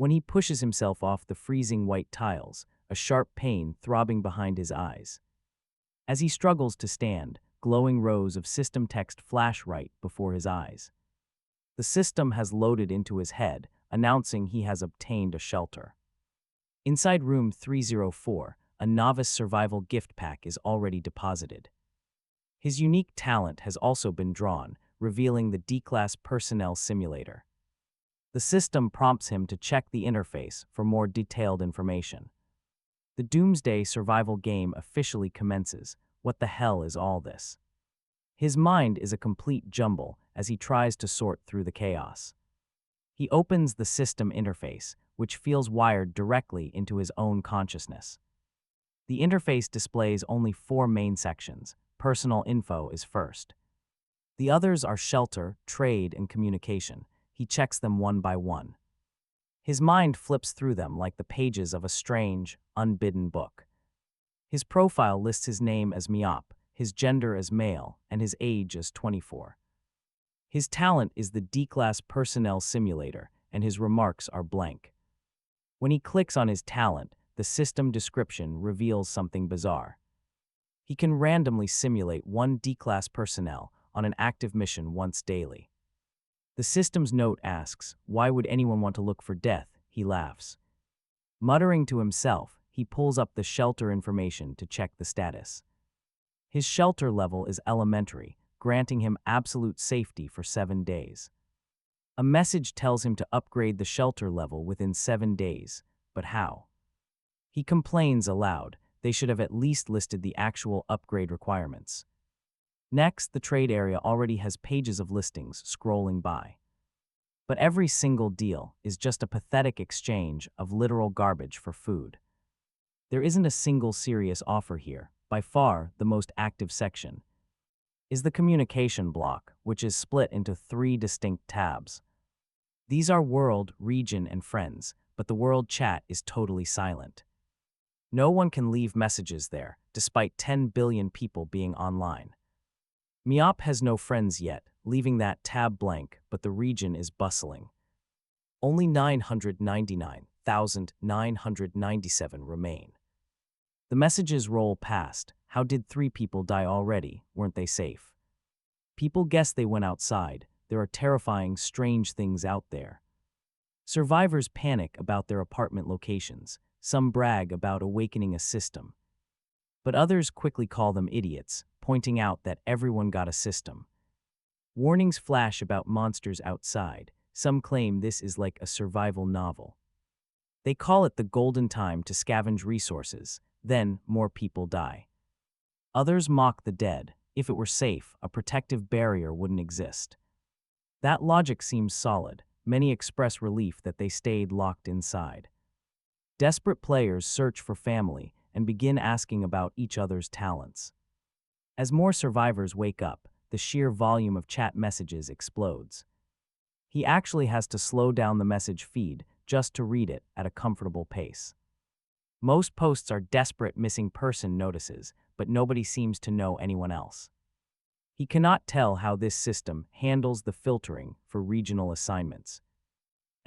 When he pushes himself off the freezing white tiles, a sharp pain throbbing behind his eyes. As he struggles to stand, glowing rows of system text flash right before his eyes. The system has loaded into his head, announcing he has obtained a shelter. Inside room 304, a novice survival gift pack is already deposited. His unique talent has also been drawn, revealing the D-Class Personnel Simulator. The system prompts him to check the interface for more detailed information. The Doomsday Survival Game officially commences. What the hell is all this? His mind is a complete jumble as he tries to sort through the chaos. He opens the system interface, which feels wired directly into his own consciousness. The interface displays only 4 main sections. Personal info is first. The others are shelter, trade, and communication. He checks them one by one. His mind flips through them like the pages of a strange, unbidden book. His profile lists his name as Miop, his gender as male, and his age as 24. His talent is the D-Class Personnel Simulator, and his remarks are blank. When he clicks on his talent, the system description reveals something bizarre. He can randomly simulate 1 D-Class personnel on an active mission once daily. The system's note asks, "Why would anyone want to look for death?" He laughs. Muttering to himself, he pulls up the shelter information to check the status. His shelter level is elementary, granting him absolute safety for 7 days. A message tells him to upgrade the shelter level within 7 days, but how? He complains aloud. They should have at least listed the actual upgrade requirements. Next, the trade area already has pages of listings scrolling by. But every single deal is just a pathetic exchange of literal garbage for food. There isn't a single serious offer here. By far, the most active section is the communication block, which is split into 3 distinct tabs. These are world, region, and friends, but the world chat is totally silent. No one can leave messages there, despite 10 billion people being online. Miop has no friends yet, leaving that tab blank, but the region is bustling. Only 999,997 remain. The messages roll past. How did 3 people die already? Weren't they safe? People guess they went outside. There are terrifying, strange things out there. Survivors panic about their apartment locations. Some brag about awakening a system. But others quickly call them idiots, pointing out that everyone got a system. Warnings flash about monsters outside. Some claim this is like a survival novel. They call it the golden time to scavenge resources. Then, more people die. Others mock the dead. If it were safe, a protective barrier wouldn't exist. That logic seems solid. Many express relief that they stayed locked inside. Desperate players search for family and begin asking about each other's talents. As more survivors wake up, the sheer volume of chat messages explodes. He actually has to slow down the message feed just to read it at a comfortable pace. Most posts are desperate missing person notices, but nobody seems to know anyone else. He cannot tell how this system handles the filtering for regional assignments.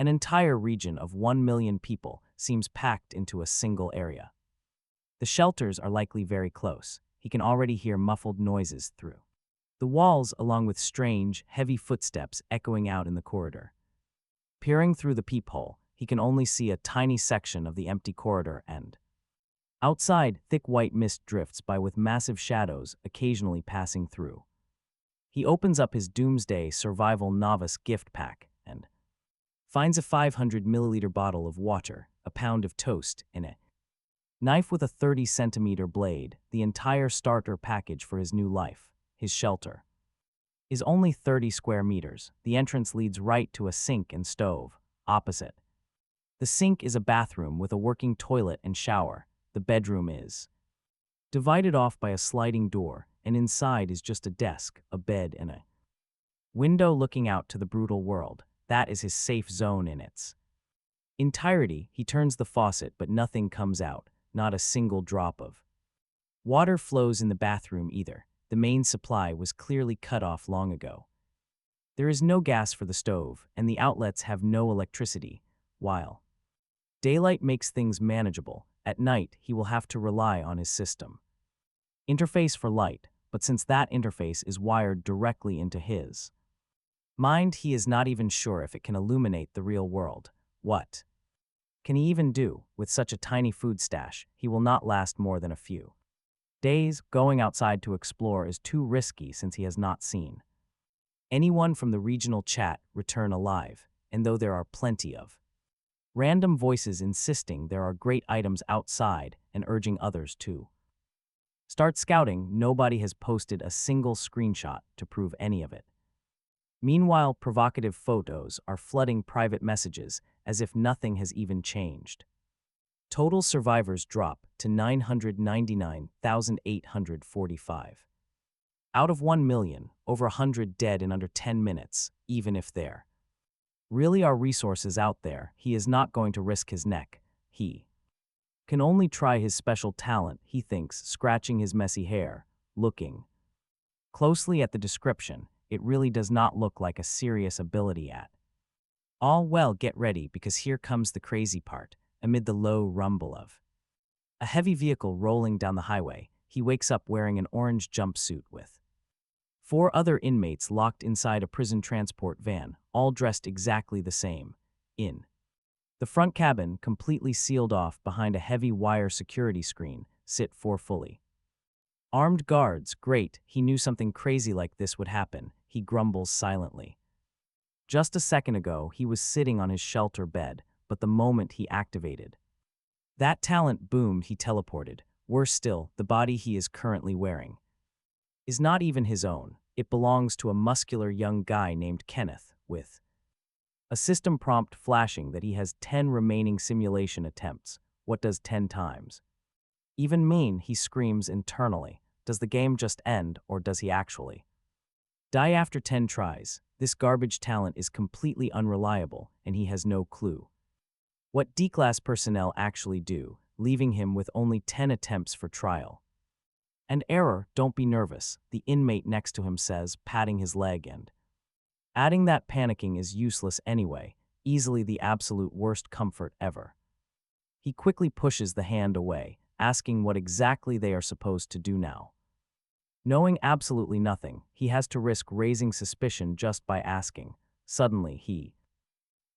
An entire region of 1 million people seems packed into a single area. The shelters are likely very close. He can already hear muffled noises through the walls, along with strange, heavy footsteps echoing out in the corridor. Peering through the peephole, he can only see a tiny section of the empty corridor end. Outside, thick white mist drifts by with massive shadows occasionally passing through. He opens up his Doomsday Survival Novice gift pack and finds a 500-milliliter bottle of water, a pound of toast, and a knife with a 30-centimeter blade. The entire starter package for his new life, his shelter, is only 30 square meters. The entrance leads right to a sink and stove. Opposite, the sink is a bathroom with a working toilet and shower. The bedroom is divided off by a sliding door, and inside is just a desk, a bed, and a window looking out to the brutal world. That is his safe zone in its entirety. He turns the faucet, but nothing comes out, not a single drop of water flows in the bathroom either. The main supply was clearly cut off long ago. There is no gas for the stove, and the outlets have no electricity, while Daylight makes things manageable. At night, he will have to rely on his system. Interface for light, but since that interface is wired directly into his mind, he is not even sure if it can illuminate the real world. What can he even do? With such a tiny food stash, he will not last more than a few days. Going outside to explore is too risky since he has not seen anyone from the regional chat return alive, and though there are plenty of random voices insisting there are great items outside and urging others to start scouting, nobody has posted a single screenshot to prove any of it. Meanwhile, provocative photos are flooding private messages as if nothing has even changed. Total survivors drop to 999,845. Out of 1 million, over 100 dead in under 10 minutes, even if there really are resources out there, he is not going to risk his neck. He can only try his special talent, he thinks, scratching his messy hair. Looking closely at the description, it really does not look like a serious ability at all. Well, get ready, because here comes the crazy part. Amid the low rumble of a heavy vehicle rolling down the highway, he wakes up wearing an orange jumpsuit with 4 other inmates locked inside a prison transport van, all dressed exactly the same. In the front cabin, completely sealed off behind a heavy wire security screen, sit 4 fully armed guards. Great, he knew something crazy like this would happen, he grumbles silently. Just a second ago, he was sitting on his shelter bed, but the moment he activated that talent, boom, he teleported. Worse still, the body he is currently wearing is not even his own. It belongs to a muscular young guy named Kenneth, with a system prompt flashing that he has 10 remaining simulation attempts. What does 10 times even mean? He screams internally. Does the game just end, or does he actually die after 10 tries? This garbage talent is completely unreliable, and he has no clue what D-class personnel actually do, leaving him with only 10 attempts for trial and error. Don't be nervous, the inmate next to him says, patting his leg and adding that panicking is useless anyway, easily the absolute worst comfort ever. He quickly pushes the hand away, asking what exactly they are supposed to do now. Knowing absolutely nothing, he has to risk raising suspicion just by asking. Suddenly, he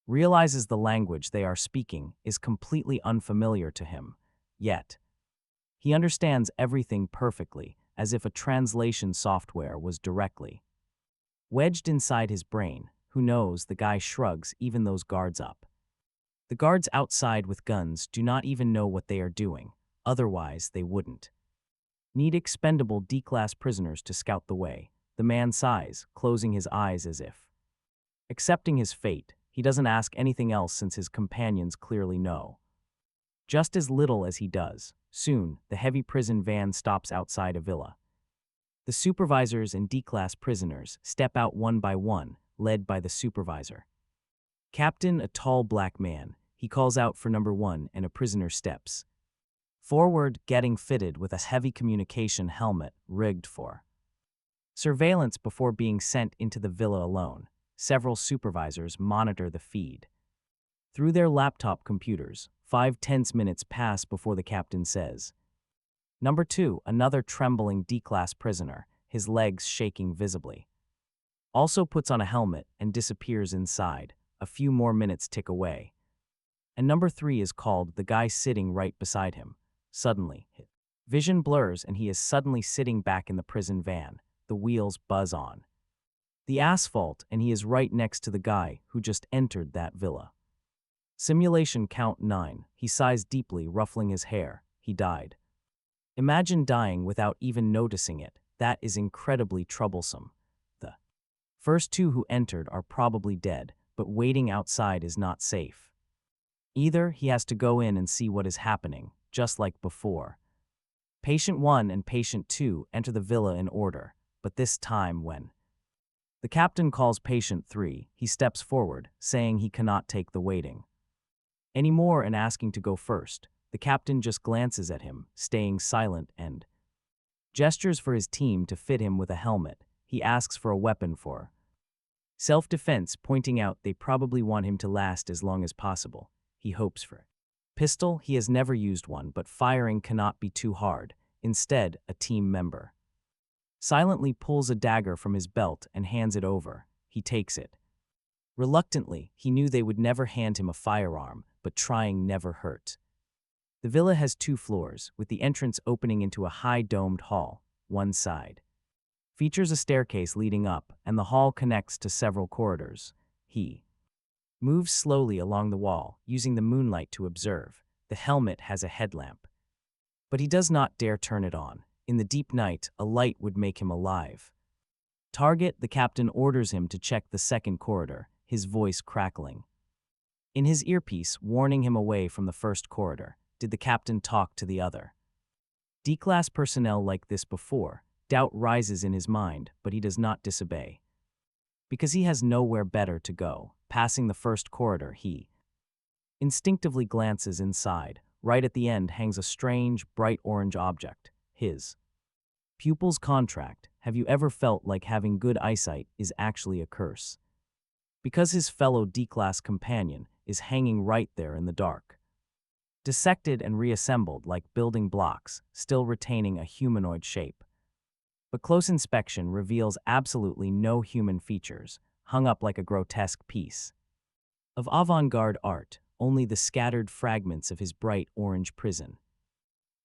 realizes the language they are speaking is completely unfamiliar to him. Yet, he understands everything perfectly, as if a translation software was directly wedged inside his brain. Who knows, the guy shrugs. Even those guards up. The guards outside with guns do not even know what they are doing, otherwise they wouldn't need expendable D-class prisoners to scout the way. The man sighs, closing his eyes as if accepting his fate. He doesn't ask anything else since his companions clearly know just as little as he does. Soon, the heavy prison van stops outside a villa. The supervisors and D-class prisoners step out one by one, led by the supervisor. Captain, a tall black man, he calls out for number 1, and a prisoner steps forward, getting fitted with a heavy communication helmet rigged for surveillance before being sent into the villa alone. Several supervisors monitor the feed through their laptop computers. 5 tense minutes pass before the captain says, "Number 2, another trembling D-class prisoner, his legs shaking visibly, also puts on a helmet and disappears inside. A few more minutes tick away, and number 3 is called, the guy sitting right beside him. Suddenly, his vision blurs and he is suddenly sitting back in the prison van. The wheels buzz on the asphalt and he is right next to the guy who just entered that villa. Simulation count 9. He sighs deeply, ruffling his hair. He died. Imagine dying without even noticing it. That is incredibly troublesome. The first 2 who entered are probably dead, but waiting outside is not safe. Either he has to go in and see what is happening, just like before. Patient 1 and Patient 2 enter the villa in order, but this time when the captain calls Patient 3, he steps forward, saying he cannot take the waiting anymore and asking to go first. The captain just glances at him, staying silent, and gestures for his team to fit him with a helmet. He asks for a weapon for self-defense, pointing out they probably want him to last as long as possible. He hopes for Pistol, he has never used one, but firing cannot be too hard. Instead, a team member silently pulls a dagger from his belt and hands it over. He takes it. Reluctantly, he knew they would never hand him a firearm, but trying never hurt. The villa has 2 floors, with the entrance opening into a high domed hall. One side features a staircase leading up, and the hall connects to several corridors. He moves slowly along the wall, using the moonlight to observe. The helmet has a headlamp, but he does not dare turn it on. In the deep night, a light would make him alive. Target, the captain orders him to check the second corridor, his voice crackling in his earpiece, warning him away from the first corridor. Did the captain talk to the other D-class personnel like this before? Doubt rises in his mind, but he does not disobey. Because he has nowhere better to go. Passing the first corridor, he instinctively glances inside. Right at the end hangs a strange, bright orange object. His pupils contract. Have you ever felt like having good eyesight is actually a curse? Because his fellow D-class companion is hanging right there in the dark, dissected and reassembled like building blocks, still retaining a humanoid shape. But close inspection reveals absolutely no human features, hung up like a grotesque piece of avant-garde art, only the scattered fragments of his bright orange prison.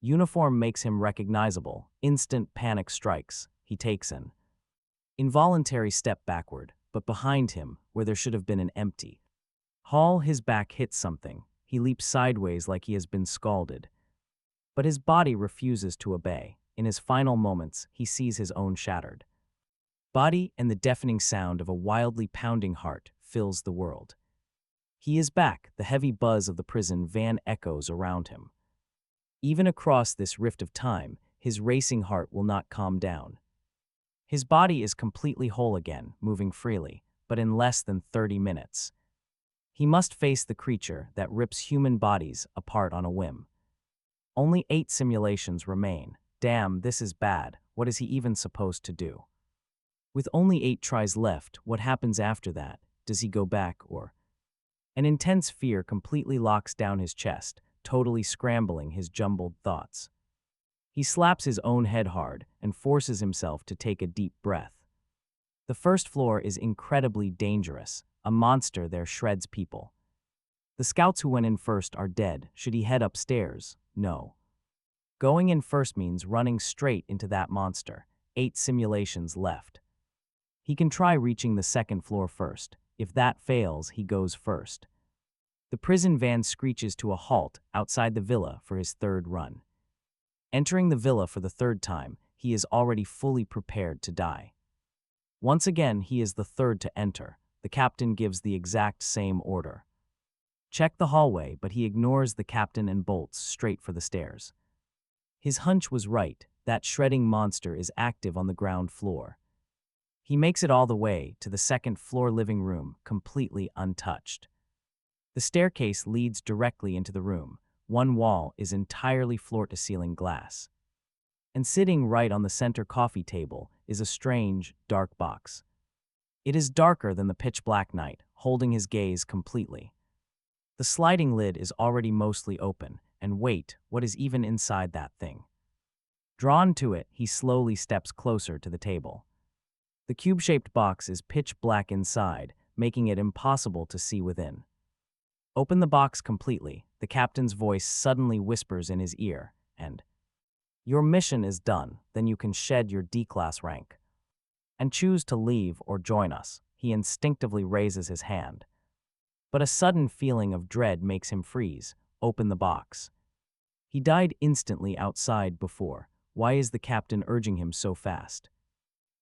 Uniform makes him recognizable. Instant panic strikes. He takes an involuntary step backward, but behind him, where there should have been an empty hall, his back hits something. He leaps sideways like he has been scalded. But his body refuses to obey. In his final moments, he sees his own shattered body, and the deafening sound of a wildly pounding heart fills the world. He is back. The heavy buzz of the prison van echoes around him. Even across this rift of time, his racing heart will not calm down. His body is completely whole again, moving freely, but in less than 30 minutes. He must face the creature that rips human bodies apart on a whim. Only 8 simulations remain. Damn, this is bad. What is he even supposed to do? With only 8 tries left, what happens after that? Does he go back or? An intense fear completely locks down his chest, totally scrambling his jumbled thoughts. He slaps his own head hard and forces himself to take a deep breath. The first floor is incredibly dangerous. A monster there shreds people. The scouts who went in first are dead. Should he head upstairs? No. Going in first means running straight into that monster. 8 simulations left. He can try reaching the second floor first. If that fails, he goes first. The prison van screeches to a halt outside the villa for his third run. Entering the villa for the third time, he is already fully prepared to die. Once again, he is the third to enter. The captain gives the exact same order. Check the hallway, but he ignores the captain and bolts straight for the stairs. His hunch was right. That shredding monster is active on the ground floor. He makes it all the way to the second floor living room, completely untouched. The staircase leads directly into the room. One wall is entirely floor-to-ceiling glass. And sitting right on the center coffee table is a strange, dark box. It is darker than the pitch-black night, holding his gaze completely. The sliding lid is already mostly open, and wait, what is even inside that thing? Drawn to it, he slowly steps closer to the table. The cube-shaped box is pitch black inside, making it impossible to see within. Open the box completely, the captain's voice suddenly whispers in his ear, and your mission is done, then you can shed your D-class rank and choose to leave or join us. He instinctively raises his hand. But a sudden feeling of dread makes him freeze. Open the box. He died instantly outside before. Why is the captain urging him so fast?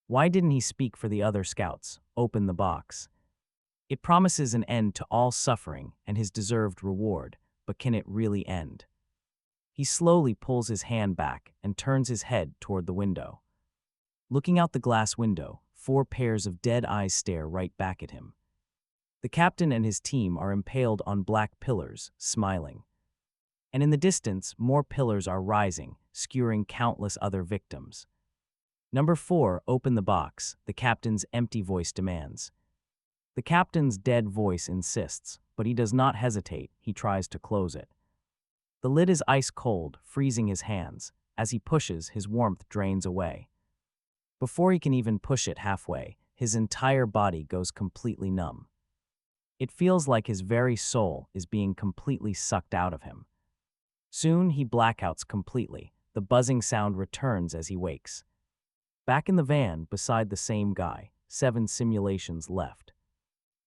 Why didn't he speak for the other scouts? Open the box. It promises an end to all suffering and his deserved reward, but can it really end? He slowly pulls his hand back and turns his head toward the window. Looking out the glass window, 4 pairs of dead eyes stare right back at him. The captain and his team are impaled on black pillars, smiling. And in the distance, more pillars are rising, skewering countless other victims. Number 4, open the box, the captain's empty voice demands. The captain's dead voice insists, but he does not hesitate. He tries to close it. The lid is ice cold, freezing his hands. As he pushes, his warmth drains away. Before he can even push it halfway, his entire body goes completely numb. It feels like his very soul is being completely sucked out of him. Soon he blackouts completely. The buzzing sound returns as he wakes. Back in the van, beside the same guy, 7 simulations left.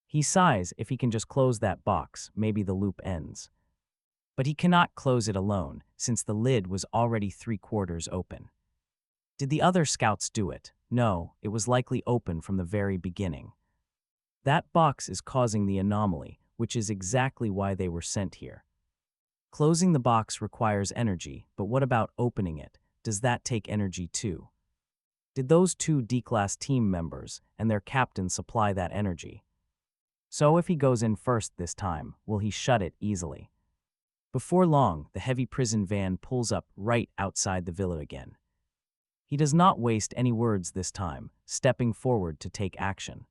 He sighs. If he can just close that box, maybe the loop ends. But he cannot close it alone, since the lid was already 3/4 open. Did the other scouts do it? No, it was likely open from the very beginning. That box is causing the anomaly, which is exactly why they were sent here. Closing the box requires energy, but what about opening it? Does that take energy too? Did those 2 D-class team members and their captain supply that energy? So if he goes in first this time, will he shut it easily? Before long, the heavy prison van pulls up right outside the villa again. He does not waste any words this time, stepping forward to take action.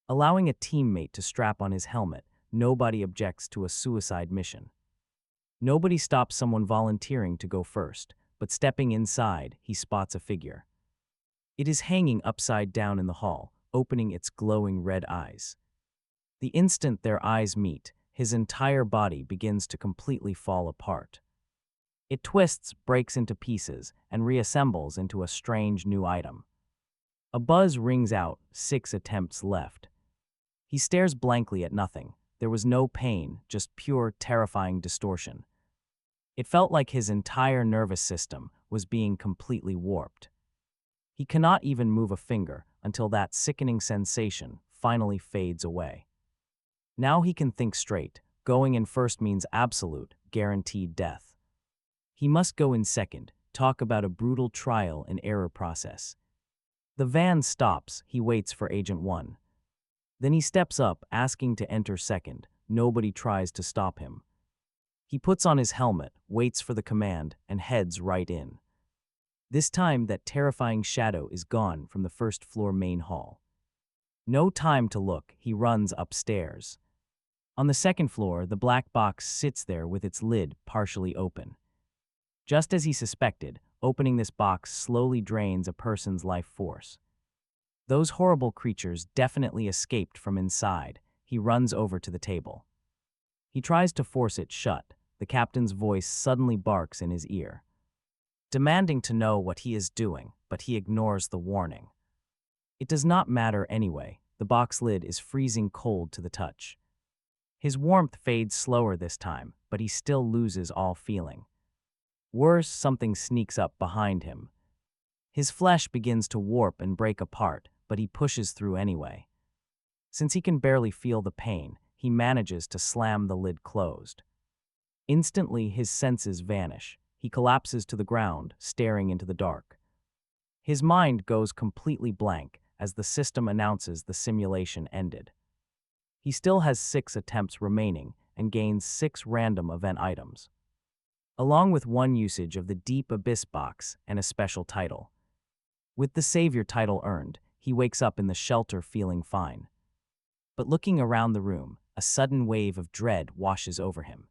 Allowing a teammate to strap on his helmet, nobody objects to a suicide mission. Nobody stops someone volunteering to go first, but stepping inside, he spots a figure. It is hanging upside down in the hall, opening its glowing red eyes. The instant their eyes meet, his entire body begins to completely fall apart. It twists, breaks into pieces, and reassembles into a strange new item. A buzz rings out, 6 attempts left. He stares blankly at nothing. There was no pain, just pure, terrifying distortion. It felt like his entire nervous system was being completely warped. He cannot even move a finger until that sickening sensation finally fades away. Now he can think straight. Going in first means absolute, guaranteed death. He must go in second. Talk about a brutal trial and error process. The van stops. He waits for Agent 1. Then he steps up, asking to enter second. Nobody tries to stop him. He puts on his helmet, waits for the command, and heads right in. This time, that terrifying shadow is gone from the first-floor main hall. No time to look. He runs upstairs. On the second floor, the black box sits there with its lid partially open. Just as he suspected, opening this box slowly drains a person's life force. Those horrible creatures definitely escaped from inside. He runs over to the table. He tries to force it shut. The captain's voice suddenly barks in his ear, demanding to know what he is doing, but he ignores the warning. It does not matter anyway. The box lid is freezing cold to the touch. His warmth fades slower this time, but he still loses all feeling. Worse, something sneaks up behind him. His flesh begins to warp and break apart, but he pushes through anyway. Since he can barely feel the pain, he manages to slam the lid closed. Instantly, his senses vanish. He collapses to the ground, staring into the dark. His mind goes completely blank as the system announces the simulation ended. He still has 6 attempts remaining and gains 6 random event items, along with 1 usage of the Deep Abyss box and a special title. With the Savior title earned, he wakes up in the shelter feeling fine. But looking around the room, a sudden wave of dread washes over him.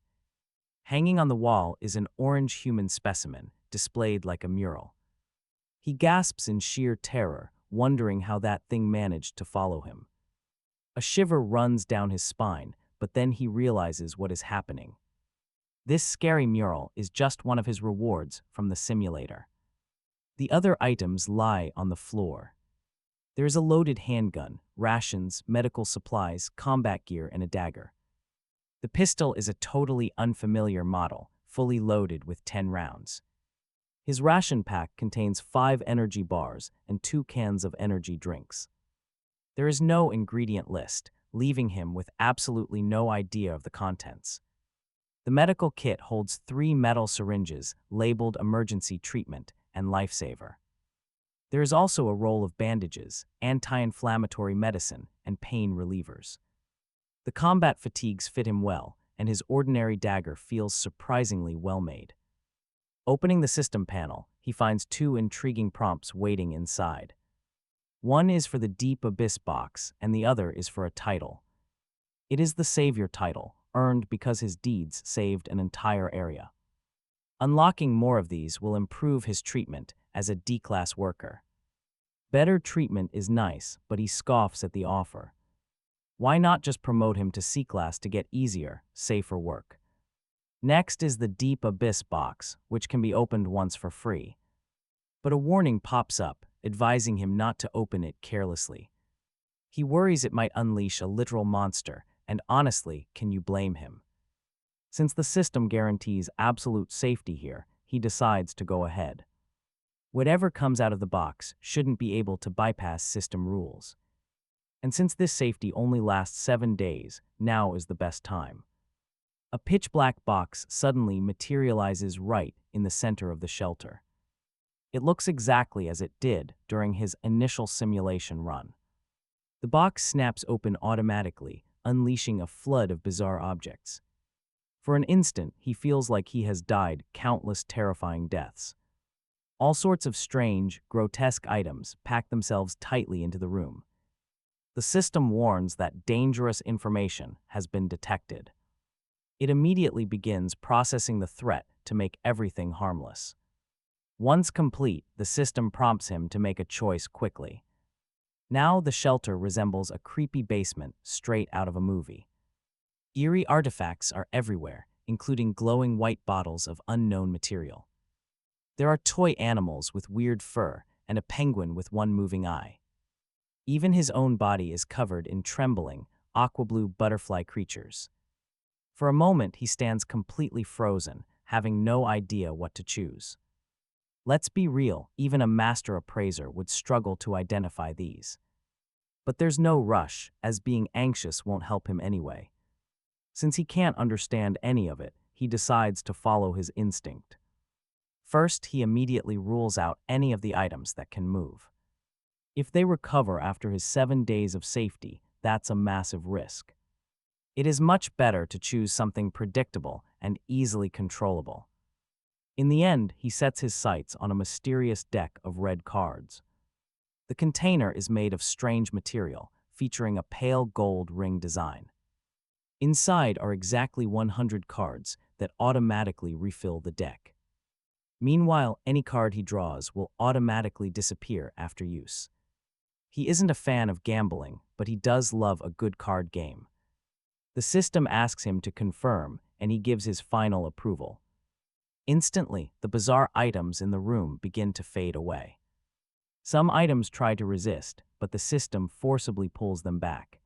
Hanging on the wall is an orange human specimen, displayed like a mural. He gasps in sheer terror, wondering how that thing managed to follow him. A shiver runs down his spine, but then he realizes what is happening. This scary mural is just one of his rewards from the simulator. The other items lie on the floor. There is a loaded handgun, rations, medical supplies, combat gear, and a dagger. The pistol is a totally unfamiliar model, fully loaded with 10 rounds. His ration pack contains 5 energy bars and 2 cans of energy drinks. There is no ingredient list, leaving him with absolutely no idea of the contents. The medical kit holds 3 metal syringes labeled emergency treatment and lifesaver. There is also a roll of bandages, anti-inflammatory medicine, and pain relievers. The combat fatigues fit him well, and his ordinary dagger feels surprisingly well made. Opening the system panel, he finds 2 intriguing prompts waiting inside. One is for the Deep Abyss box, and the other is for a title. It is the Savior title, earned because his deeds saved an entire area. Unlocking more of these will improve his treatment as a D-class worker. Better treatment is nice, but he scoffs at the offer. Why not just promote him to C-class to get easier, safer work? Next is the Deep Abyss box, which can be opened once for free. But a warning pops up, advising him not to open it carelessly. He worries it might unleash a literal monster, and honestly, can you blame him? Since the system guarantees absolute safety here, he decides to go ahead. Whatever comes out of the box shouldn't be able to bypass system rules. And since this safety only lasts 7 days, now is the best time. A pitch-black box suddenly materializes right in the center of the shelter. It looks exactly as it did during his initial simulation run. The box snaps open automatically, unleashing a flood of bizarre objects. For an instant, he feels like he has died countless terrifying deaths. All sorts of strange, grotesque items pack themselves tightly into the room. The system warns that dangerous information has been detected. It immediately begins processing the threat to make everything harmless. Once complete, the system prompts him to make a choice quickly. Now the shelter resembles a creepy basement straight out of a movie. Eerie artifacts are everywhere, including glowing white bottles of unknown material. There are toy animals with weird fur and a penguin with one moving eye. Even his own body is covered in trembling, aqua-blue butterfly creatures. For a moment, he stands completely frozen, having no idea what to choose. Let's be real, even a master appraiser would struggle to identify these. But there's no rush, as being anxious won't help him anyway. Since he can't understand any of it, he decides to follow his instinct. First, he immediately rules out any of the items that can move. If they recover after his 7 days of safety, that's a massive risk. It is much better to choose something predictable and easily controllable. In the end, he sets his sights on a mysterious deck of red cards. The container is made of strange material, featuring a pale gold ring design. Inside are exactly 100 cards that automatically refill the deck. Meanwhile, any card he draws will automatically disappear after use. He isn't a fan of gambling, but he does love a good card game. The system asks him to confirm, and he gives his final approval. Instantly, the bizarre items in the room begin to fade away. Some items try to resist, but the system forcibly pulls them back.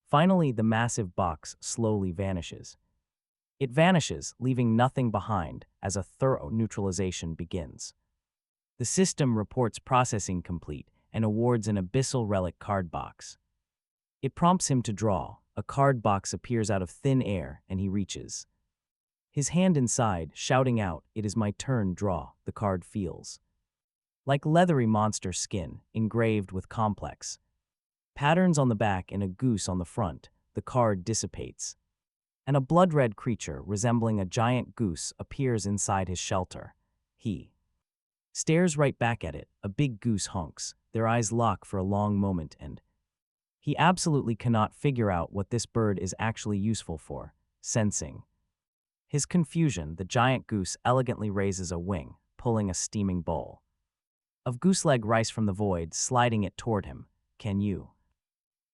Finally, the massive box slowly vanishes. It vanishes, leaving nothing behind as a thorough neutralization begins. The system reports processing complete and awards an abyssal relic card box. It prompts him to draw. A card box appears out of thin air and he reaches. His hand inside, shouting out, "It is my turn, draw," the card feels. Like leathery monster skin, engraved with complex patterns on the back and a goose on the front, the card dissipates. And a blood-red creature resembling a giant goose appears inside his shelter. He stares right back at it. A big goose honks. Their eyes lock for a long moment and he absolutely cannot figure out what this bird is actually useful for. Sensing his confusion, the giant goose elegantly raises a wing, pulling a steaming bowl of goose-leg rice from the void, sliding it toward him. "Can you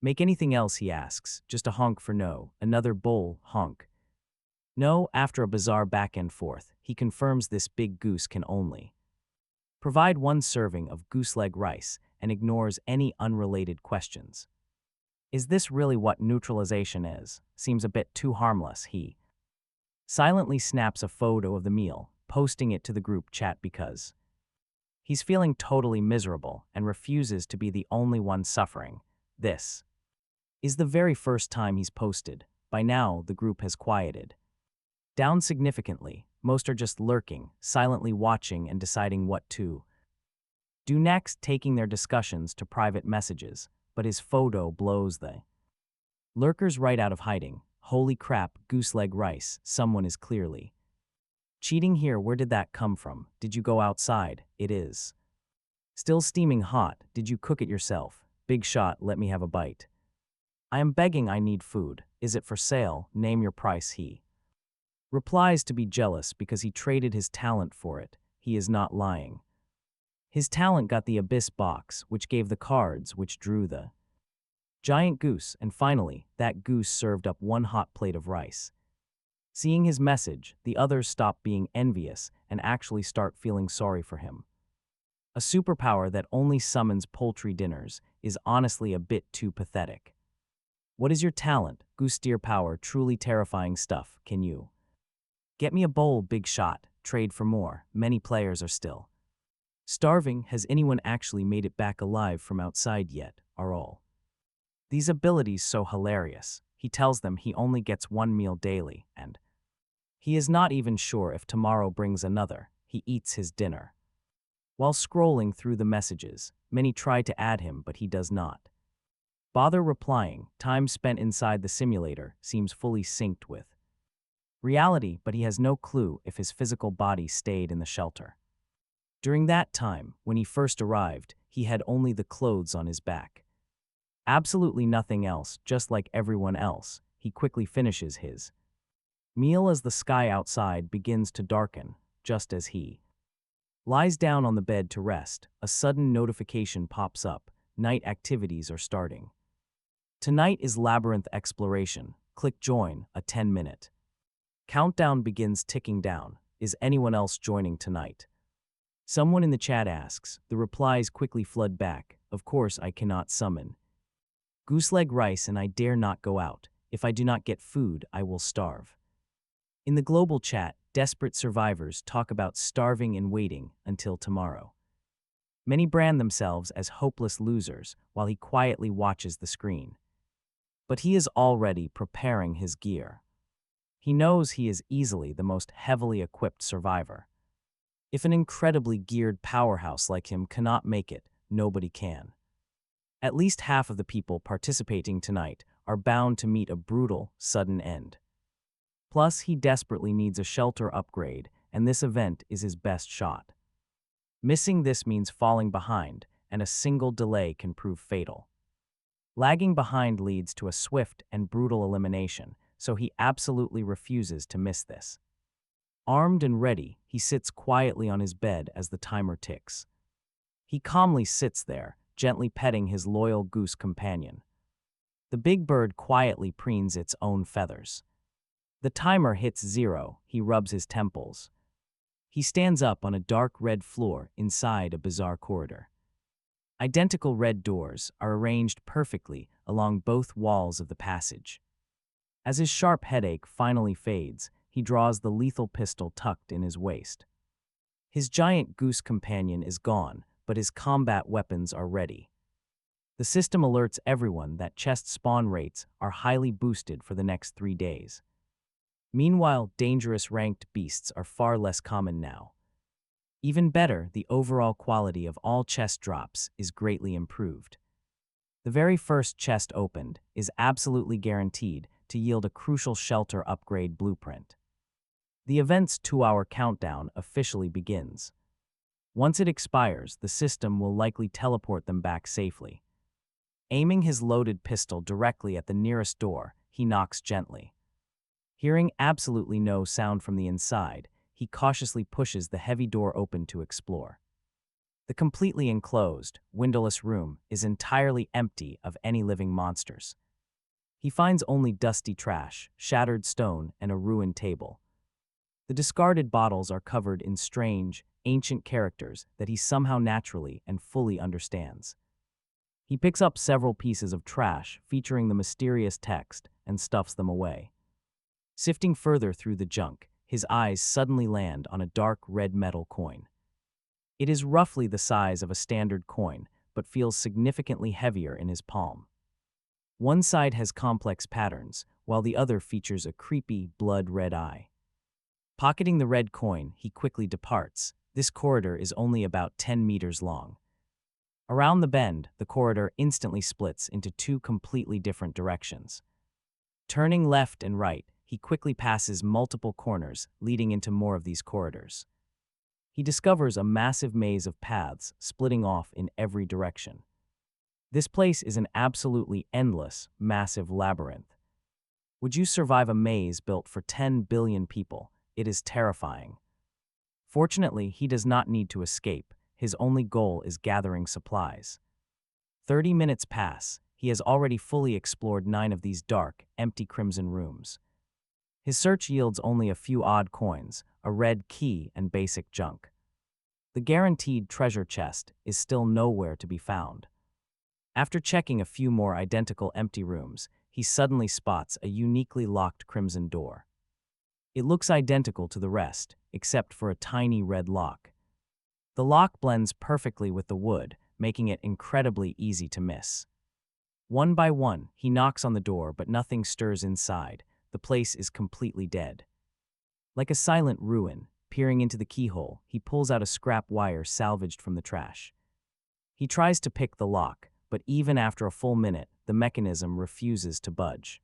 make anything else?" he asks. "Just a honk for no." Another bowl, honk. No, after a bizarre back and forth, he confirms this big goose can only provide one serving of goose-leg rice and ignores any unrelated questions. Is this really what neutralization is? Seems a bit too harmless. He silently snaps a photo of the meal, posting it to the group chat because he's feeling totally miserable and refuses to be the only one suffering. This is the very first time he's posted. By now, the group has quieted down significantly. Most are just lurking, silently watching and deciding what to do next, taking their discussions to private messages, but his photo blows the lurkers right out of hiding. Holy crap, goose-leg rice, someone is clearly cheating here. Where did that come from? Did you go outside? It is still steaming hot. Did you cook it yourself? Big shot, let me have a bite. I am begging, I need food. Is it for sale? Name your price. He Replies to be jealous because he traded his talent for it. He is not lying. His talent got the Abyss box, which gave the cards, which drew the giant goose, and finally, that goose served up one hot plate of rice. Seeing his message, the others stop being envious and actually start feeling sorry for him. A superpower that only summons poultry dinners is honestly a bit too pathetic. What is your talent? Goose steer power, truly terrifying stuff. Can you get me a bowl, big shot, trade for more? Many players are still starving. Has anyone actually made it back alive from outside yet? Are all these abilities so hilarious? He tells them he only gets one meal daily, and he is not even sure if tomorrow brings another. He eats his dinner. While scrolling through the messages, many try to add him, but he does not bother replying. Time spent inside the simulator seems fully synced with reality, but he has no clue if his physical body stayed in the shelter. During that time, when he first arrived, he had only the clothes on his back. Absolutely nothing else, just like everyone else. He quickly finishes his meal as the sky outside begins to darken. Just as he lies down on the bed to rest, a sudden notification pops up. Night activities are starting. Tonight is labyrinth exploration. Click join. A 10-minute countdown begins ticking down. Is anyone else joining tonight? Someone in the chat asks. The replies quickly flood back. Of course I cannot summon gooseleg rice, and I dare not go out. If I do not get food, I will starve. In the global chat, desperate survivors talk about starving and waiting until tomorrow. Many brand themselves as hopeless losers while he quietly watches the screen. But he is already preparing his gear. He knows he is easily the most heavily equipped survivor. If an incredibly geared powerhouse like him cannot make it, nobody can. At least half of the people participating tonight are bound to meet a brutal, sudden end. Plus, he desperately needs a shelter upgrade, and this event is his best shot. Missing this means falling behind, and a single delay can prove fatal. Lagging behind leads to a swift and brutal elimination, so he absolutely refuses to miss this. Armed and ready, he sits quietly on his bed as the timer ticks. He calmly sits there, gently petting his loyal goose companion. The big bird quietly preens its own feathers. The timer hits 0, he rubs his temples. He stands up on a dark red floor inside a bizarre corridor. Identical red doors are arranged perfectly along both walls of the passage. As his sharp headache finally fades, he draws the lethal pistol tucked in his waist. His giant goose companion is gone, but his combat weapons are ready. The system alerts everyone that chest spawn rates are highly boosted for the next 3 days. Meanwhile, dangerous ranked beasts are far less common now. Even better, the overall quality of all chest drops is greatly improved. The very first chest opened is absolutely guaranteed to yield a crucial shelter upgrade blueprint. The event's 2-hour countdown officially begins. Once it expires, the system will likely teleport them back safely. Aiming his loaded pistol directly at the nearest door, he knocks gently. Hearing absolutely no sound from the inside, he cautiously pushes the heavy door open to explore. The completely enclosed, windowless room is entirely empty of any living monsters. He finds only dusty trash, shattered stone, and a ruined table. The discarded bottles are covered in strange, ancient characters that he somehow naturally and fully understands. He picks up several pieces of trash featuring the mysterious text and stuffs them away. Sifting further through the junk, his eyes suddenly land on a dark red metal coin. It is roughly the size of a standard coin, but feels significantly heavier in his palm. One side has complex patterns, while the other features a creepy, blood-red eye. Pocketing the red coin, he quickly departs. This corridor is only about 10 meters long. Around the bend, the corridor instantly splits into 2 completely different directions. Turning left and right, he quickly passes multiple corners, leading into more of these corridors. He discovers a massive maze of paths splitting off in every direction. This place is an absolutely endless, massive labyrinth. Would you survive a maze built for 10 billion people? It is terrifying. Fortunately, he does not need to escape. His only goal is gathering supplies. 30 minutes pass. He has already fully explored 9 of these dark, empty crimson rooms. His search yields only a few odd coins, a red key, and basic junk. The guaranteed treasure chest is still nowhere to be found. After checking a few more identical empty rooms, he suddenly spots a uniquely locked crimson door. It looks identical to the rest, except for a tiny red lock. The lock blends perfectly with the wood, making it incredibly easy to miss. One by one, he knocks on the door, but nothing stirs inside. The place is completely dead. Like a silent ruin, peering into the keyhole, he pulls out a scrap wire salvaged from the trash. He tries to pick the lock, but even after a full minute, the mechanism refuses to budge.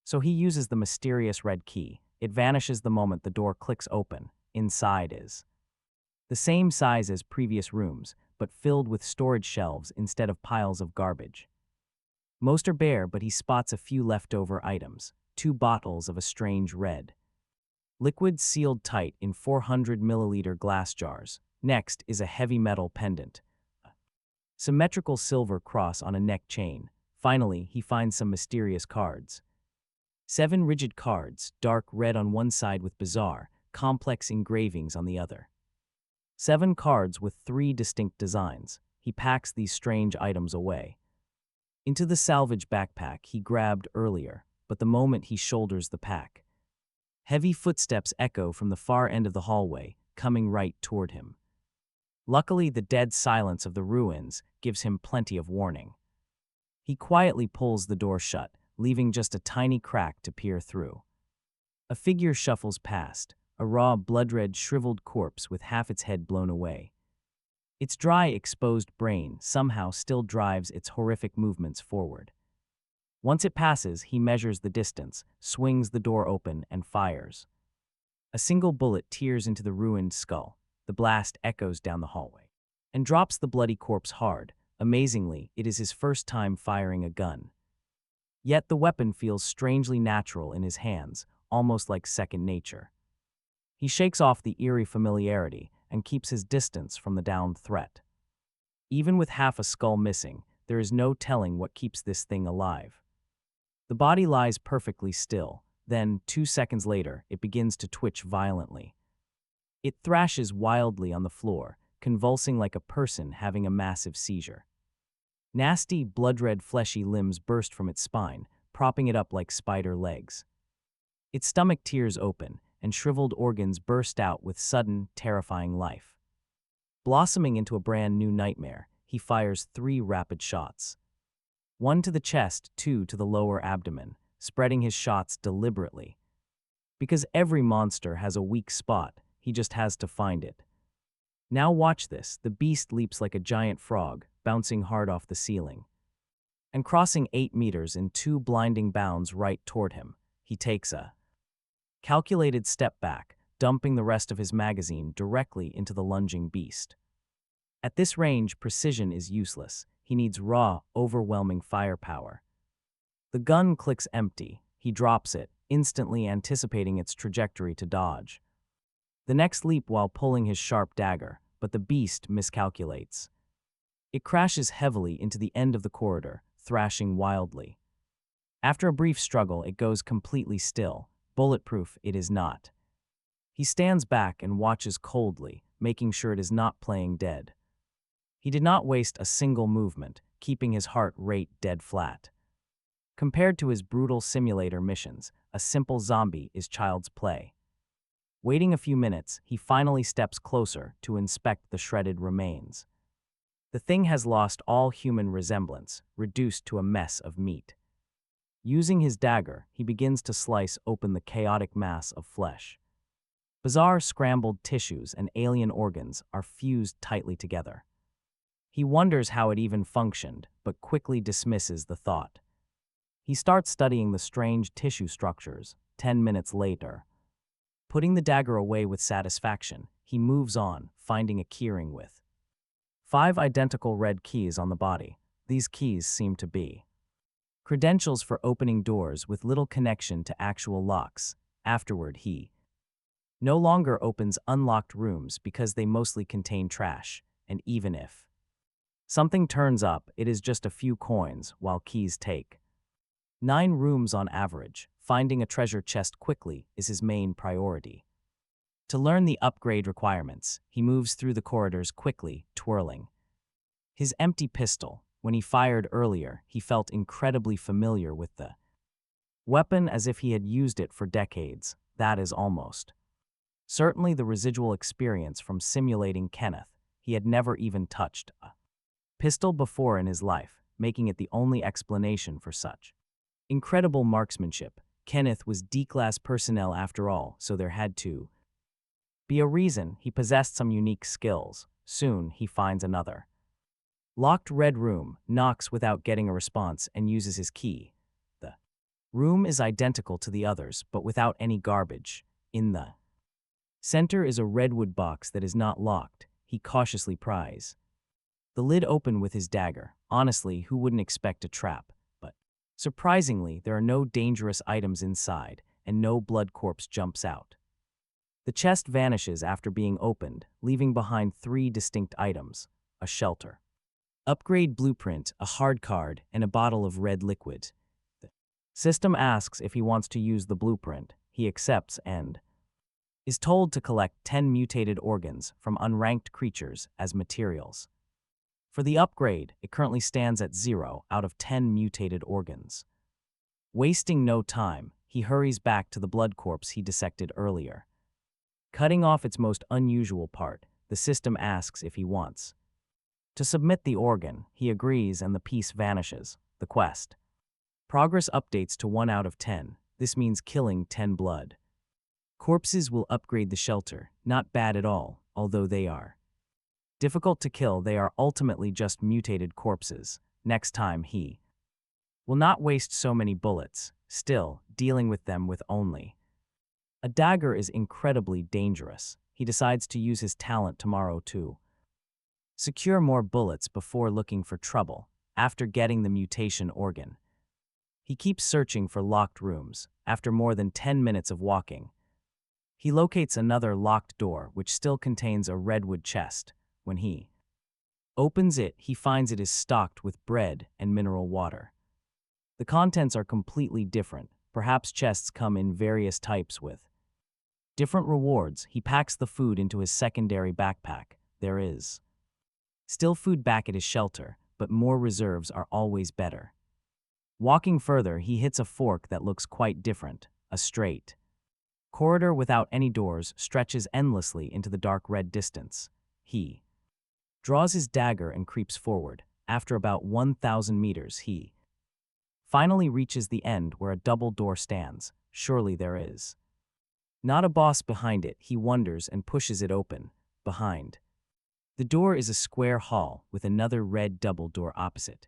So he uses the mysterious red key. It vanishes the moment the door clicks open. Inside is the same size as previous rooms, but filled with storage shelves instead of piles of garbage. Most are bare, but he spots a few leftover items, 2 bottles of a strange red liquid sealed tight in 400 milliliter glass jars. Next is a heavy metal pendant, a symmetrical silver cross on a neck chain. Finally, he finds some mysterious cards. 7 rigid cards, dark red on one side with bizarre, complex engravings on the other. 7 cards with 3 distinct designs. He packs these strange items away into the salvage backpack he grabbed earlier, but the moment he shoulders the pack, heavy footsteps echo from the far end of the hallway, coming right toward him. Luckily, the dead silence of the ruins gives him plenty of warning. He quietly pulls the door shut, leaving just a tiny crack to peer through. A figure shuffles past, a raw, blood-red, shriveled corpse with half its head blown away. Its dry, exposed brain somehow still drives its horrific movements forward. Once it passes, he measures the distance, swings the door open, and fires. A single bullet tears into the ruined skull. The blast echoes down the hallway and drops the bloody corpse hard. Amazingly, it is his first time firing a gun. Yet the weapon feels strangely natural in his hands, almost like second nature. He shakes off the eerie familiarity and keeps his distance from the downed threat. Even with half a skull missing, there is no telling what keeps this thing alive. The body lies perfectly still, then, 2 seconds later, it begins to twitch violently. It thrashes wildly on the floor, convulsing like a person having a massive seizure. Nasty, blood-red, fleshy limbs burst from its spine, propping it up like spider legs. Its stomach tears open, and shriveled organs burst out with sudden, terrifying life. Blossoming into a brand new nightmare, he fires 3 rapid shots. 1 to the chest, 2 to the lower abdomen, spreading his shots deliberately. Because every monster has a weak spot, he just has to find it. Now watch this. The beast leaps like a giant frog, bouncing hard off the ceiling and crossing 8 meters in 2 blinding bounds right toward him. He takes a calculated step back, dumping the rest of his magazine directly into the lunging beast. At this range, precision is useless. He needs raw, overwhelming firepower. The gun clicks empty. He drops it, instantly anticipating its trajectory to dodge. The next leap while pulling his sharp dagger, but the beast miscalculates. It crashes heavily into the end of the corridor, thrashing wildly. After a brief struggle, it goes completely still. Bulletproof it is not. He stands back and watches coldly, making sure it is not playing dead. He did not waste a single movement, keeping his heart rate dead flat. Compared to his brutal simulator missions, a simple zombie is child's play. Waiting a few minutes, he finally steps closer to inspect the shredded remains. The thing has lost all human resemblance, reduced to a mess of meat. Using his dagger, he begins to slice open the chaotic mass of flesh. Bizarre scrambled tissues and alien organs are fused tightly together. He wonders how it even functioned, but quickly dismisses the thought. He starts studying the strange tissue structures. 10 minutes later, putting the dagger away with satisfaction, he moves on, finding a keyring with 5 identical red keys on the body. These keys seem to be credentials for opening doors with little connection to actual locks. Afterward, he no longer opens unlocked rooms because they mostly contain trash, and even if something turns up, it is just a few coins, while keys take 9 rooms on average. Finding a treasure chest quickly is his main priority. To learn the upgrade requirements, he moves through the corridors quickly, twirling his empty pistol. When he fired earlier, he felt incredibly familiar with the weapon, as if he had used it for decades. That is almost certainly the residual experience from simulating Kenneth. He had never even touched a pistol before in his life, making it the only explanation for such incredible marksmanship. Kenneth was D-class personnel after all, so there had to be a reason. He possessed some unique skills. Soon, he finds another locked red room, knocks without getting a response, and uses his key. The room is identical to the others, but without any garbage. In the center is a redwood box that is not locked. He cautiously pries the lid open with his dagger. Honestly, who wouldn't expect a trap? But surprisingly, there are no dangerous items inside, and no blood corpse jumps out. The chest vanishes after being opened, leaving behind 3 distinct items: a shelter, upgrade blueprint, a hard card, and a bottle of red liquid. The system asks if he wants to use the blueprint. He accepts and is told to collect 10 mutated organs from unranked creatures as materials. For the upgrade, it currently stands at 0 out of 10 mutated organs. Wasting no time, he hurries back to the blood corpse he dissected earlier. Cutting off its most unusual part, the system asks if he wants to submit the organ. He agrees and the piece vanishes. The quest progress updates to 1 out of 10. This means killing 10 blood corpses will upgrade the shelter. Not bad at all, although they are difficult to kill. They are ultimately just mutated corpses. Next time he will not waste so many bullets. Still, dealing with them with only a dagger is incredibly dangerous. He decides to use his talent tomorrow to secure more bullets before looking for trouble. After getting the mutation organ, he keeps searching for locked rooms. After more than 10 minutes of walking, he locates another locked door which still contains a redwood chest. When he opens it, he finds it is stocked with bread and mineral water. The contents are completely different. Perhaps chests come in various types with different rewards. He packs the food into his secondary backpack. There is still food back at his shelter, but more reserves are always better. Walking further, he hits a fork that looks quite different. A straight corridor without any doors stretches endlessly into the dark red distance. He draws his dagger and creeps forward. After about 1,000 meters, he finally reaches the end where a double door stands. Surely there is not a boss behind it. He wonders and pushes it open. Behind the door is a square hall with another red double door opposite.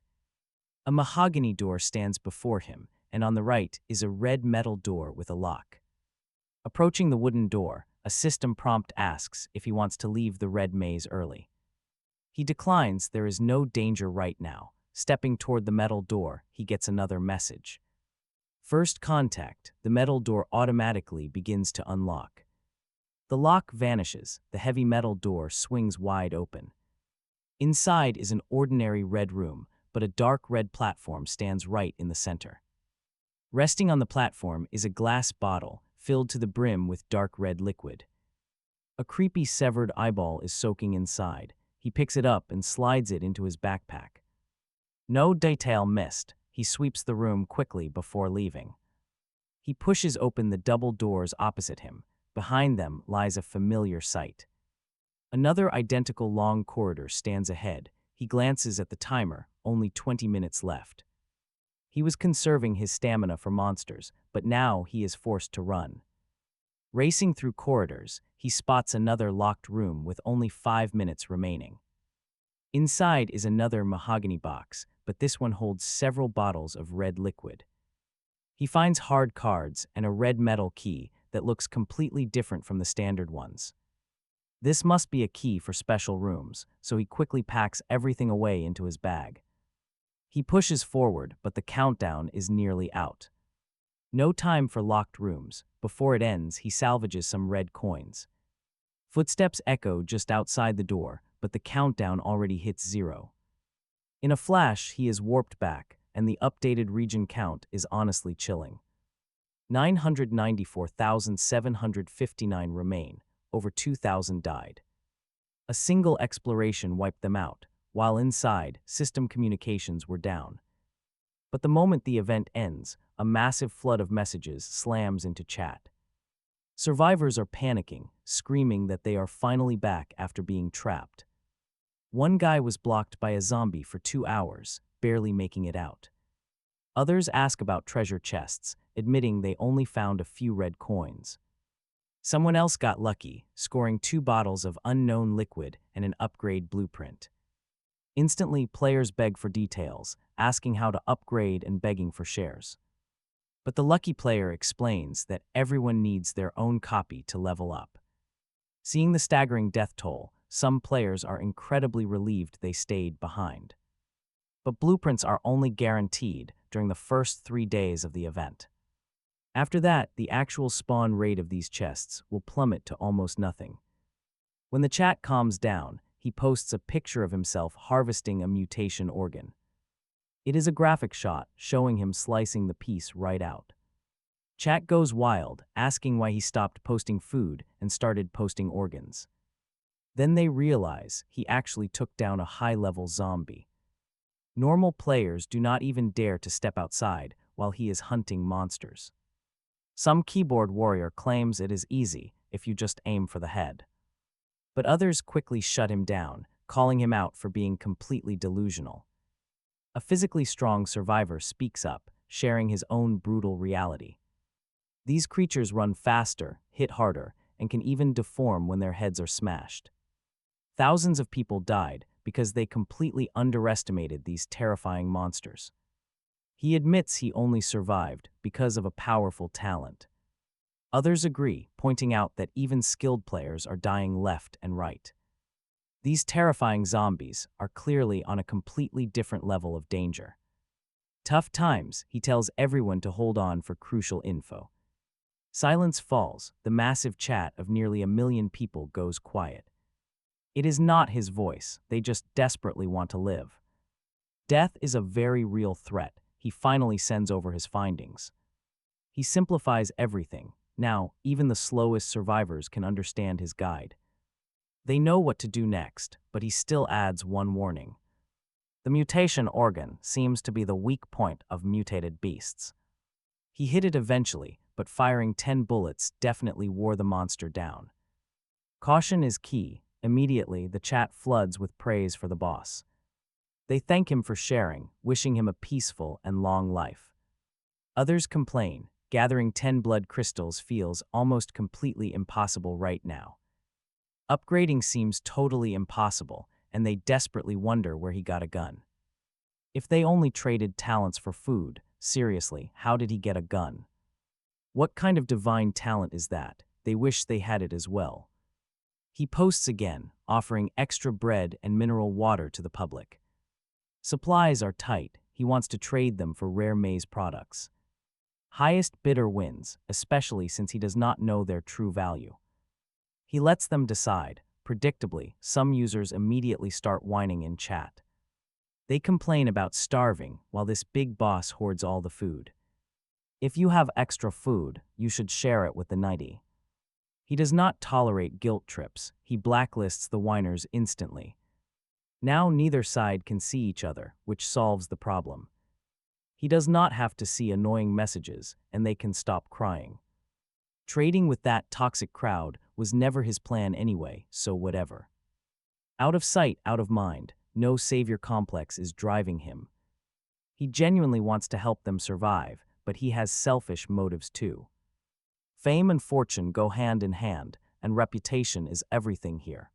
A mahogany door stands before him, and on the right is a red metal door with a lock. Approaching the wooden door, a system prompt asks if he wants to leave the red maze early. He declines. There is no danger right now. Stepping toward the metal door, he gets another message. First contact. The metal door automatically begins to unlock. The lock vanishes. The heavy metal door swings wide open. Inside is an ordinary red room, but a dark red platform stands right in the center. Resting on the platform is a glass bottle filled to the brim with dark red liquid. A creepy severed eyeball is soaking inside. He picks it up and slides it into his backpack. No detail missed. He sweeps the room quickly before leaving. He pushes open the double doors opposite him. Behind them lies a familiar sight. Another identical long corridor stands ahead. He glances at the timer, only 20 minutes left. He was conserving his stamina for monsters, but now he is forced to run. Racing through corridors, he spots another locked room with only 5 minutes remaining. Inside is another mahogany box, but this one holds several bottles of red liquid. He finds hard cards and a red metal key that looks completely different from the standard ones. This must be a key for special rooms, so he quickly packs everything away into his bag. He pushes forward, but the countdown is nearly out. No time for locked rooms. Before it ends, he salvages some red coins. Footsteps echo just outside the door, but the countdown already hits 0. In a flash, he is warped back, and the updated region count is honestly chilling. 994,759 remain, over 2,000 died. A single exploration wiped them out, while inside, system communications were down. But the moment the event ends, a massive flood of messages slams into chat. Survivors are panicking, screaming that they are finally back after being trapped. One guy was blocked by a zombie for 2 hours, barely making it out. Others ask about treasure chests, admitting they only found a few red coins. Someone else got lucky, scoring 2 bottles of unknown liquid and an upgrade blueprint. Instantly, players beg for details, asking how to upgrade and begging for shares. But the lucky player explains that everyone needs their own copy to level up. Seeing the staggering death toll, some players are incredibly relieved they stayed behind. But blueprints are only guaranteed during the first 3 days of the event. After that, the actual spawn rate of these chests will plummet to almost nothing. When the chat calms down, he posts a picture of himself harvesting a mutation organ. It is a graphic shot showing him slicing the piece right out. Chat goes wild, asking why he stopped posting food and started posting organs. Then they realize he actually took down a high-level zombie. Normal players do not even dare to step outside while he is hunting monsters. Some keyboard warrior claims it is easy if you just aim for the head. But others quickly shut him down, calling him out for being completely delusional. A physically strong survivor speaks up, sharing his own brutal reality. These creatures run faster, hit harder, and can even deform when their heads are smashed. Thousands of people died because they completely underestimated these terrifying monsters. He admits he only survived because of a powerful talent. Others agree, pointing out that even skilled players are dying left and right. These terrifying zombies are clearly on a completely different level of danger. Tough times, he tells everyone to hold on for crucial info. Silence falls, the massive chat of nearly 1 million people goes quiet. It is not his voice, they just desperately want to live. Death is a very real threat. He finally sends over his findings. He simplifies everything. Now, even the slowest survivors can understand his guide. They know what to do next, but he still adds one warning. The mutation organ seems to be the weak point of mutated beasts. He hit it eventually, but firing 10 bullets definitely wore the monster down. Caution is key. Immediately, the chat floods with praise for the boss. They thank him for sharing, wishing him a peaceful and long life. Others complain, gathering 10 blood crystals feels almost completely impossible right now. Upgrading seems totally impossible, and they desperately wonder where he got a gun. If they only traded talents for food, seriously, how did he get a gun? What kind of divine talent is that? They wish they had it as well. He posts again, offering extra bread and mineral water to the public. Supplies are tight, he wants to trade them for rare maize products. Highest bidder wins, especially since he does not know their true value. He lets them decide. Predictably, some users immediately start whining in chat. They complain about starving while this big boss hoards all the food. If you have extra food, you should share it with the needy. He does not tolerate guilt trips. He blacklists the whiners instantly. Now neither side can see each other, which solves the problem. He does not have to see annoying messages, and they can stop crying. Trading with that toxic crowd was never his plan anyway, so whatever. Out of sight, out of mind, no savior complex is driving him. He genuinely wants to help them survive, but he has selfish motives too. Fame and fortune go hand in hand, and reputation is everything here.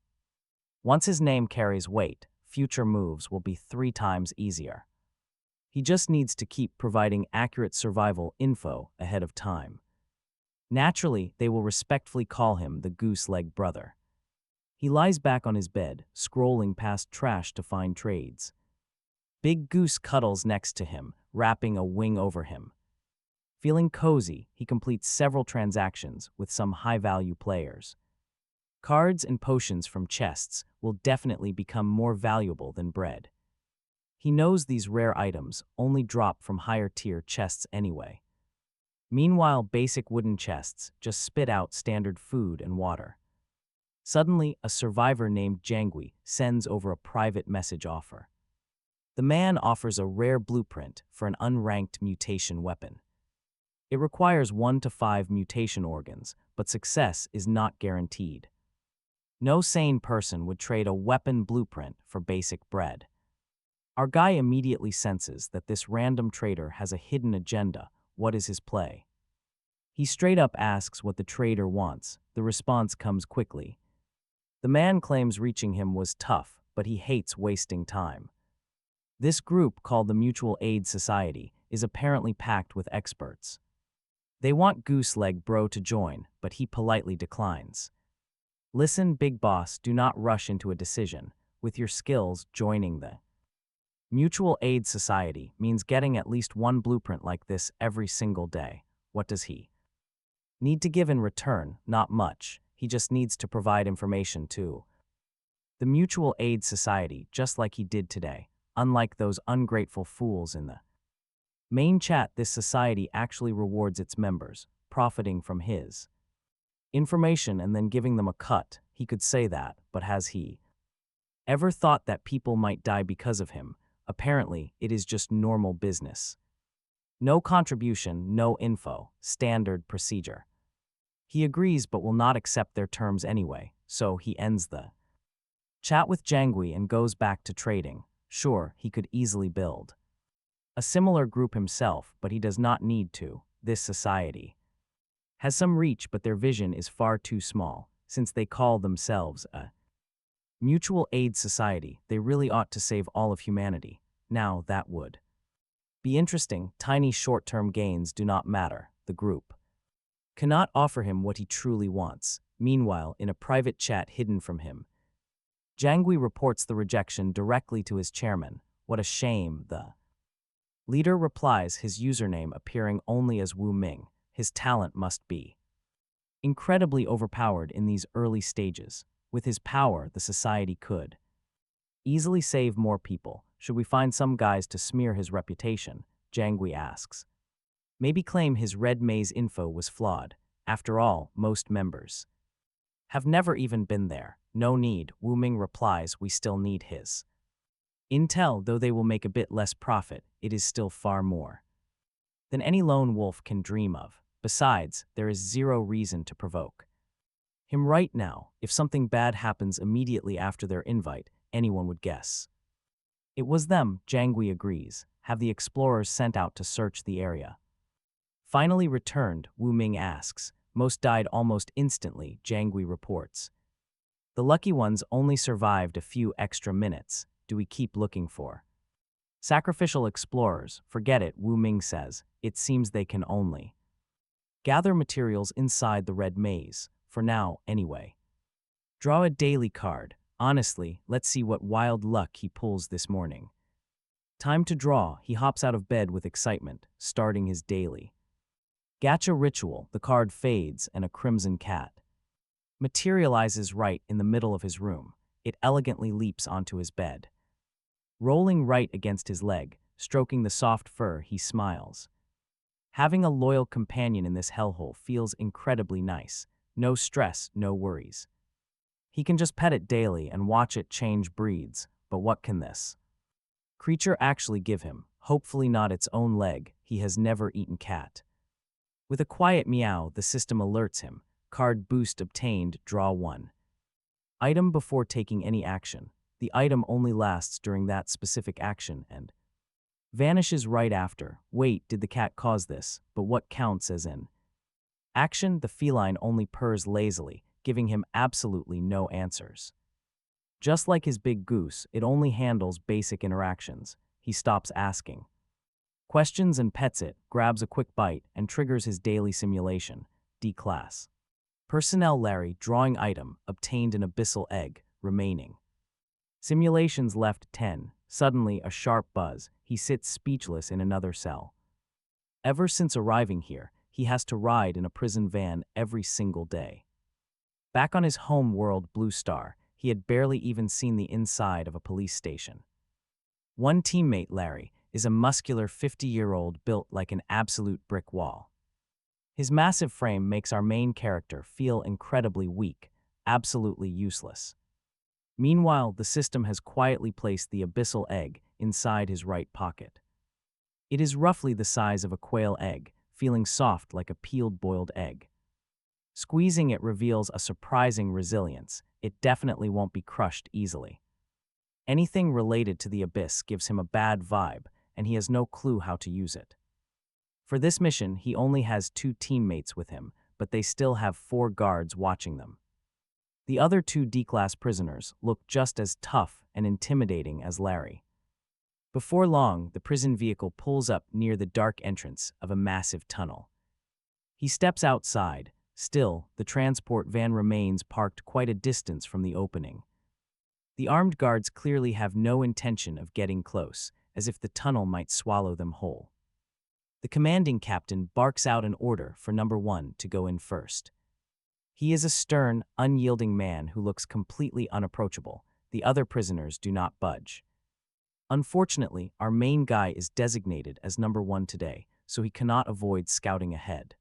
Once his name carries weight, future moves will be 3 times easier. He just needs to keep providing accurate survival info ahead of time. Naturally, they will respectfully call him the goose-leg brother. He lies back on his bed, scrolling past trash to find trades. Big Goose cuddles next to him, wrapping a wing over him. Feeling cozy, he completes several transactions with some high-value players. Cards and potions from chests will definitely become more valuable than bread. He knows these rare items only drop from higher-tier chests anyway. Meanwhile, basic wooden chests just spit out standard food and water. Suddenly, a survivor named Jangui sends over a private message offer. The man offers a rare blueprint for an unranked mutation weapon. It requires 1 to 5 mutation organs, but success is not guaranteed. No sane person would trade a weapon blueprint for basic bread. Our guy immediately senses that this random trader has a hidden agenda. What is his play? He straight up asks what the trader wants. The response comes quickly. The man claims reaching him was tough, but he hates wasting time. This group, called the Mutual Aid Society, is apparently packed with experts. They want Gooseleg Bro to join, but he politely declines. Listen, big boss, do not rush into a decision. With your skills, joining the Mutual Aid Society means getting at least one blueprint like this every single day. What does he need to give in return? Not much. He just needs to provide information to the Mutual Aid Society, just like he did today. Unlike those ungrateful fools in the main chat, this society actually rewards its members, profiting from his information and then giving them a cut. He could say that, but has he ever thought that people might die because of him? Apparently, it is just normal business. No contribution, no info, standard procedure. He agrees but will not accept their terms anyway, so he ends the chat with Jangui and goes back to trading. Sure, he could easily build a similar group himself, but he does not need to. This society has some reach, but their vision is far too small. Since they call themselves a Mutual Aid Society, they really ought to save all of humanity. Now that would be interesting. Tiny short-term gains do not matter. The group cannot offer him what he truly wants. Meanwhile, in a private chat hidden from him, Jangui reports the rejection directly to his chairman. What a shame. The leader replies, his username appearing only as Wu Ming. His talent must be incredibly overpowered in these early stages. With his power, the society could easily save more people. Should we find some guys to smear his reputation? Jangui asks. Maybe claim his red maze info was flawed. After all, most members have never even been there. No need, Wu Ming replies. We still need his intel, though they will make a bit less profit. It is still far more than any lone wolf can dream of. Besides, there is zero reason to provoke him right now. If something bad happens immediately after their invite, anyone would guess it was them. Jangui agrees. Have the explorers sent out to search the area finally returned? Wu Ming asks. Most died almost instantly, Jangui reports. The lucky ones only survived a few extra minutes. Do we keep looking for sacrificial explorers? Forget it, Wu Ming says. It seems they can only gather materials inside the red maze. For now, anyway. Draw a daily card. Honestly, let's see what wild luck he pulls this morning. Time to draw. He hops out of bed with excitement, starting his daily gacha ritual. The card fades and a crimson cat materializes right in the middle of his room. It elegantly leaps onto his bed. Rolling right against his leg, stroking the soft fur, he smiles. Having a loyal companion in this hellhole feels incredibly nice. No stress, no worries. He can just pet it daily and watch it change breeds. But what can this creature actually give him? Hopefully not its own leg. He has never eaten cat. With a quiet meow, the system alerts him. Card boost obtained, draw 1 item before taking any action. The item only lasts during that specific action and vanishes right after. Wait, did the cat cause this? But what counts as in action? The feline only purrs lazily, giving him absolutely no answers. Just like his big goose, it only handles basic interactions. He stops asking questions and pets it, grabs a quick bite, and triggers his daily simulation. D-Class. Personnel Larry, drawing item, obtained an abyssal egg, remaining simulations left 10. Suddenly, a sharp buzz. He sits speechless in another cell. Ever since arriving here, he has to ride in a prison van every single day. Back on his home world, Blue Star, he had barely even seen the inside of a police station. One teammate, Larry, is a muscular 50-year-old built like an absolute brick wall. His massive frame makes our main character feel incredibly weak, absolutely useless. Meanwhile, the system has quietly placed the abyssal egg inside his right pocket. It is roughly the size of a quail egg, feeling soft like a peeled boiled egg. Squeezing it reveals a surprising resilience. It definitely won't be crushed easily. Anything related to the abyss gives him a bad vibe, and he has no clue how to use it. For this mission, he only has 2 teammates with him, but they still have 4 guards watching them. The other 2 D-class prisoners look just as tough and intimidating as Larry. Before long, the prison vehicle pulls up near the dark entrance of a massive tunnel. He steps outside. Still, the transport van remains parked quite a distance from the opening. The armed guards clearly have no intention of getting close, as if the tunnel might swallow them whole. The commanding captain barks out an order for number 1 to go in first. He is a stern, unyielding man who looks completely unapproachable. The other prisoners do not budge. Unfortunately, our main guy is designated as number 1 today, so he cannot avoid scouting ahead.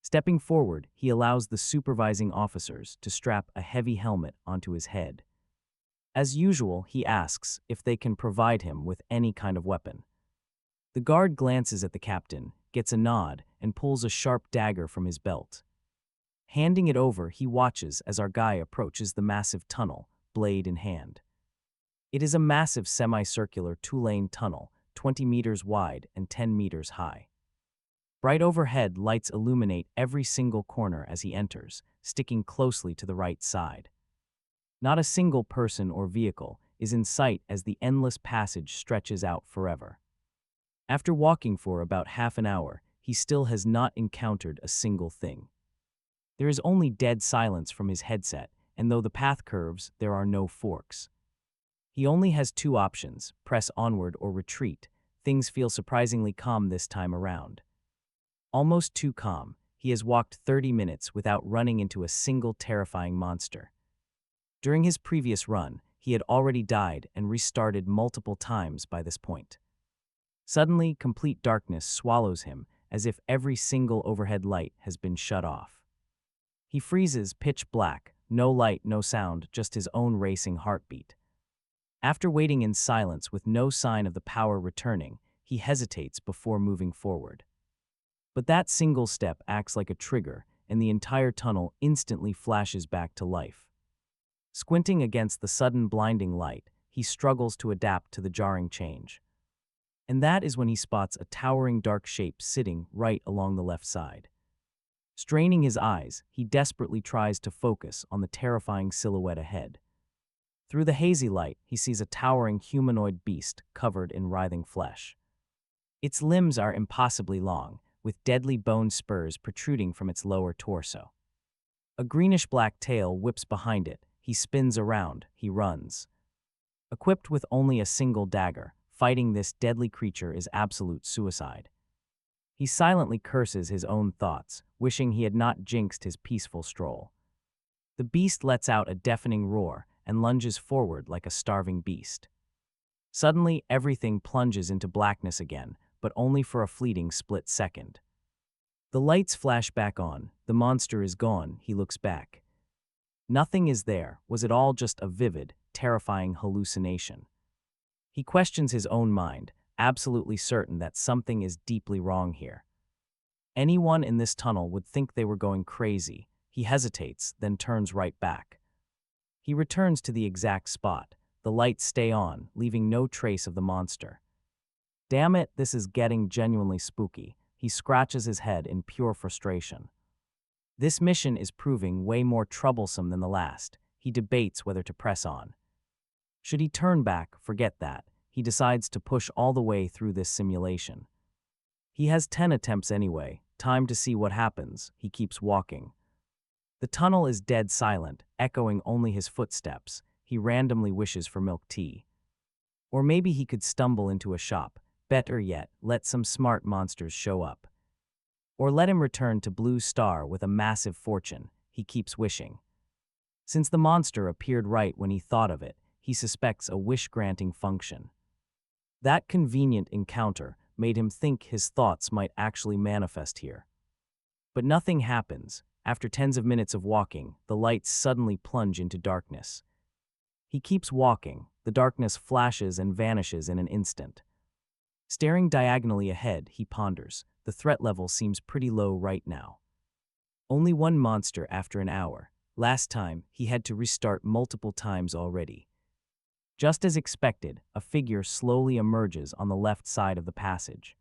Stepping forward, he allows the supervising officers to strap a heavy helmet onto his head. As usual, he asks if they can provide him with any kind of weapon. The guard glances at the captain, gets a nod, and pulls a sharp dagger from his belt. Handing it over, he watches as our guy approaches the massive tunnel, blade in hand. It is a massive semicircular 2-lane tunnel, 20 meters wide and 10 meters high. Bright overhead lights illuminate every single corner as he enters, sticking closely to the right side. Not a single person or vehicle is in sight as the endless passage stretches out forever. After walking for about half an hour, he still has not encountered a single thing. There is only dead silence from his headset, and though the path curves, there are no forks. He only has 2 options, press onward or retreat. Things feel surprisingly calm this time around. Almost too calm, he has walked 30 minutes without running into a single terrifying monster. During his previous run, he had already died and restarted multiple times by this point. Suddenly, complete darkness swallows him, as if every single overhead light has been shut off. He freezes pitch black, no light, no sound, just his own racing heartbeat. After waiting in silence with no sign of the power returning, he hesitates before moving forward. But that single step acts like a trigger, and the entire tunnel instantly flashes back to life. Squinting against the sudden blinding light, he struggles to adapt to the jarring change. And that is when he spots a towering dark shape sitting right along the left side. Straining his eyes, he desperately tries to focus on the terrifying silhouette ahead. Through the hazy light, he sees a towering humanoid beast covered in writhing flesh. Its limbs are impossibly long, with deadly bone spurs protruding from its lower torso. A greenish-black tail whips behind it. He spins around. He runs. Equipped with only a single dagger, fighting this deadly creature is absolute suicide. He silently curses his own thoughts, wishing he had not jinxed his peaceful stroll. The beast lets out a deafening roar and lunges forward like a starving beast. Suddenly, everything plunges into blackness again, but only for a fleeting split second. The lights flash back on. The monster is gone. He looks back. Nothing is there. Was it all just a vivid, terrifying hallucination? He questions his own mind, absolutely certain that something is deeply wrong here. Anyone in this tunnel would think they were going crazy. He hesitates, then turns right back. He returns to the exact spot. The lights stay on, leaving no trace of the monster. Damn it, this is getting genuinely spooky. He scratches his head in pure frustration. This mission is proving way more troublesome than the last. He debates whether to press on. Should he turn back? Forget that. He decides to push all the way through this simulation. He has 10 attempts anyway. Time to see what happens. He keeps walking. The tunnel is dead silent, echoing only his footsteps. He randomly wishes for milk tea. Or maybe he could stumble into a shop. Better yet, let some smart monsters show up. Or let him return to Blue Star with a massive fortune, he keeps wishing. Since the monster appeared right when he thought of it, he suspects a wish-granting function. That convenient encounter made him think his thoughts might actually manifest here. But nothing happens. After tens of minutes of walking, the lights suddenly plunge into darkness. He keeps walking. The darkness flashes and vanishes in an instant. Staring diagonally ahead, he ponders. The threat level seems pretty low right now. Only one monster after an hour. Last time, he had to restart multiple times already. Just as expected, a figure slowly emerges on the left side of the passage.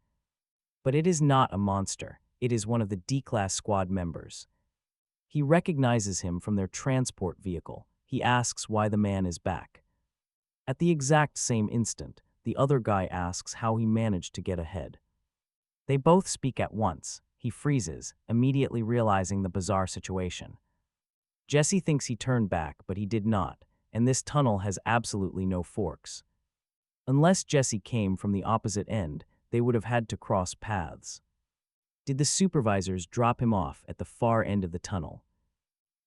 But it is not a monster. It is one of the D-Class squad members. He recognizes him from their transport vehicle. He asks why the man is back. At the exact same instant, the other guy asks how he managed to get ahead. They both speak at once. He freezes, immediately realizing the bizarre situation. Jesse thinks he turned back, but he did not, and this tunnel has absolutely no forks. Unless Jesse came from the opposite end, they would have had to cross paths. Did the supervisors drop him off at the far end of the tunnel?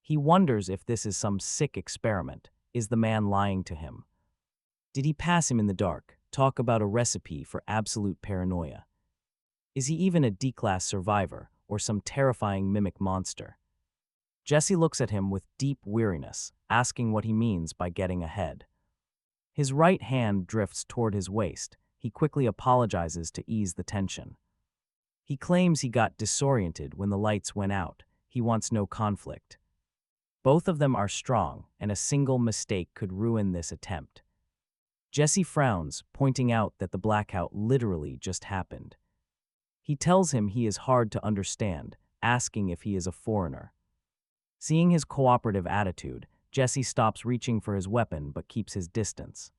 He wonders if this is some sick experiment. Is the man lying to him? Did he pass him in the dark, talk about a recipe for absolute paranoia? Is he even a D-Class survivor or some terrifying mimic monster? Jesse looks at him with deep weariness, asking what he means by getting ahead. His right hand drifts toward his waist. He quickly apologizes to ease the tension. He claims he got disoriented when the lights went out. He wants no conflict. Both of them are strong, and a single mistake could ruin this attempt. Jesse frowns, pointing out that the blackout literally just happened. He tells him he is hard to understand, asking if he is a foreigner. Seeing his cooperative attitude, Jesse stops reaching for his weapon but keeps his distance.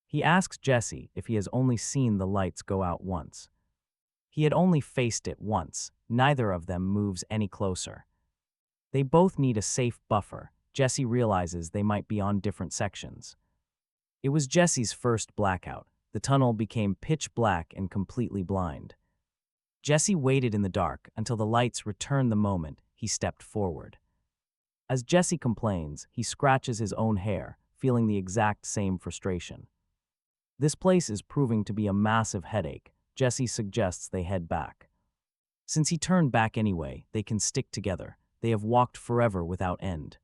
He asks Jesse if he has only seen the lights go out once. He had only faced it once. Neither of them moves any closer. They both need a safe buffer. Jesse realizes they might be on different sections. It was Jesse's first blackout. The tunnel became pitch black and completely blind. Jesse waited in the dark until the lights returned the moment he stepped forward. As Jesse complains, he scratches his own hair, feeling the exact same frustration. This place is proving to be a massive headache. Jesse suggests they head back. Since he turned back anyway, they can stick together. They have walked forever without end.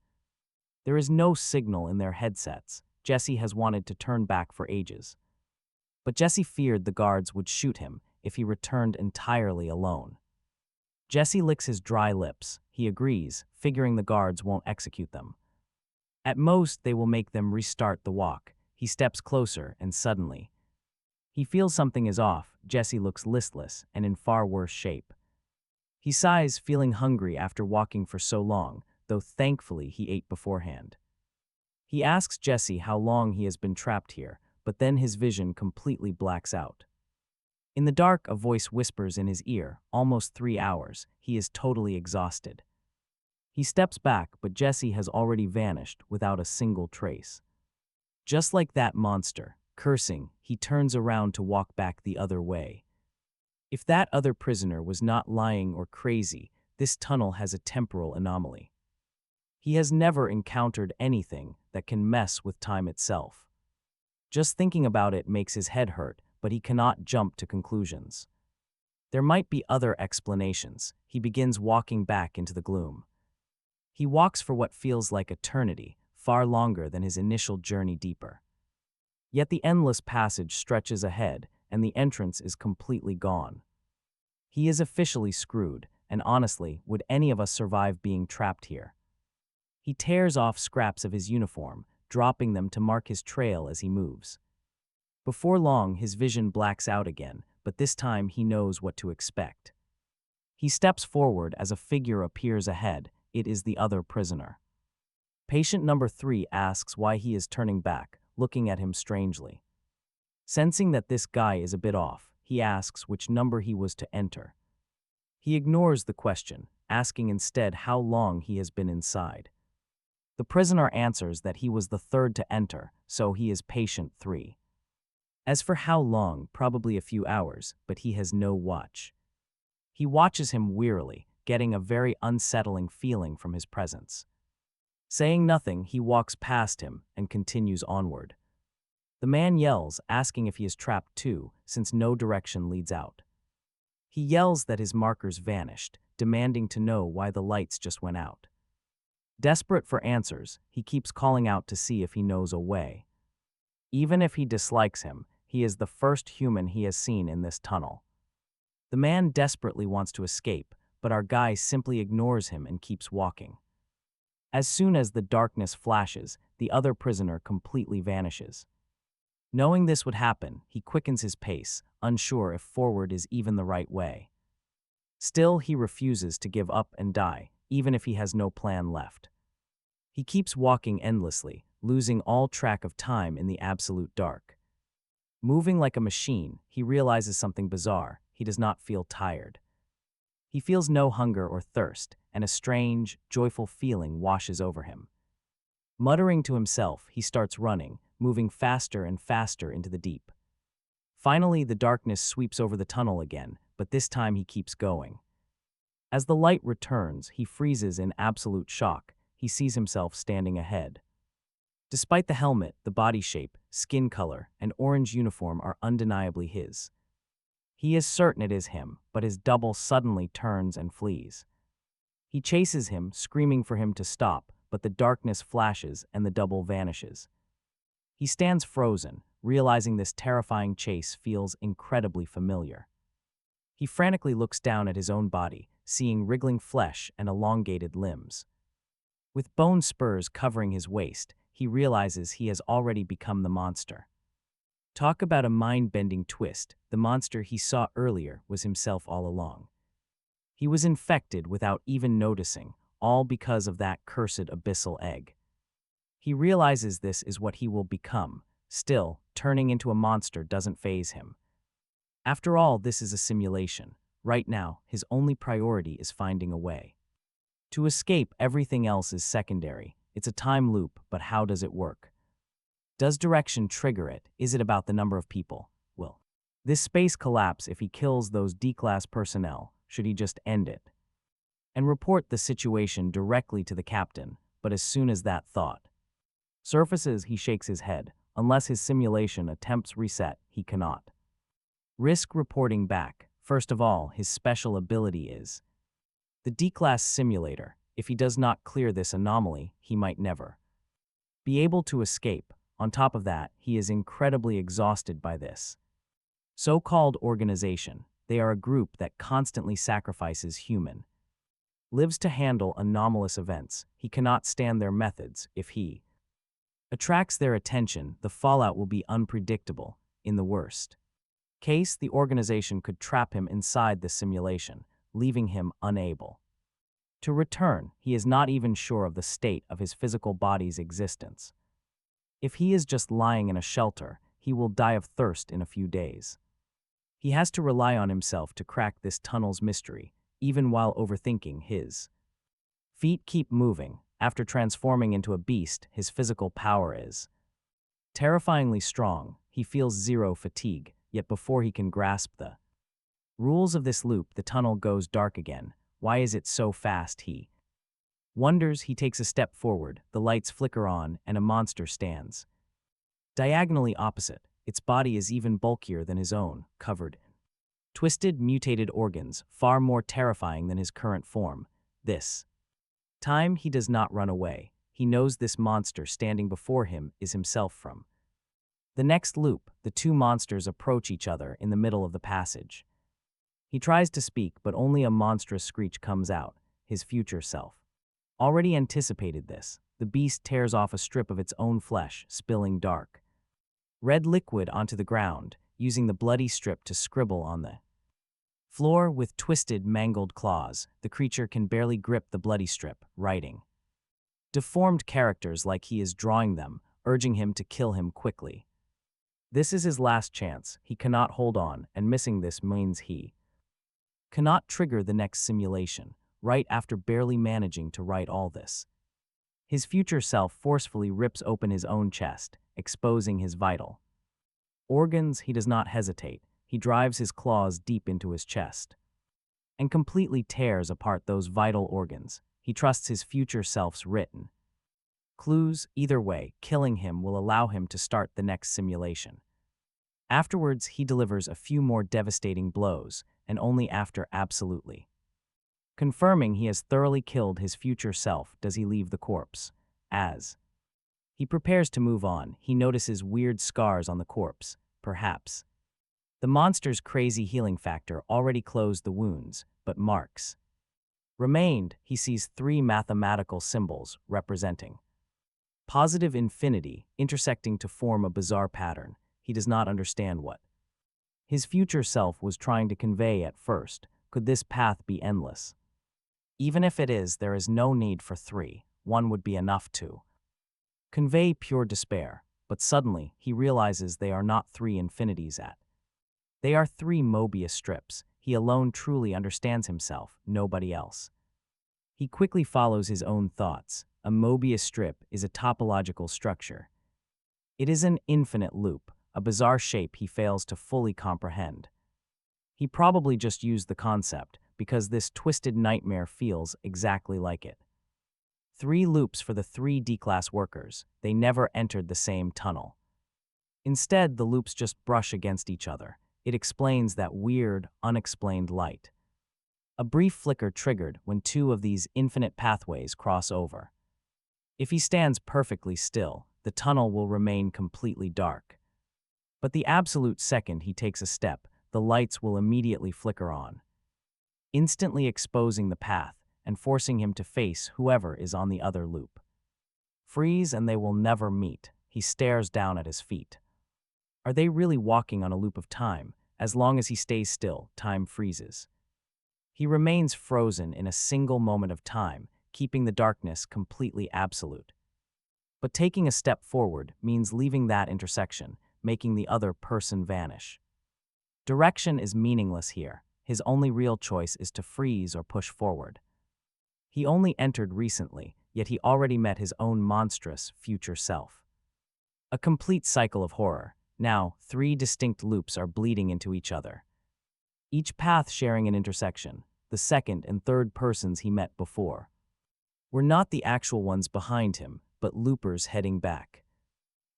There is no signal in their headsets. Jesse has wanted to turn back for ages. But Jesse feared the guards would shoot him if he returned entirely alone. Jesse licks his dry lips. He agrees, figuring the guards won't execute them. At most, they will make them restart the walk. He steps closer, and suddenly, he feels something is off. Jesse looks listless and in far worse shape. He sighs, feeling hungry after walking for so long, though thankfully he ate beforehand. He asks Jesse how long he has been trapped here, but then his vision completely blacks out. In the dark, a voice whispers in his ear, almost 3 hours. He is totally exhausted. He steps back, but Jesse has already vanished without a single trace. Just like that monster, cursing, he turns around to walk back the other way. If that other prisoner was not lying or crazy, this tunnel has a temporal anomaly. He has never encountered anything that can mess with time itself. Just thinking about it makes his head hurt, but he cannot jump to conclusions. There might be other explanations. He begins walking back into the gloom. He walks for what feels like eternity, far longer than his initial journey deeper. Yet the endless passage stretches ahead, and the entrance is completely gone. He is officially screwed, and honestly, would any of us survive being trapped here? He tears off scraps of his uniform, dropping them to mark his trail as he moves. Before long, his vision blacks out again, but this time he knows what to expect. He steps forward as a figure appears ahead. It is the other prisoner. Patient number 3 asks why he is turning back, looking at him strangely. Sensing that this guy is a bit off, he asks which number he was to enter. He ignores the question, asking instead how long he has been inside. The prisoner answers that he was the third to enter, so he is patient 3. As for how long, probably a few hours, but he has no watch. He watches him wearily, getting a very unsettling feeling from his presence. Saying nothing, he walks past him and continues onward. The man yells, asking if he is trapped too, since no direction leads out. He yells that his markers vanished, demanding to know why the lights just went out. Desperate for answers, he keeps calling out to see if he knows a way. Even if he dislikes him, he is the first human he has seen in this tunnel. The man desperately wants to escape, but our guy simply ignores him and keeps walking. As soon as the darkness flashes, the other prisoner completely vanishes. Knowing this would happen, he quickens his pace, unsure if forward is even the right way. Still, he refuses to give up and die, even if he has no plan left. He keeps walking endlessly, losing all track of time in the absolute dark. Moving like a machine, he realizes something bizarre. He does not feel tired. He feels no hunger or thirst, and a strange, joyful feeling washes over him. Muttering to himself, he starts running, moving faster and faster into the deep. Finally, the darkness sweeps over the tunnel again, but this time he keeps going. As the light returns, he freezes in absolute shock. He sees himself standing ahead. Despite the helmet, the body shape, skin color, and orange uniform are undeniably his. He is certain it is him, but his double suddenly turns and flees. He chases him, screaming for him to stop, but the darkness flashes and the double vanishes. He stands frozen, realizing this terrifying chase feels incredibly familiar. He frantically looks down at his own body, seeing wriggling flesh and elongated limbs. With bone spurs covering his waist, he realizes he has already become the monster. Talk about a mind-bending twist. The monster he saw earlier was himself all along. He was infected without even noticing, all because of that cursed abyssal egg. He realizes this is what he will become. Still, turning into a monster doesn't faze him. After all, this is a simulation. Right now, his only priority is finding a way. To escape, everything else is secondary. It's a time loop, but how does it work? Does direction trigger it? Is it about the number of people? Will this space collapse if he kills those D-class personnel? Should he just end it? And report the situation directly to the captain, but as soon as that thought surfaces, he shakes his head. Unless his simulation attempts reset, he cannot risk reporting back. First of all, his special ability is the D-class simulator. If he does not clear this anomaly, he might never be able to escape. On top of that, he is incredibly exhausted by this so-called organization. They are a group that constantly sacrifices human lives to handle anomalous events. He cannot stand their methods. If he attracts their attention, the fallout will be unpredictable. In the worst case, the organization could trap him inside the simulation, leaving him unable to return. He is not even sure of the state of his physical body's existence. If he is just lying in a shelter, he will die of thirst in a few days. He has to rely on himself to crack this tunnel's mystery, even while overthinking. His feet keep moving. After transforming into a beast, his physical power is terrifyingly strong. He feels zero fatigue, yet before he can grasp the rules of this loop, the tunnel goes dark again. Why is it so fast? He wonders. He takes a step forward, the lights flicker on, and a monster stands diagonally opposite. Its body is even bulkier than his own, covered in twisted, mutated organs, far more terrifying than his current form. This time, he does not run away. He knows this monster standing before him is himself. From the next loop, the two monsters approach each other in the middle of the passage. He tries to speak, but only a monstrous screech comes out. His future self already anticipated this. The beast tears off a strip of its own flesh, spilling dark red liquid onto the ground, using the bloody strip to scribble on the floor with twisted, mangled claws. The creature can barely grip the bloody strip, writing deformed characters like he is drawing them, urging him to kill him quickly. This is his last chance. He cannot hold on, and missing this means he cannot trigger the next simulation. Right after barely managing to write all this, his future self forcefully rips open his own chest, exposing his vital Organs, he does not hesitate. He drives his claws deep into his chest and completely tears apart those vital organs. He trusts his future self's written clues. Either way, killing him will allow him to start the next simulation. Afterwards, he delivers a few more devastating blows, and only after absolutely confirming he has thoroughly killed his future self does he leave the corpse. As he prepares to move on, he notices weird scars on the corpse. Perhaps the monster's crazy healing factor already closed the wounds, but marks remained. He sees three mathematical symbols representing positive infinity intersecting to form a bizarre pattern. He does not understand what his future self was trying to convey at first. Could this path be endless? Even if it is, there is no need for three. One would be enough to convey pure despair. But suddenly, he realizes they are not three infinities they are three Mobius strips. He alone truly understands himself, nobody else. He quickly follows his own thoughts. A Mobius strip is a topological structure. It is an infinite loop, a bizarre shape he fails to fully comprehend. He probably just used the concept, because this twisted nightmare feels exactly like it. 3 loops for the 3 D-class workers. They never entered the same tunnel. Instead, the loops just brush against each other. It explains that weird, unexplained light. A brief flicker triggered when 2 of these infinite pathways cross over. If he stands perfectly still, the tunnel will remain completely dark. But the absolute second he takes a step, the lights will immediately flicker on, instantly exposing the path and forcing him to face whoever is on the other loop. Freeze and they will never meet. He stares down at his feet. Are they really walking on a loop of time? As long as he stays still, time freezes. He remains frozen in a single moment of time, keeping the darkness completely absolute. But taking a step forward means leaving that intersection, making the other person vanish. Direction is meaningless here. His only real choice is to freeze or push forward. He only entered recently, yet he already met his own monstrous future self. A complete cycle of horror. Now, 3 distinct loops are bleeding into each other, each path sharing an intersection. The second and third persons he met before were not the actual ones behind him, but loopers heading back.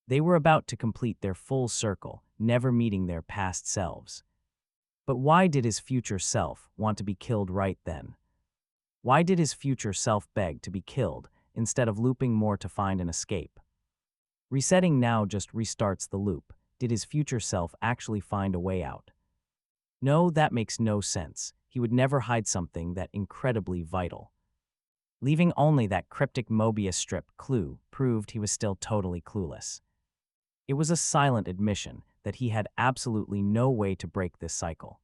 They were about to complete their full circle, never meeting their past selves. But why did his future self want to be killed right then? Why did his future self beg to be killed instead of looping more to find an escape? Resetting now just restarts the loop. Did his future self actually find a way out? No, that makes no sense. He would never hide something that incredibly vital. Leaving only that cryptic Mobius strip clue proved he was still totally clueless. It was a silent admission that he had absolutely no way to break this cycle.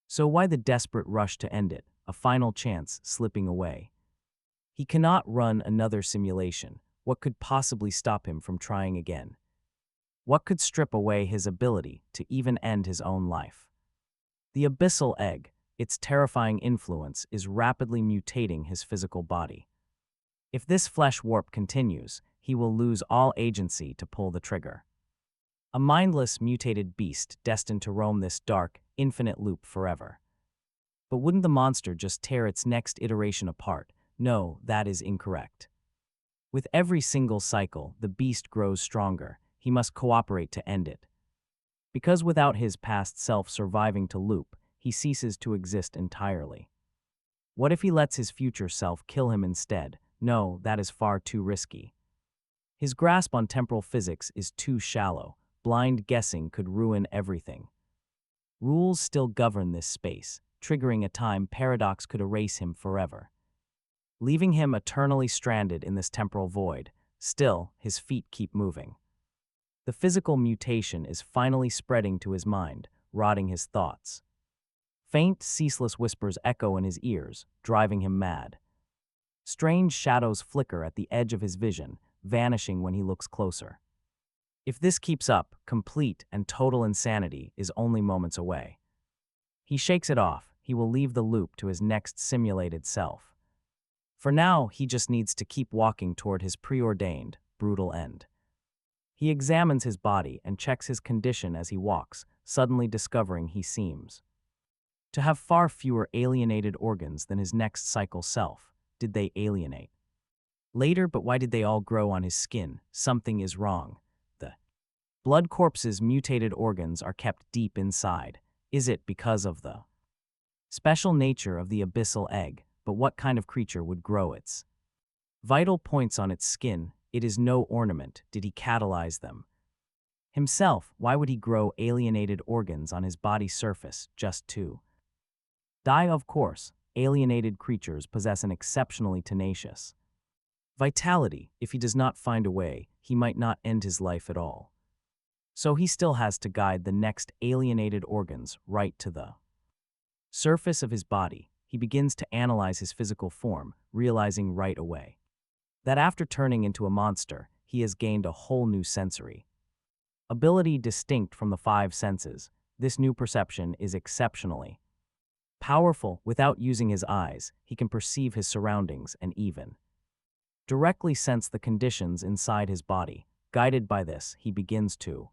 So why the desperate rush to end it, a final chance slipping away? He cannot run another simulation. What could possibly stop him from trying again? What could strip away his ability to even end his own life? The abyssal egg, its terrifying influence, is rapidly mutating his physical body. If this flesh warp continues, he will lose all agency to pull the trigger. A mindless, mutated beast destined to roam this dark, infinite loop forever. But wouldn't the monster just tear its next iteration apart? No, that is incorrect. With every single cycle, the beast grows stronger. He must cooperate to end it. Because without his past self surviving to loop, he ceases to exist entirely. What if he lets his future self kill him instead? No, that is far too risky. His grasp on temporal physics is too shallow. Blind guessing could ruin everything. Rules still govern this space. Triggering a time paradox could erase him forever, leaving him eternally stranded in this temporal void. Still, his feet keep moving. The physical mutation is finally spreading to his mind, rotting his thoughts. Faint, ceaseless whispers echo in his ears, driving him mad. Strange shadows flicker at the edge of his vision, vanishing when he looks closer. If this keeps up, complete and total insanity is only moments away. He shakes it off. He will leave the loop to his next simulated self. For now, he just needs to keep walking toward his preordained, brutal end. He examines his body and checks his condition as he walks, suddenly discovering he seems to have far fewer alienated organs than his next cycle self. Did they alienate later, but why did they all grow on his skin? Something is wrong. The blood corpse's mutated organs are kept deep inside. Is it because of the special nature of the abyssal egg? But what kind of creature would grow its vital points on its skin? It is no ornament. Did he catalyze them himself? Why would he grow alienated organs on his body surface just to die? Of course, alienated creatures possess an exceptionally tenacious vitality. If he does not find a way, he might not end his life at all. So he still has to guide the next alienated organs right to the surface of his body. He begins to analyze his physical form, realizing right away that after turning into a monster, he has gained a whole new sensory ability distinct from the five senses. This new perception is exceptionally powerful. Without using his eyes, he can perceive his surroundings and even directly sense the conditions inside his body. Guided by this, he begins to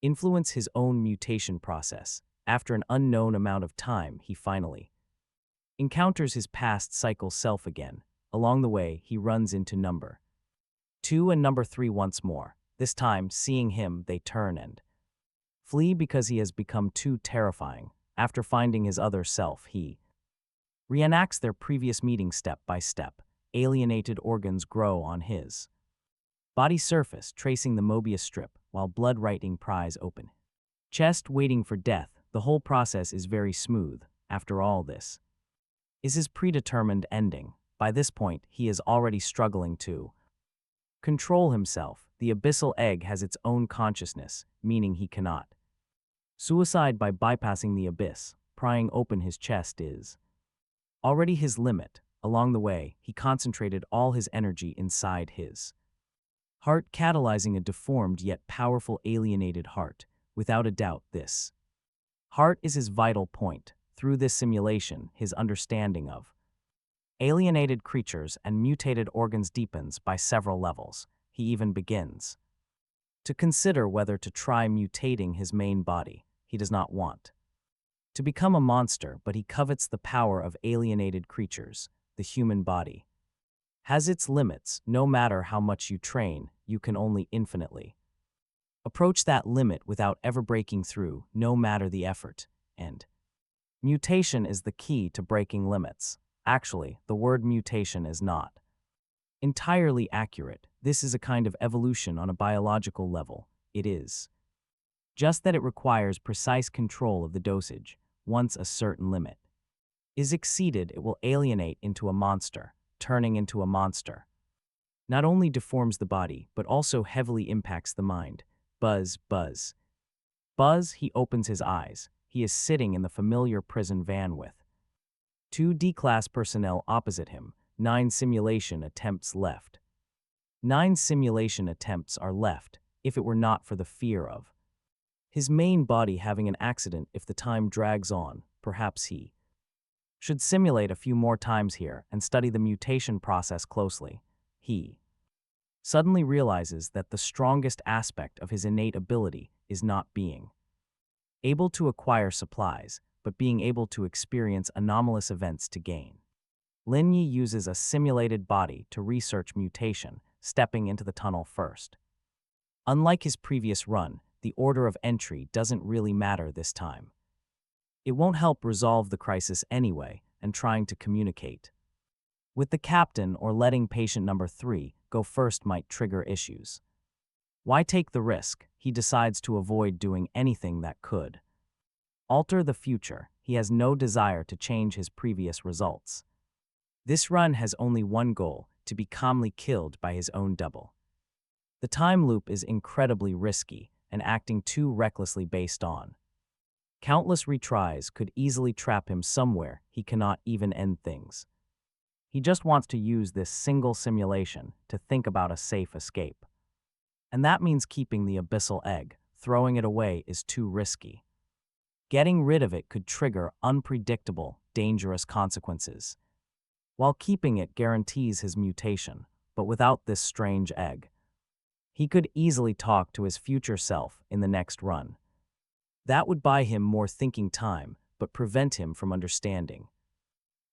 influence his own mutation process. After an unknown amount of time, he finally encounters his past cycle self again. Along the way, he runs into number 2 and number 3 once more. This time, seeing him, they turn and flee because he has become too terrifying. After finding his other self, he reenacts their previous meeting step by step. Alienated organs grow on his body surface, tracing the Mobius strip, while blood writing pries open chest, waiting for death. The whole process is very smooth. After all, this is his predetermined ending. By this point, he is already struggling to control himself. The abyssal egg has its own consciousness, meaning he cannot suicide by bypassing the abyss. Prying open his chest is already his limit. Along the way, he concentrated all his energy inside his heart, catalyzing a deformed yet powerful alienated heart. Without a doubt, this heart is his vital point. Through this simulation, his understanding of alienated creatures and mutated organs deepens by several levels. He even begins to consider whether to try mutating his main body. He does not want to become a monster, but he covets the power of alienated creatures. The human body has its limits. No matter how much you train, you can only infinitely approach that limit without ever breaking through, no matter the effort. And mutation is the key to breaking limits. Actually, the word mutation is not entirely accurate. This is a kind of evolution on a biological level. It is just that it requires precise control of the dosage. Once a certain limit is exceeded, it will alienate into a monster. Turning into a monster not only deforms the body, but also heavily impacts the mind. Buzz, buzz, buzz. He opens his eyes. He is sitting in the familiar prison van with 2 D-class personnel opposite him. 9 simulation attempts left. 9 simulation attempts are left. If it were not for the fear of his main body having an accident if the time drags on, perhaps he should simulate a few more times here and study the mutation process closely. He suddenly realizes that the strongest aspect of his innate ability is not being able to acquire supplies, but being able to experience anomalous events to gain. Lin Yi uses a simulated body to research mutation, stepping into the tunnel first. Unlike his previous run, the order of entry doesn't really matter this time. It won't help resolve the crisis anyway, and trying to communicate with the captain or letting patient number 3 go first might trigger issues. Why take the risk? He decides to avoid doing anything that could alter the future. He has no desire to change his previous results. This run has only one goal: to be calmly killed by his own double. The time loop is incredibly risky, and acting too recklessly based on countless retries could easily trap him somewhere he cannot even end things. He just wants to use this single simulation to think about a safe escape. And that means keeping the abyssal egg. Throwing it away is too risky. Getting rid of it could trigger unpredictable, dangerous consequences, while keeping it guarantees his mutation. But without this strange egg, He could easily talk to his future self in the next run. That would buy him more thinking time, but prevent him from understanding.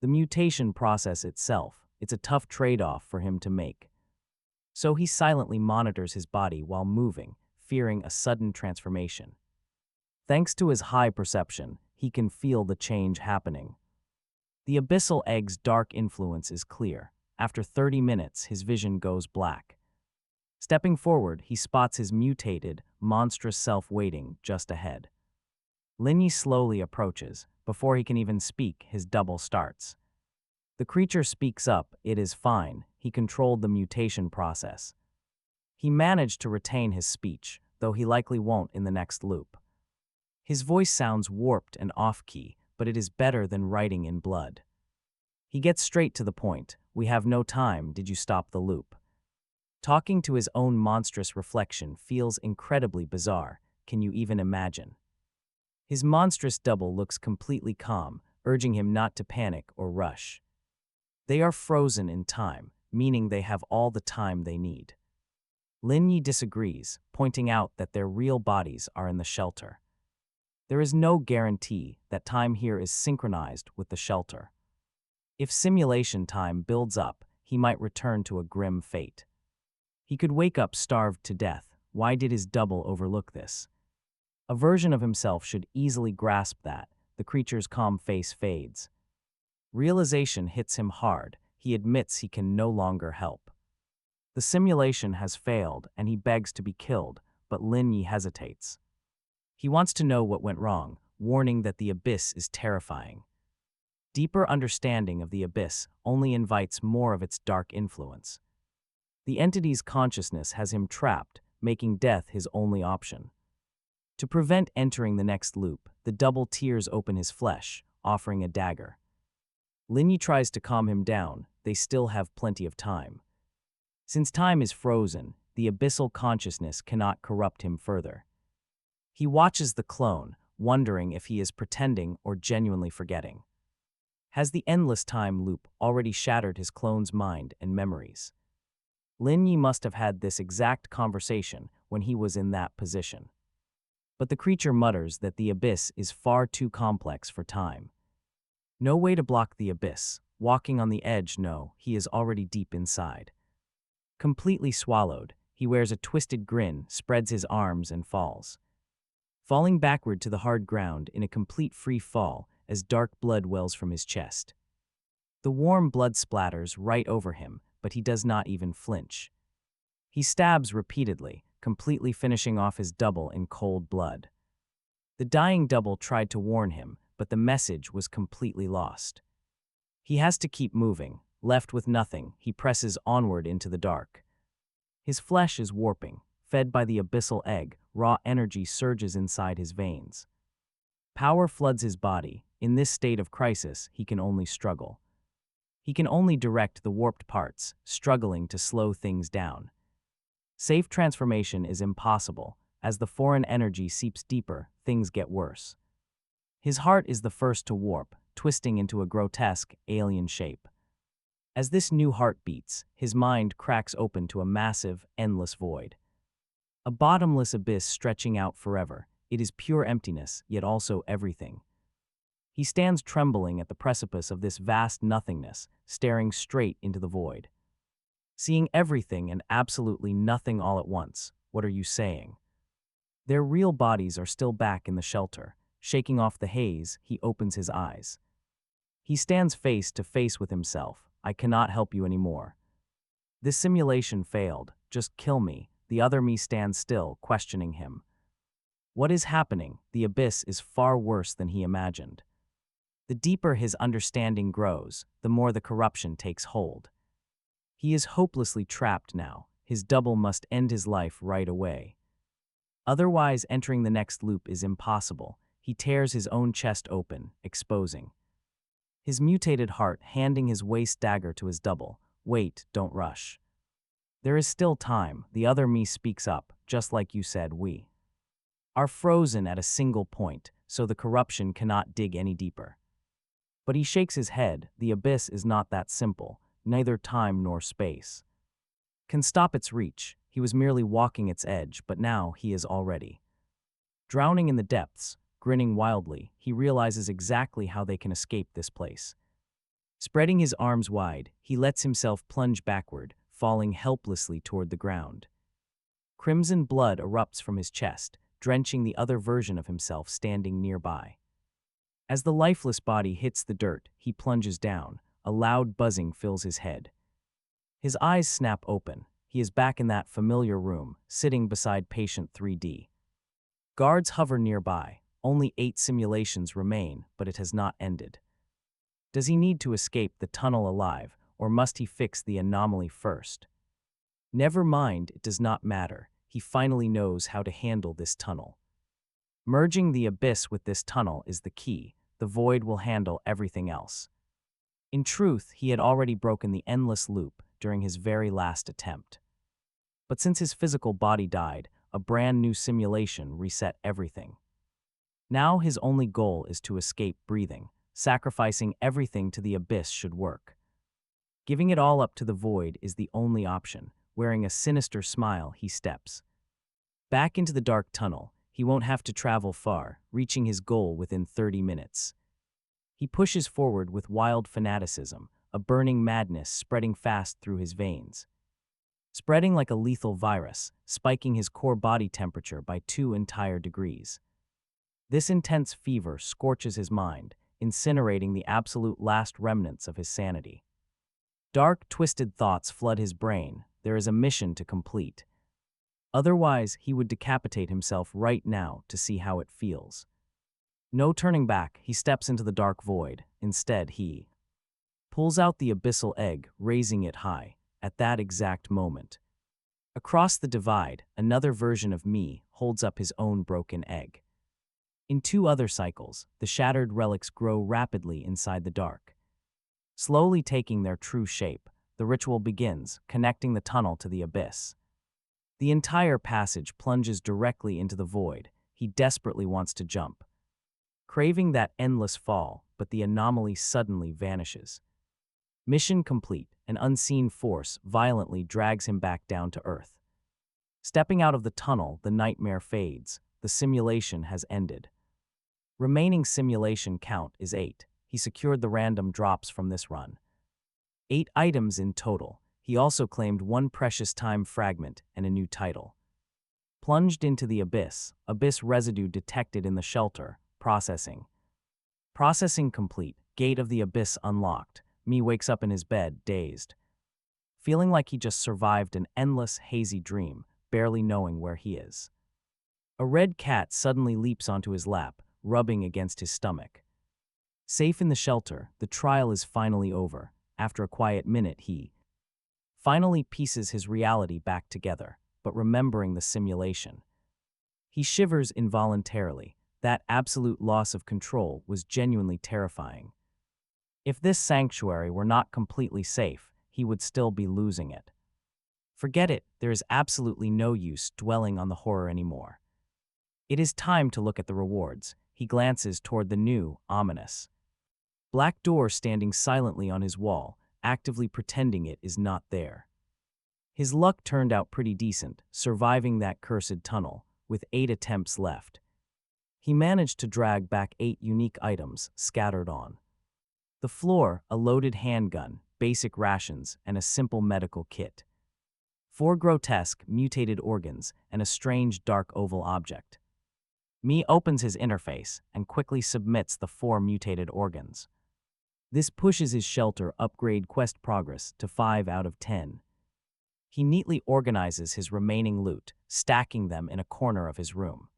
The mutation process itself, it's a tough trade-off for him to make. So he silently monitors his body while moving, fearing a sudden transformation. Thanks to his high perception, he can feel the change happening. The abyssal egg's dark influence is clear. After 30 minutes, his vision goes black. Stepping forward, he spots his mutated, monstrous self waiting just ahead. Linyi slowly approaches. Before he can even speak, his double starts. The creature speaks up, "It is fine." He controlled the mutation process. He managed to retain his speech, though he likely won't in the next loop. His voice sounds warped and off-key, but it is better than writing in blood. He gets straight to the point. "We have no time, did you stop the loop?" Talking to his own monstrous reflection feels incredibly bizarre. Can you even imagine? His monstrous double looks completely calm, urging him not to panic or rush. They are frozen in time, meaning they have all the time they need. Linyi disagrees, pointing out that their real bodies are in the shelter. There is no guarantee that time here is synchronized with the shelter. If simulation time builds up, he might return to a grim fate. He could wake up starved to death. Why did his double overlook this? A version of himself should easily grasp that. The creature's calm face fades. Realization hits him hard. He admits he can no longer help. The simulation has failed, and he begs to be killed, but Linyi hesitates. He wants to know what went wrong, warning that the abyss is terrifying. Deeper understanding of the abyss only invites more of its dark influence. The entity's consciousness has him trapped, making death his only option. To prevent entering the next loop, the double tears open his flesh, offering a dagger. Linyi tries to calm him down. They still have plenty of time. Since time is frozen, the abyssal consciousness cannot corrupt him further. He watches the clone, wondering if he is pretending or genuinely forgetting. Has the endless time loop already shattered his clone's mind and memories? Linyi must have had this exact conversation when he was in that position. But the creature mutters that the abyss is far too complex for time. No way to block the abyss. Walking on the edge, no, he is already deep inside. Completely swallowed, he wears a twisted grin, spreads his arms, and falls. Falling backward to the hard ground in a complete free fall as dark blood wells from his chest. The warm blood splatters right over him, but he does not even flinch. He stabs repeatedly, completely finishing off his double in cold blood. The dying double tried to warn him, but the message was completely lost. He has to keep moving. Left with nothing, he presses onward into the dark. His flesh is warping. Fed by the abyssal egg, raw energy surges inside his veins. Power floods his body. In this state of crisis, he can only struggle. He can only direct the warped parts, struggling to slow things down. Safe transformation is impossible. As the foreign energy seeps deeper, things get worse. His heart is the first to warp, twisting into a grotesque, alien shape. As this new heart beats, his mind cracks open to a massive, endless void. A bottomless abyss stretching out forever. It is pure emptiness, yet also everything. He stands trembling at the precipice of this vast nothingness, staring straight into the void. Seeing everything and absolutely nothing all at once. What are you saying? Their real bodies are still back in the shelter. Shaking off the haze, he opens his eyes. He stands face to face with himself. I cannot help you anymore. This simulation failed. Just kill me. The other me stands still, questioning him. What is happening? The abyss is far worse than he imagined. The deeper his understanding grows, the more the corruption takes hold. He is hopelessly trapped now. His double must end his life right away. Otherwise, entering the next loop is impossible. He tears his own chest open, exposing his mutated heart, handing his waist dagger to his double. Wait, don't rush. There is still time. The other me speaks up, just like you said, we are frozen at a single point, so the corruption cannot dig any deeper. But he shakes his head. The abyss is not that simple. Neither time nor space can stop its reach. He was merely walking its edge, but now he is already drowning in the depths. Grinning wildly, he realizes exactly how they can escape this place. Spreading his arms wide, he lets himself plunge backward, falling helplessly toward the ground. Crimson blood erupts from his chest, drenching the other version of himself standing nearby. As the lifeless body hits the dirt, he plunges down. A loud buzzing fills his head. His eyes snap open. He is back in that familiar room, sitting beside patient 3D. Guards hover nearby. Only 8 simulations remain, but it has not ended. Does he need to escape the tunnel alive, or must he fix the anomaly first? Never mind, it does not matter. He finally knows how to handle this tunnel. Merging the abyss with this tunnel is the key. The void will handle everything else. In truth, he had already broken the endless loop during his very last attempt. But since his physical body died, a brand new simulation reset everything. Now his only goal is to escape breathing. Sacrificing everything to the abyss should work. Giving it all up to the void is the only option. Wearing a sinister smile, he steps back into the dark tunnel. He won't have to travel far, reaching his goal within 30 minutes. He pushes forward with wild fanaticism, a burning madness spreading fast through his veins. Spreading like a lethal virus, spiking his core body temperature by 2 entire degrees. This intense fever scorches his mind, incinerating the absolute last remnants of his sanity. Dark, twisted thoughts flood his brain. There is a mission to complete. Otherwise, he would decapitate himself right now to see how it feels. No turning back, he steps into the dark void. Instead, he pulls out the abyssal egg, raising it high. At that exact moment, across the divide, another version of me holds up his own broken egg. In 2 other cycles, the shattered relics grow rapidly inside the dark. Slowly taking their true shape, the ritual begins, connecting the tunnel to the abyss. The entire passage plunges directly into the void. He desperately wants to jump, craving that endless fall, but the anomaly suddenly vanishes. Mission complete. An unseen force violently drags him back down to Earth. Stepping out of the tunnel, the nightmare fades. The simulation has ended. Remaining simulation count is 8. He secured the random drops from this run. 8 items in total. He also claimed 1 precious time fragment and a new title. Plunged into the abyss. Abyss residue detected in the shelter. Processing. Processing complete. Gate of the abyss unlocked. Me wakes up in his bed, dazed. Feeling like he just survived an endless, hazy dream, barely knowing where he is. A red cat suddenly leaps onto his lap, rubbing against his stomach. Safe in the shelter, the trial is finally over. After a quiet minute, he finally pieces his reality back together, but remembering the simulation. He shivers involuntarily. That absolute loss of control was genuinely terrifying. If this sanctuary were not completely safe, he would still be losing it. Forget it, there is absolutely no use dwelling on the horror anymore. It is time to look at the rewards. He glances toward the new, ominous black door standing silently on his wall, actively pretending it is not there. His luck turned out pretty decent, surviving that cursed tunnel, with 8 attempts left. He managed to drag back 8 unique items scattered on the floor, a loaded handgun, basic rations, and a simple medical kit. 4 grotesque, mutated organs, and a strange dark oval object. Me opens his interface and quickly submits the 4 mutated organs. This pushes his shelter upgrade quest progress to 5 out of 10. He neatly organizes his remaining loot, stacking them in a corner of his room.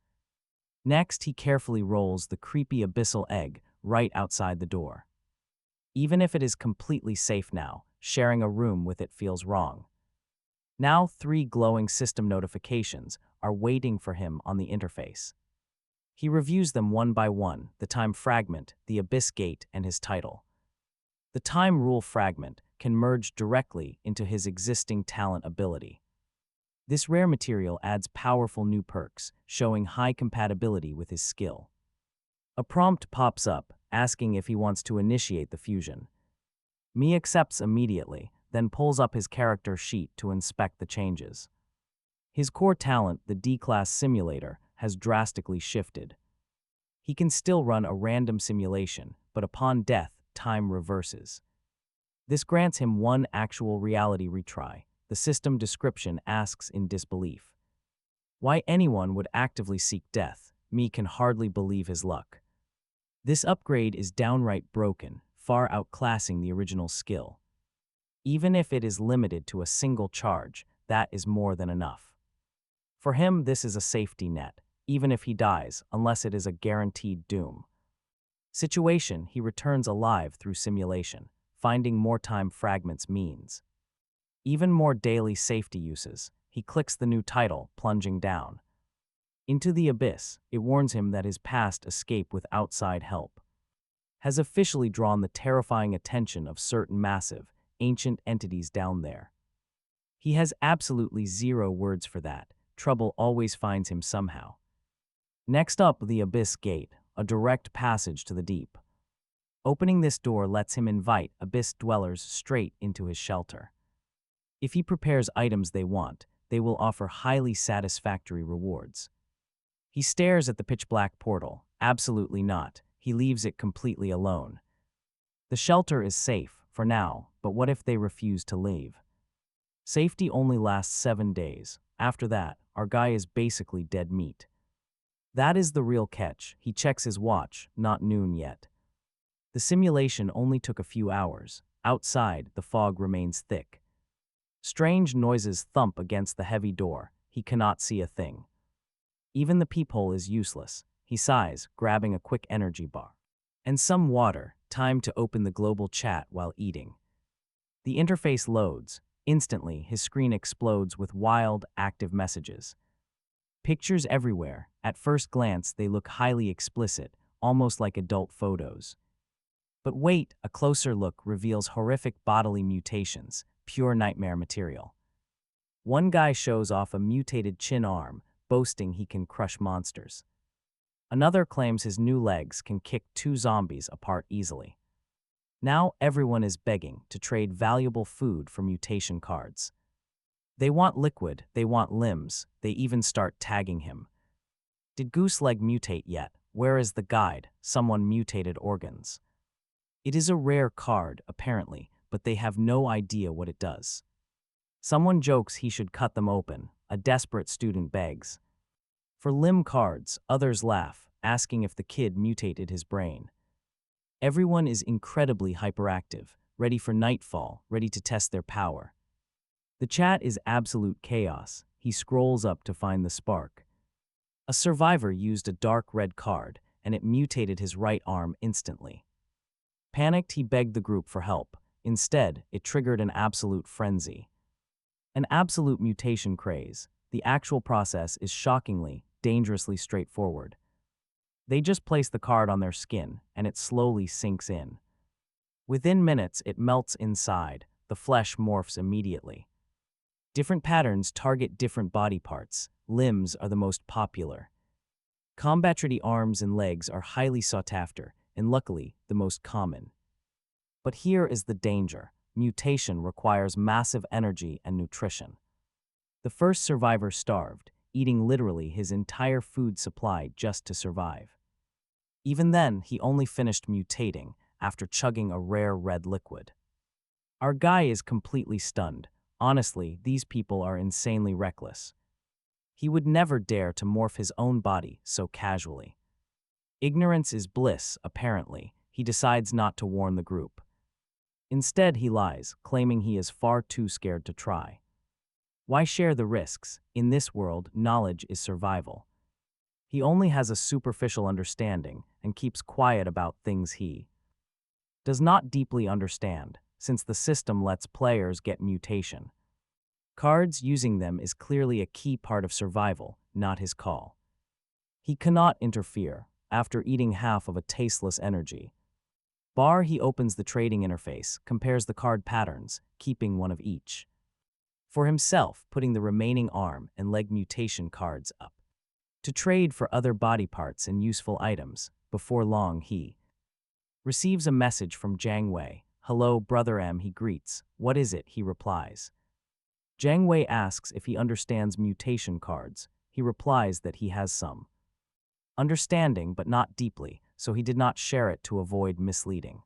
Next, he carefully rolls the creepy abyssal egg right outside the door. Even if it is completely safe now, sharing a room with it feels wrong. Now 3 glowing system notifications are waiting for him on the interface. He reviews them one by one, the time fragment, the abyss gate, and his title. The time rule fragment can merge directly into his existing talent ability. This rare material adds powerful new perks, showing high compatibility with his skill. A prompt pops up, asking if he wants to initiate the fusion. Me accepts immediately, then pulls up his character sheet to inspect the changes. His core talent, the D-Class simulator, has drastically shifted. He can still run a random simulation, but upon death, time reverses. This grants him one actual reality retry. The system description asks in disbelief. Why anyone would actively seek death? Me can hardly believe his luck. This upgrade is downright broken, far outclassing the original skill. Even if it is limited to a single charge, that is more than enough. For him, this is a safety net, even if he dies, unless it is a guaranteed doom. Situation, he returns alive through simulation. Finding more time fragments means even more daily safety uses. He clicks the new title, plunging down into the abyss. It warns him that his past escape with outside help has officially drawn the terrifying attention of certain massive, ancient entities down there. He has absolutely zero words for that. Trouble always finds him somehow. Next up, the Abyss Gate, a direct passage to the deep. Opening this door lets him invite Abyss dwellers straight into his shelter. If he prepares items they want, they will offer highly satisfactory rewards. He stares at the pitch-black portal. Absolutely not. He leaves it completely alone. The shelter is safe, for now, but what if they refuse to leave? Safety only lasts 7 days. After that, our guy is basically dead meat. That is the real catch. He checks his watch, not noon yet. The simulation only took a few hours. Outside, the fog remains thick. Strange noises thump against the heavy door. He cannot see a thing. Even the peephole is useless. He sighs, grabbing a quick energy bar and some water. Time to open the global chat while eating. The interface loads. Instantly, his screen explodes with wild, active messages. Pictures everywhere. At first glance, they look highly explicit, almost like adult photos. But wait, a closer look reveals horrific bodily mutations, pure nightmare material. One guy shows off a mutated chin arm, boasting he can crush monsters. Another claims his new legs can kick 2 zombies apart easily. Now everyone is begging to trade valuable food for mutation cards. They want liquid, they want limbs, they even start tagging him. Did Gooseleg mutate yet? Where is the guide? Someone mutated organs. It is a rare card, apparently, but they have no idea what it does. Someone jokes he should cut them open. A desperate student begs for limb cards. Others laugh, asking if the kid mutated his brain. Everyone is incredibly hyperactive, ready for nightfall, ready to test their power. The chat is absolute chaos. He scrolls up to find the spark. A survivor used a dark red card, and it mutated his right arm instantly. Panicked, he begged the group for help. Instead, it triggered an absolute frenzy. An absolute mutation craze. The actual process is shockingly, dangerously straightforward. They just place the card on their skin, and it slowly sinks in. Within minutes, it melts inside. The flesh morphs immediately. Different patterns target different body parts. Limbs are the most popular. Combat-ready arms and legs are highly sought after, and luckily, the most common. But here is the danger. Mutation requires massive energy and nutrition. The first survivor starved, eating literally his entire food supply just to survive. Even then, he only finished mutating after chugging a rare red liquid. Our guy is completely stunned. Honestly, these people are insanely reckless. He would never dare to morph his own body so casually. Ignorance is bliss, apparently. He decides not to warn the group. Instead, he lies, claiming he is far too scared to try. Why share the risks? In this world, knowledge is survival. He only has a superficial understanding and keeps quiet about things he does not deeply understand, since the system lets players get mutation. Cards using them is clearly a key part of survival, not his call. He cannot interfere. After eating half of a tasteless energy bar, he opens the trading interface, compares the card patterns, keeping one of each for himself, putting the remaining arm and leg mutation cards up to trade for other body parts and useful items. Before long, he receives a message from Jiang Wei. "Hello, Brother M," he greets. "What is it?" he replies. Jiang Wei asks if he understands mutation cards. He replies that he has some understanding, but not deeply, so he did not share it to avoid misleading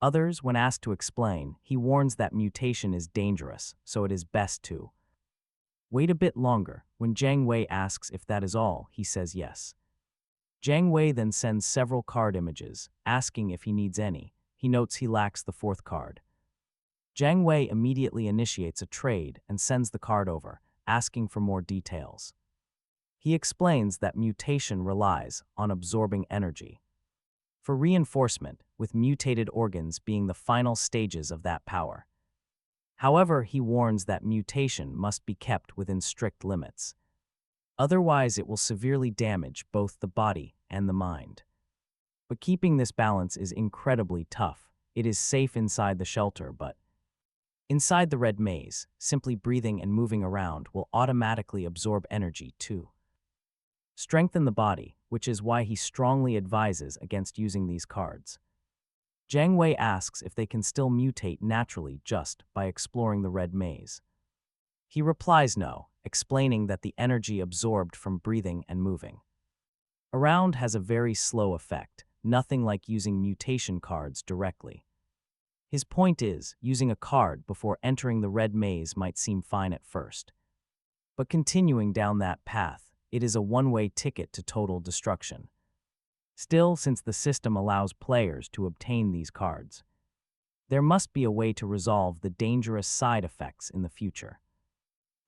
others. When asked to explain, he warns that mutation is dangerous, so it is best to wait a bit longer. When Jiang Wei asks if that is all, he says yes. Jiang Wei then sends several card images, asking if he needs any. He notes he lacks the fourth card. Jiang Wei immediately initiates a trade and sends the card over, asking for more details. He explains that mutation relies on absorbing energy for reinforcement, with mutated organs being the final stages of that power. However, he warns that mutation must be kept within strict limits. Otherwise, it will severely damage both the body and the mind. But keeping this balance is incredibly tough. It is safe inside the shelter, but inside the red maze, simply breathing and moving around will automatically absorb energy too. Strengthen the body, which is why he strongly advises against using these cards. Jiang Wei asks if they can still mutate naturally just by exploring the red maze. He replies no, explaining that the energy absorbed from breathing and moving around has a very slow effect, nothing like using mutation cards directly. His point is, using a card before entering the red maze might seem fine at first. But continuing down that path, it is a one-way ticket to total destruction. Still, since the system allows players to obtain these cards, there must be a way to resolve the dangerous side effects in the future.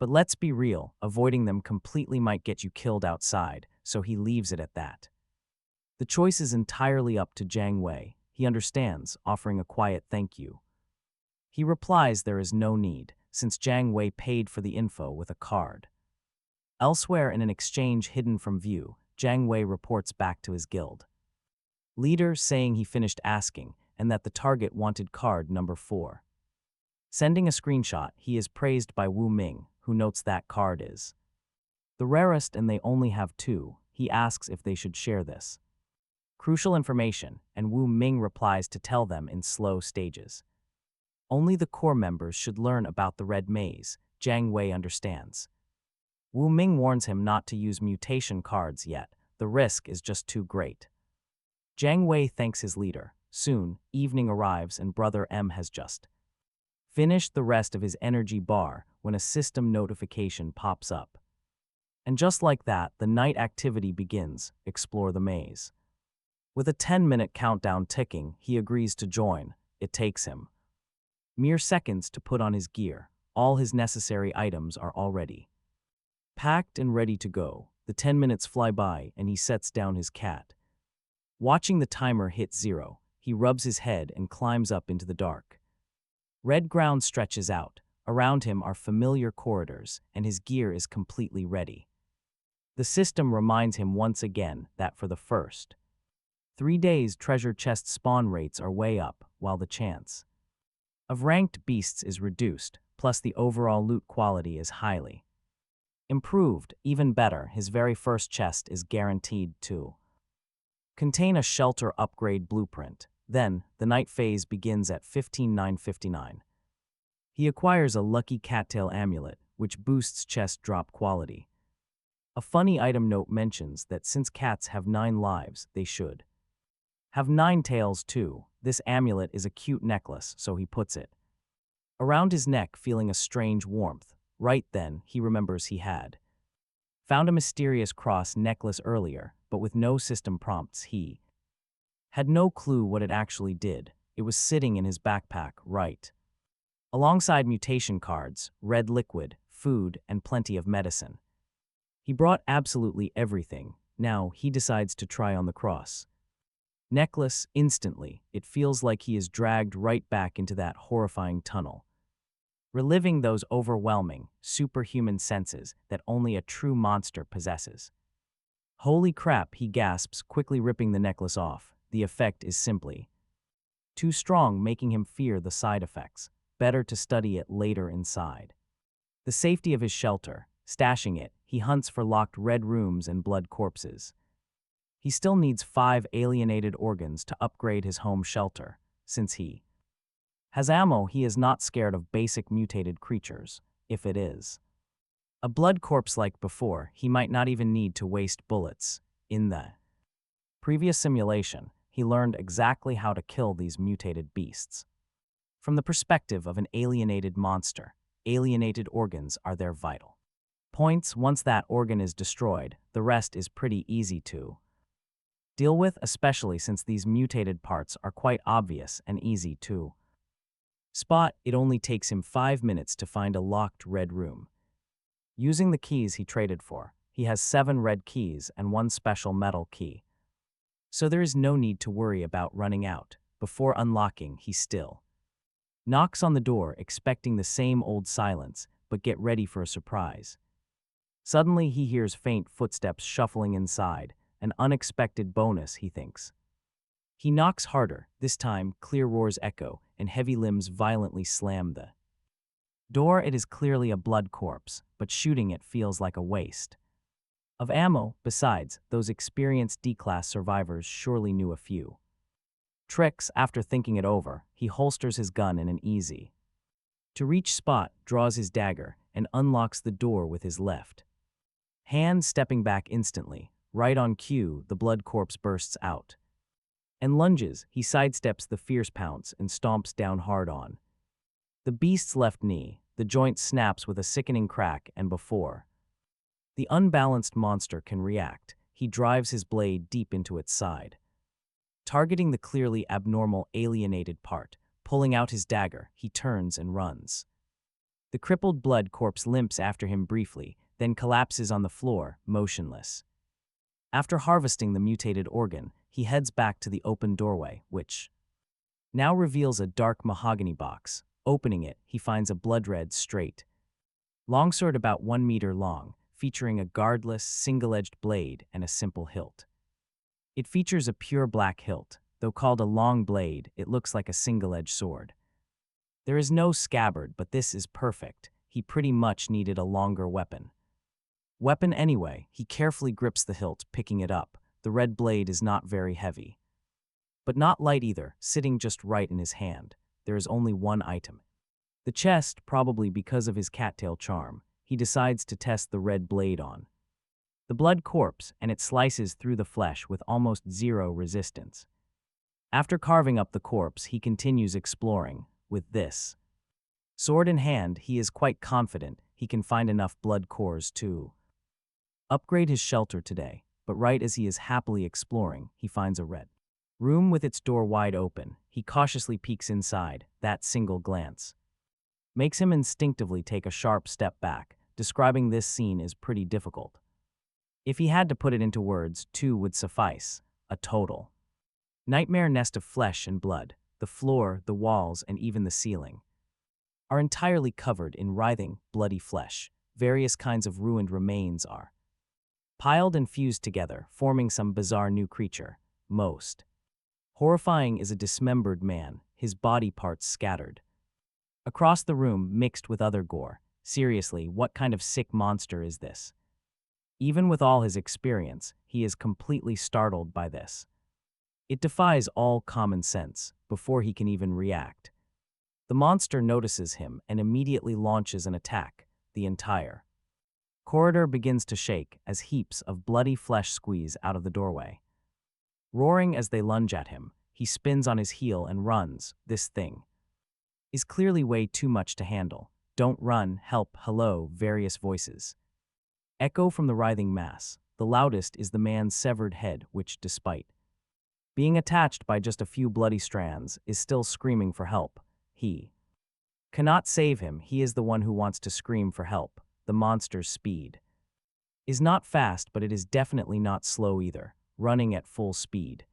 But let's be real, avoiding them completely might get you killed outside, so he leaves it at that. The choice is entirely up to Jiang Wei. He understands, offering a quiet thank you. He replies there is no need, since Jiang Wei paid for the info with a card. Elsewhere, in an exchange hidden from view, Jiang Wei reports back to his guild leader, saying he finished asking and that the target wanted card number 4. Sending a screenshot, he is praised by Wu Ming, who notes that card is the rarest and they only have 2. He asks if they should share this crucial information, and Wu Ming replies to tell them in slow stages. Only the core members should learn about the red maze. Jiang Wei understands. Wu Ming warns him not to use mutation cards yet. The risk is just too great. Jiang Wei thanks his leader. Soon, evening arrives and Brother M has just finished the rest of his energy bar when a system notification pops up. And just like that, the night activity begins. Explore the maze. With a 10-minute countdown ticking, he agrees to join. It takes him mere seconds to put on his gear. All his necessary items are already packed and ready to go. The 10 minutes fly by and he sets down his cat. Watching the timer hit 0, he rubs his head and climbs up into the dark. Red ground stretches out. Around him are familiar corridors, and his gear is completely ready. The system reminds him once again that for the first 3 days, treasure chest spawn rates are way up, while the chance of ranked beasts is reduced, plus the overall loot quality is highly improved. Even better, his very first chest is guaranteed to contain a shelter upgrade blueprint. Then, the night phase begins at 15,959. He acquires a lucky cattail amulet, which boosts chest drop quality. A funny item note mentions that since cats have 9 lives, they should have 9 tails too. This amulet is a cute necklace, so he puts it around his neck, feeling a strange warmth. Right then, he remembers he had found a mysterious cross necklace earlier, but with no system prompts, he had no clue what it actually did. It was sitting in his backpack, right alongside mutation cards, red liquid, food, and plenty of medicine. He brought absolutely everything. Now, he decides to try on the cross necklace. Instantly, it feels like he is dragged right back into that horrifying tunnel, reliving those overwhelming, superhuman senses that only a true monster possesses. Holy crap, he gasps, quickly ripping the necklace off. The effect is simply too strong, making him fear the side effects. Better to study it later inside the safety of his shelter. Stashing it, he hunts for locked red rooms and blood corpses. He still needs 5 alienated organs to upgrade his home shelter. Since he has ammo, he is not scared of basic mutated creatures. if it is a blood corpse like before, he might not even need to waste bullets. In the previous simulation, he learned exactly how to kill these mutated beasts. From the perspective of an alienated monster, alienated organs are their vital points. Once that organ is destroyed, the rest is pretty easy to deal with, especially since these mutated parts are quite obvious and easy to spot. It only takes him 5 minutes to find a locked red room. Using the keys he traded for, he has 7 red keys and 1 special metal key. So there is no need to worry about running out. Before unlocking, he still knocks on the door, expecting the same old silence, but get ready for a surprise. Suddenly he hears faint footsteps shuffling inside, an unexpected bonus, he thinks. He knocks harder. This time, clear roars echo, and heavy limbs violently slam the door. It is clearly a blood corpse, but shooting it feels like a waste of ammo. Besides, those experienced D-class survivors surely knew a few tricks. After thinking it over, he holsters his gun in an easy to reach spot, draws his dagger, and unlocks the door with his left hand, stepping back instantly. Right on cue, the blood corpse bursts out and lunges. He sidesteps the fierce pounce and stomps down hard on the beast's left knee. The joint snaps with a sickening crack, and before the unbalanced monster can react, he drives his blade deep into its side, targeting the clearly abnormal alienated part. Pulling out his dagger, he turns and runs. The crippled blood corpse limps after him briefly, then collapses on the floor, motionless. After harvesting the mutated organ, he heads back to the open doorway, which now reveals a dark mahogany box. Opening it, he finds a blood-red, straight longsword about 1 meter long, featuring a guardless, single-edged blade and a simple hilt. It features a pure black hilt. Though called a long blade, it looks like a single-edged sword. There is no scabbard, but this is perfect. He pretty much needed a longer weapon. Anyway, he carefully grips the hilt, picking it up. The red blade is not very heavy, but not light either, sitting just right in his hand. There is only one item. The chest, probably because of his cattail charm. He decides to test the red blade on the blood corpse, and it slices through the flesh with almost zero resistance. After carving up the corpse, he continues exploring. With this sword in hand, he is quite confident he can find enough blood cores to upgrade his shelter today. But right as he is happily exploring, he finds a red room with its door wide open. He cautiously peeks inside. That single glance makes him instinctively take a sharp step back. Describing this scene is pretty difficult. If he had to put it into words, 2 would suffice. A total nightmare nest of flesh and blood. The floor, the walls, and even the ceiling are entirely covered in writhing, bloody flesh. Various kinds of ruined remains are piled and fused together, forming some bizarre new creature. Most horrifying is a dismembered man, his body parts scattered across the room, mixed with other gore. Seriously, what kind of sick monster is this? Even with all his experience, he is completely startled by this. It defies all common sense. Before he can even react, the monster notices him and immediately launches an attack. The entire corridor begins to shake as heaps of bloody flesh squeeze out of the doorway. Roaring as they lunge at him, he spins on his heel and runs. This thing is clearly way too much to handle. Don't run, help, hello, various voices echo from the writhing mass. The loudest is the man's severed head, which, despite being attached by just a few bloody strands, is still screaming for help. He cannot save him. He is the one who wants to scream for help. The monster's speed is not fast, but it is definitely not slow either, running at full speed.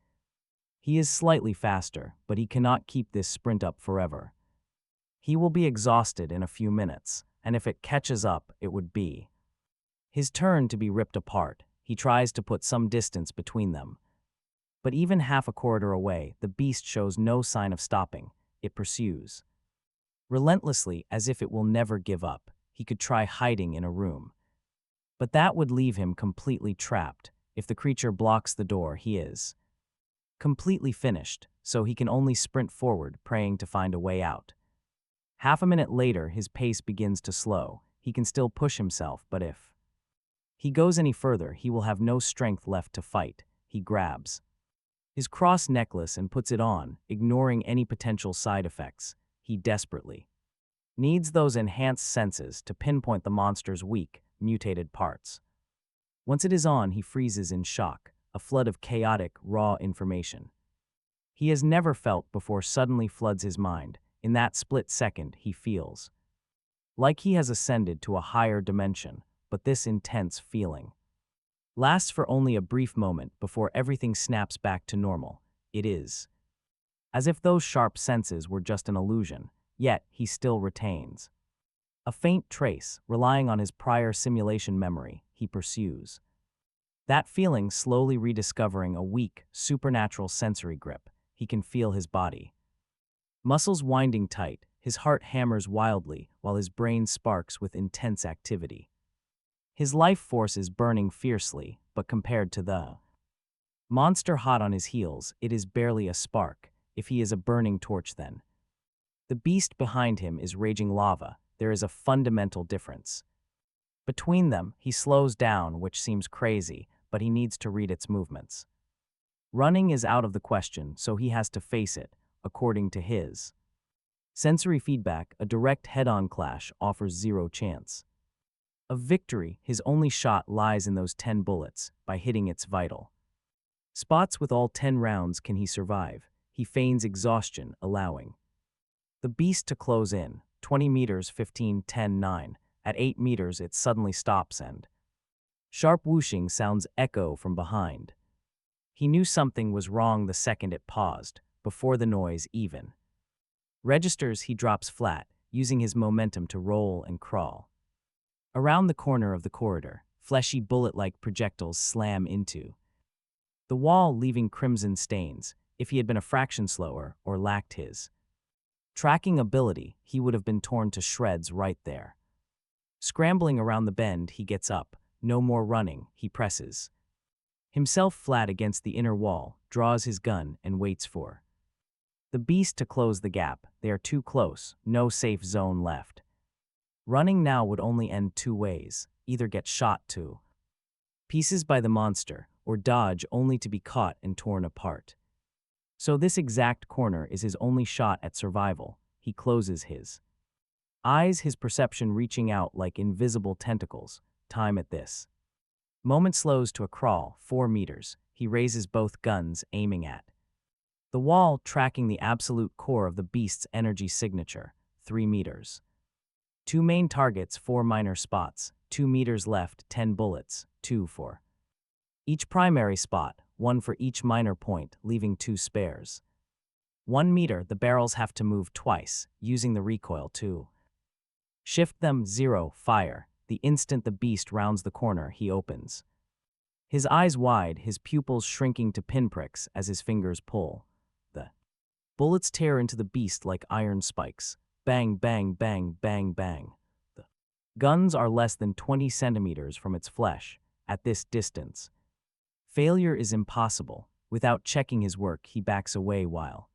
He is slightly faster, but he cannot keep this sprint up forever. He will be exhausted in a few minutes, and if it catches up, it would be his turn to be ripped apart. He tries to put some distance between them, but even half a corridor away, the beast shows no sign of stopping. It pursues relentlessly, as if it will never give up. He could try hiding in a room, but that would leave him completely trapped. If the creature blocks the door, he is completely finished, so he can only sprint forward, praying to find a way out. Half a minute later, his pace begins to slow. He can still push himself, but if he goes any further, he will have no strength left to fight. He grabs his cross necklace and puts it on, ignoring any potential side effects. He desperately needs those enhanced senses to pinpoint the monster's weak, mutated parts. Once it is on, he freezes in shock, a flood of chaotic, raw information he has never felt before suddenly floods his mind. In that split second, he feels like he has ascended to a higher dimension, but this intense feeling lasts for only a brief moment before everything snaps back to normal. It is as if those sharp senses were just an illusion, yet he still retains a faint trace, relying on his prior simulation memory. He pursues that feeling, slowly rediscovering a weak, supernatural sensory grip. He can feel his body muscles winding tight, his heart hammers wildly while his brain sparks with intense activity. His life force is burning fiercely, but compared to the monster hot on his heels, it is barely a spark. If he is a burning torch, then the beast behind him is raging lava. There is a fundamental difference between them. He slows down, which seems crazy, but he needs to read its movements. Running is out of the question, so he has to face it. According to his sensory feedback, a direct head-on clash offers zero chance of victory. His only shot lies in those 10 bullets. By hitting its vital spots with all 10 rounds can he survive. He feigns exhaustion, allowing the beast to close in. 20 meters, 15, 10, 9. At 8 meters, it suddenly stops and sharp whooshing sounds echo from behind. He knew something was wrong the second it paused. Before the noise even registers, he drops flat, using his momentum to roll and crawl around the corner of the corridor. Fleshy bullet-like projectiles slam into the wall, leaving crimson stains. If he had been a fraction slower or lacked his tracking ability, he would have been torn to shreds right there. Scrambling around the bend, he gets up. No more running. He presses himself flat against the inner wall, draws his gun, and waits for the beast to close the gap. They are too close. No safe zone left. Running now would only end two ways: either get shot to pieces by the monster, or dodge only to be caught and torn apart. So this exact corner is his only shot at survival. He closes his eyes, his perception reaching out like invisible tentacles. Time at this moment slows to a crawl. 4 meters. He raises both guns, aiming at the wall, tracking the absolute core of the beast's energy signature. 3 meters. 2 main targets, 4 minor spots. 2 meters left, 10 bullets, 2 for each primary spot, 1 for each minor point, leaving 2 spares. 1 meter, the barrels have to move twice, using the recoil to shift them. 0, fire. The instant the beast rounds the corner, he opens his eyes wide, his pupils shrinking to pinpricks as his fingers pull. The bullets tear into the beast like iron spikes. Bang, bang, bang, bang, bang. The guns are less than 20 centimeters from its flesh. At this distance, failure is impossible. Without checking his work, he backs away while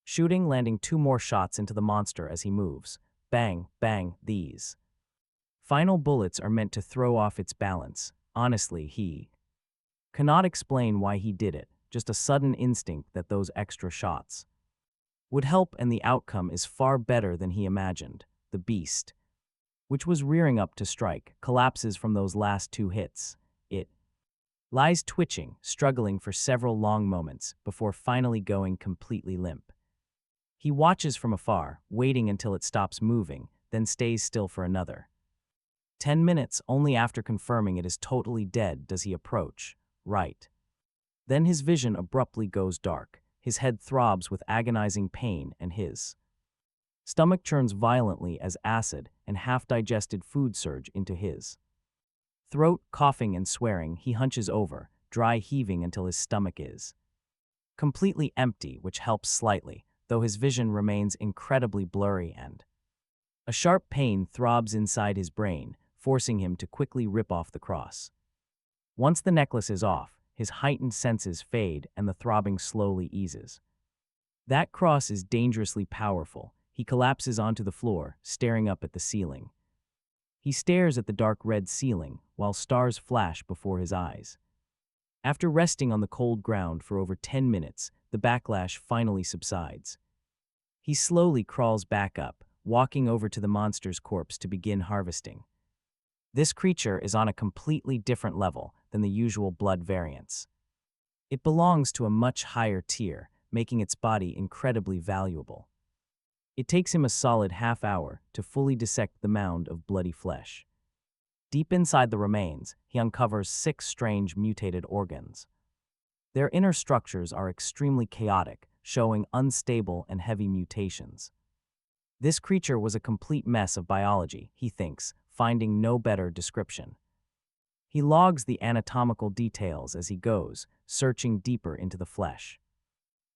shooting, landing 2 more shots into the monster as he moves. Bang, bang. These final bullets are meant to throw off its balance. Honestly, he cannot explain why he did it. Just a sudden instinct that those extra shots would help, and the outcome is far better than he imagined. The beast, which was rearing up to strike, collapses from those last 2 hits. It lies twitching, struggling for several long moments before finally going completely limp. He watches from afar, waiting until it stops moving, then stays still for another 10 minutes. Only after confirming it is totally dead does he approach. Right. Then his vision abruptly goes dark. His head throbs with agonizing pain, and his stomach churns violently as acid and half-digested food surge into his throat. Coughing and swearing, he hunches over, dry heaving until his stomach is completely empty, which helps slightly, though his vision remains incredibly blurry, and a sharp pain throbs inside his brain, forcing him to quickly rip off the cross. Once the necklace is off, his heightened senses fade and the throbbing slowly eases. That cross is dangerously powerful. he collapses onto the floor, staring up at the ceiling. He stares at the dark red ceiling while stars flash before his eyes. After resting on the cold ground for over 10 minutes, the backlash finally subsides. He slowly crawls back up, walking over to the monster's corpse to begin harvesting. This creature is on a completely different level than the usual blood variants. It belongs to a much higher tier, making its body incredibly valuable. It takes him a solid half hour to fully dissect the mound of bloody flesh. Deep inside the remains, he uncovers 6 strange mutated organs. Their inner structures are extremely chaotic, showing unstable and heavy mutations. This creature was a complete mess of biology, he thinks, finding no better description. He logs the anatomical details as he goes, searching deeper into the flesh.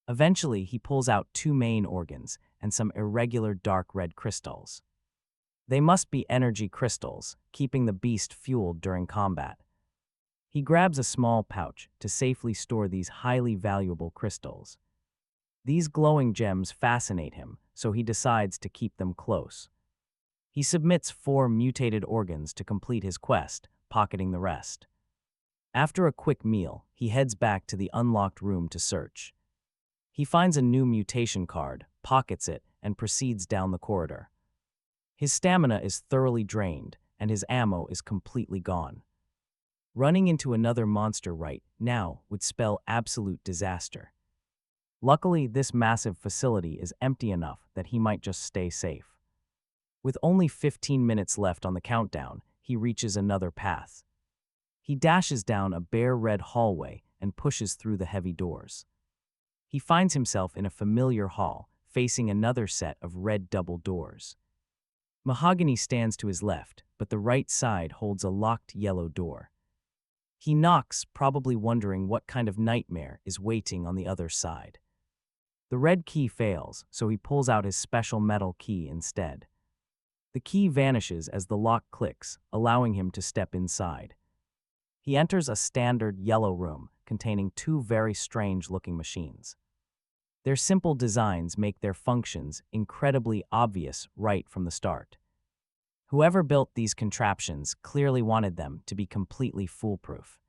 Eventually, he pulls out 2 main organs and some irregular dark red crystals. They must be energy crystals, keeping the beast fueled during combat. He grabs a small pouch to safely store these highly valuable crystals. These glowing gems fascinate him, so he decides to keep them close. He submits 4 mutated organs to complete his quest, pocketing the rest. After a quick meal, he heads back to the unlocked room to search. He finds a new mutation card, pockets it, and proceeds down the corridor. His stamina is thoroughly drained, and his ammo is completely gone. Running into another monster right now would spell absolute disaster. Luckily, this massive facility is empty enough that he might just stay safe. With only 15 minutes left on the countdown, he reaches another path. He dashes down a bare red hallway and pushes through the heavy doors. He finds himself in a familiar hall, facing another set of red double doors. Mahogany stands to his left, but the right side holds a locked yellow door. He knocks, probably wondering what kind of nightmare is waiting on the other side. The red key fails, so he pulls out his special metal key instead. The key vanishes as the lock clicks, allowing him to step inside. He enters a standard yellow room containing 2 very strange-looking machines. Their simple designs make their functions incredibly obvious right from the start. Whoever built these contraptions clearly wanted them to be completely foolproof.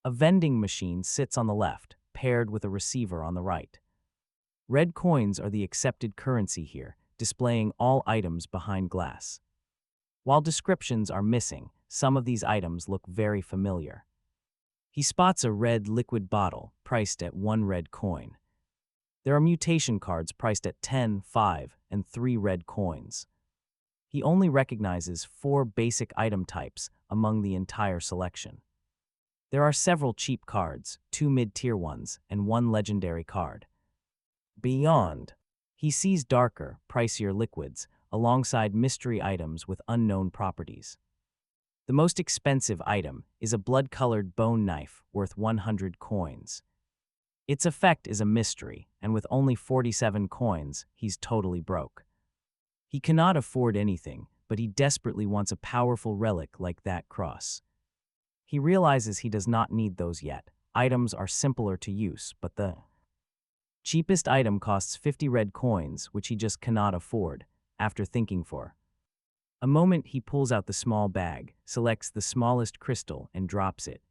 A vending machine sits on the left, paired with a receiver on the right. Red coins are the accepted currency here, displaying all items behind glass. While descriptions are missing, some of these items look very familiar. He spots a red liquid bottle priced at 1 red coin. There are mutation cards priced at 10, 5, and 3 red coins. He only recognizes 4 basic item types among the entire selection. There are several cheap cards, 2 mid-tier ones, and 1 legendary card. Beyond, he sees darker, pricier liquids alongside mystery items with unknown properties. The most expensive item is a blood-colored bone knife worth 100 coins. Its effect is a mystery, and with only 47 coins, he's totally broke. He cannot afford anything, but he desperately wants a powerful relic like that cross. He realizes he does not need those yet. Items are simpler to use, but the cheapest item costs 50 red coins, which he just cannot afford. After thinking for a moment, he pulls out the small bag, selects the smallest crystal, and drops it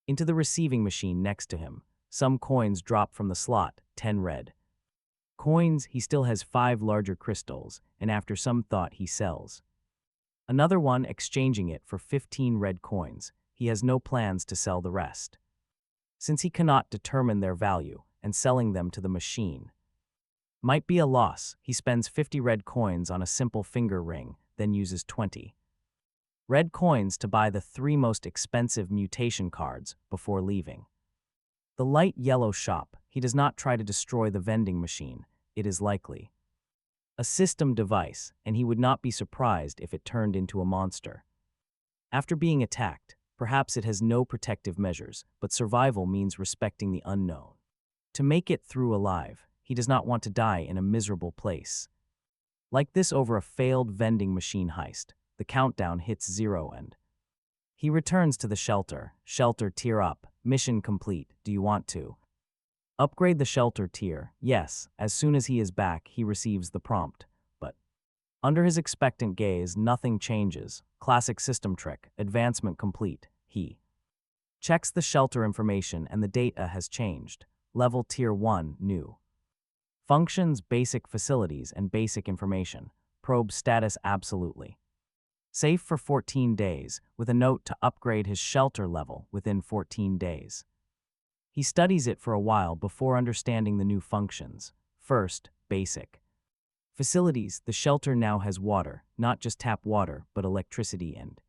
into the receiving machine next to him. Some coins drop from the slot, 10 red coins. He still has 5 larger crystals, and after some thought, he sells another one, exchanging it for 15 red coins. He has no plans to sell the rest, since he cannot determine their value, and selling them to the machine might be a loss. He spends 50 red coins on a simple finger ring, then uses 20 red coins to buy the 3 most expensive mutation cards before leaving the light yellow shop. He does not try to destroy the vending machine. It is likely a system device, and he would not be surprised if it turned into a monster. After being attacked, perhaps it has no protective measures, but survival means respecting the unknown. To make it through alive, he does not want to die in a miserable place like this over a failed vending machine heist. The countdown hits 0 and he returns to the shelter. Shelter, tier up. Mission complete. Do you want to Upgrade the shelter tier. Yes, as soon as he is back, he receives the prompt. But under his expectant gaze, nothing changes. Classic system trick. Advancement complete. He checks the shelter information and the data has changed. Level Tier 1, new. Functions, basic facilities, and basic information. Probe status absolutely. Safe for 14 days, with a note to upgrade his shelter level within 14 days. He studies it for a while before understanding the new functions. First, basic. Facilities, the shelter now has water, not just tap water, but electricity and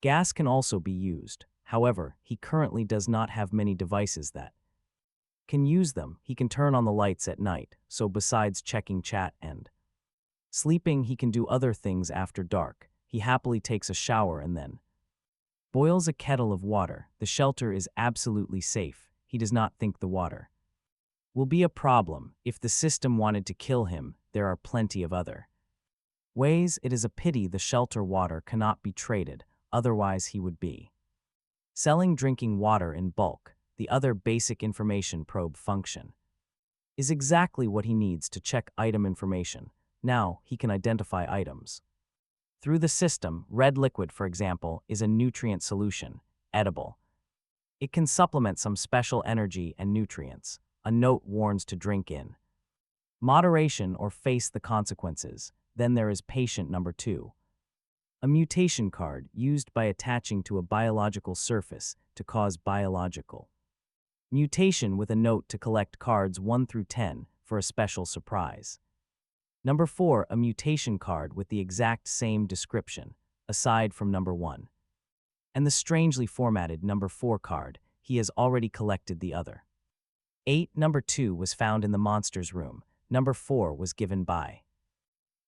gas can also be used. However, he currently does not have many devices that can use them. He can turn on the lights at night, so besides checking chat and sleeping, he can do other things after dark. He happily takes a shower and then boils a kettle of water. The shelter is absolutely safe. He does not think the water will be a problem. If the system wanted to kill him, there are plenty of other ways. It is a pity the shelter water cannot be traded, otherwise he would be selling drinking water in bulk. The other basic information probe function is exactly what he needs to check item information. Now he can identify items through the system. Red liquid, for example, is a nutrient solution, edible. It can supplement some special energy and nutrients. A note warns to drink in moderation or face the consequences. Then there is patient number 2. A mutation card used by attaching to a biological surface to cause biological mutation, with a note to collect cards 1 through 10 for a special surprise. Number 4, a mutation card with the exact same description, aside from number 1. And the strangely formatted number 4 card. He has already collected the other 8. Number 2 was found in the monster's room. Number 4 was given by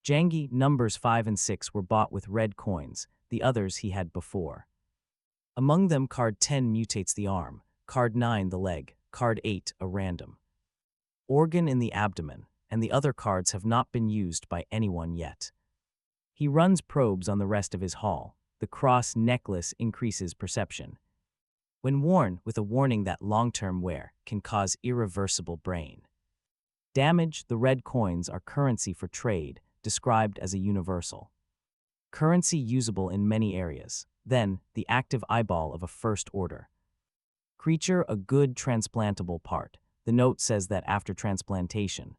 Jangi. Numbers 5 and 6 were bought with red coins. The others he had before. Among them, card 10 mutates the arm, card 9 the leg, card 8 a random organ in the abdomen, and the other cards have not been used by anyone yet. He runs probes on the rest of his haul. The cross necklace increases perception when worn, with a warning that long-term wear can cause irreversible brain damage. The red coins are currency for trade, described as a universal currency usable in many areas. Then, the active eyeball of a first order creature, a good transplantable part. The note says that after transplantation,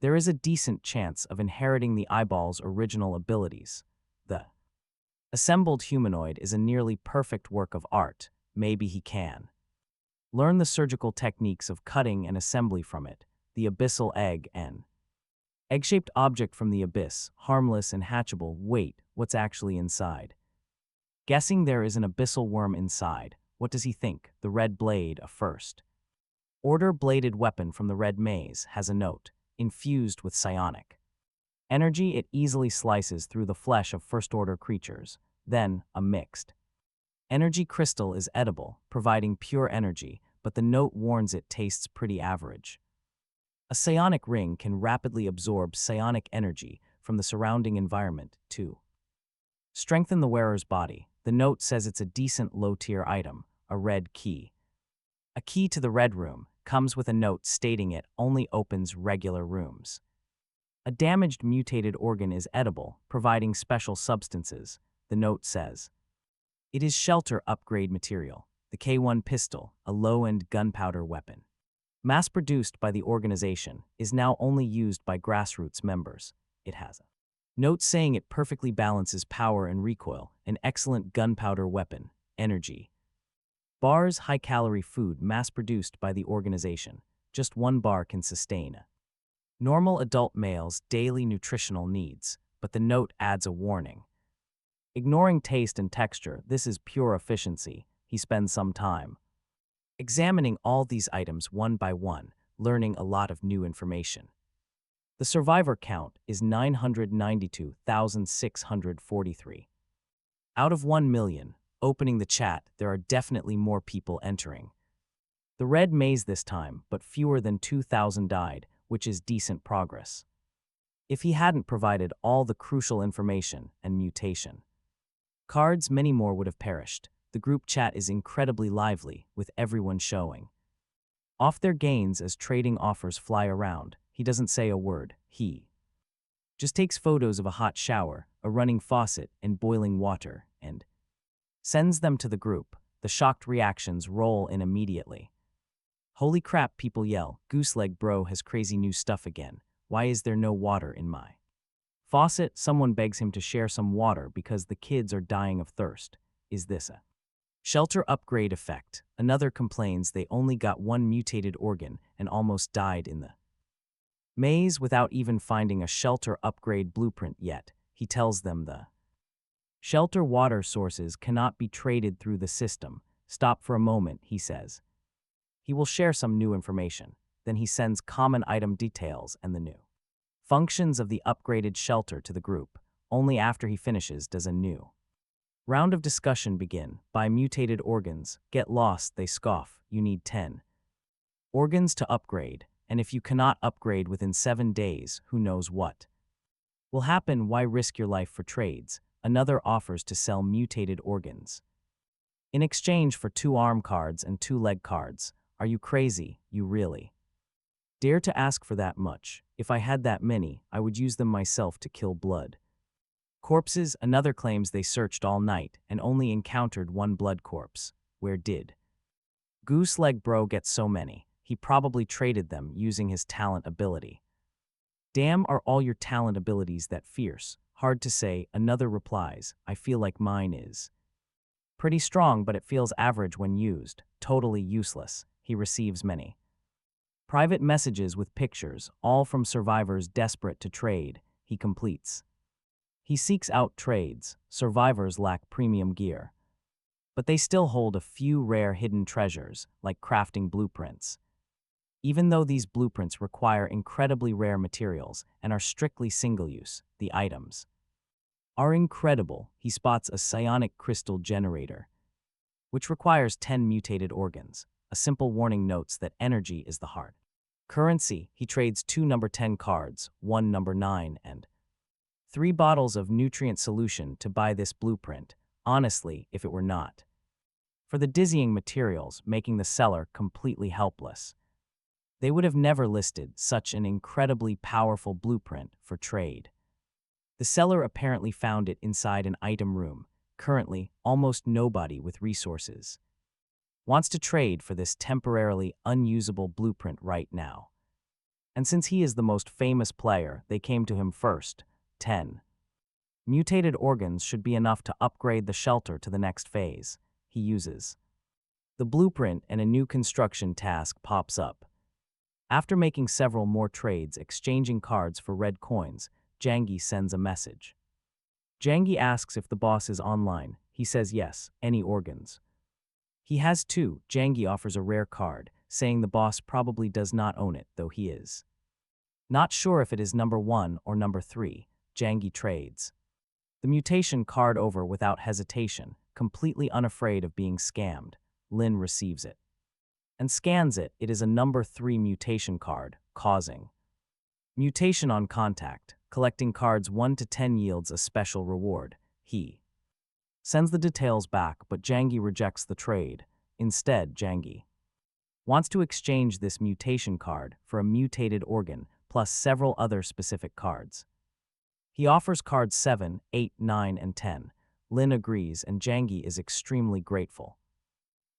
there is a decent chance of inheriting the eyeball's original abilities. The assembled humanoid is a nearly perfect work of art. Maybe he can learn the surgical techniques of cutting and assembly from it. The abyssal egg, an egg-shaped object from the abyss, harmless and hatchable. Wait, what's actually inside? Guessing there is an abyssal worm inside. What does he think? The red blade, a first order bladed weapon from the red maze, has a note. Infused with psionic energy, it easily slices through the flesh of first-order creatures. Then, a mixed energy crystal is edible, providing pure energy, but the note warns it tastes pretty average. A psionic ring can rapidly absorb psionic energy from the surrounding environment to strengthen the wearer's body. The note says it's a decent low-tier item, a red key. A key to the red room comes with a note stating it only opens regular rooms. A damaged mutated organ is edible, providing special substances. The note says it is shelter upgrade material. The K1 pistol, a low-end gunpowder weapon, mass-produced by the organization, is now only used by grassroots members. It has a note saying it perfectly balances power and recoil, an excellent gunpowder weapon. Energy bars, high-calorie food mass-produced by the organization. Just 1 bar can sustain normal adult males' daily nutritional needs, but the note adds a warning. Ignoring taste and texture, this is pure efficiency. He spends some time examining all these items one by one, learning a lot of new information. The survivor count is 992,643. Out of 1 million, opening the chat, there are definitely more people entering the red maze this time, but fewer than 2,000 died, which is decent progress. If he hadn't provided all the crucial information and mutation cards, many more would have perished. The group chat is incredibly lively, with everyone showing Off their gains as trading offers fly around. He doesn't say a word. He just takes photos of a hot shower, a running faucet, and boiling water, and sends them to the group. The shocked reactions roll in immediately. Holy crap, people yell. Gooseleg bro has crazy new stuff again. Why is there no water in my faucet? Someone begs him to share some water because the kids are dying of thirst. Is this a shelter upgrade effect? Another complains they only got one mutated organ and almost died in the maze without even finding a shelter upgrade blueprint yet. He tells them the shelter water sources cannot be traded through the system. Stop for a moment, he says. He will share some new information. Then he sends common item details and the new functions of the upgraded shelter to the group. Only after he finishes does a new round of discussion begin. Buy mutated organs. Get lost, they scoff. You need 10 organs to upgrade, and if you cannot upgrade within 7 days, who knows what will happen? Why risk your life for trades? Another offers to sell mutated organs in exchange for 2 arm cards and 2 leg cards. Are you crazy? You really dare to ask for that much? If I had that many, I would use them myself to kill blood corpses. Another claims they searched all night and only encountered 1 blood corpse. Where did Gooseleg bro get so many? He probably traded them using his talent ability. Damn, are all your talent abilities that fierce? Hard to say. Another replies, I feel like mine is pretty strong, but it feels average when used. Totally useless. He receives many private messages with pictures, all from survivors desperate to trade. He completes. He seeks out trades. Survivors lack premium gear, but they still hold a few rare hidden treasures, like crafting blueprints. Even though these blueprints require incredibly rare materials and are strictly single-use, the items are incredible. He spots a psionic crystal generator, which requires 10 mutated organs. A simple warning notes that energy is the heart currency. He trades 2 number 10 cards, 1 number 9, and 3 bottles of nutrient solution to buy this blueprint. Honestly, if it were not for the dizzying materials making the seller completely helpless, they would have never listed such an incredibly powerful blueprint for trade. The seller apparently found it inside an item room. Currently, almost nobody with resources wants to trade for this temporarily unusable blueprint right now. And since he is the most famous player, they came to him first. 10 mutated organs should be enough to upgrade the shelter to the next phase. He uses the blueprint and a new construction task pops up. After making several more trades exchanging cards for red coins, Jangi sends a message. Jangi asks if the boss is online. He says yes, any organs. He has 2. Jangi offers a rare card, saying the boss probably does not own it, though he is not sure if it is number 1 or number 3. Jangi trades the mutation card over without hesitation, completely unafraid of being scammed. Lin receives it and scans it. It is a number 3 mutation card, causing mutation on contact. Collecting cards 1 to 10 yields a special reward. He sends the details back, but Jangi rejects the trade. Instead, Jangi wants to exchange this mutation card for a mutated organ plus several other specific cards. He offers cards 7, 8, 9, and 10. Lin agrees, and Jangi is extremely grateful.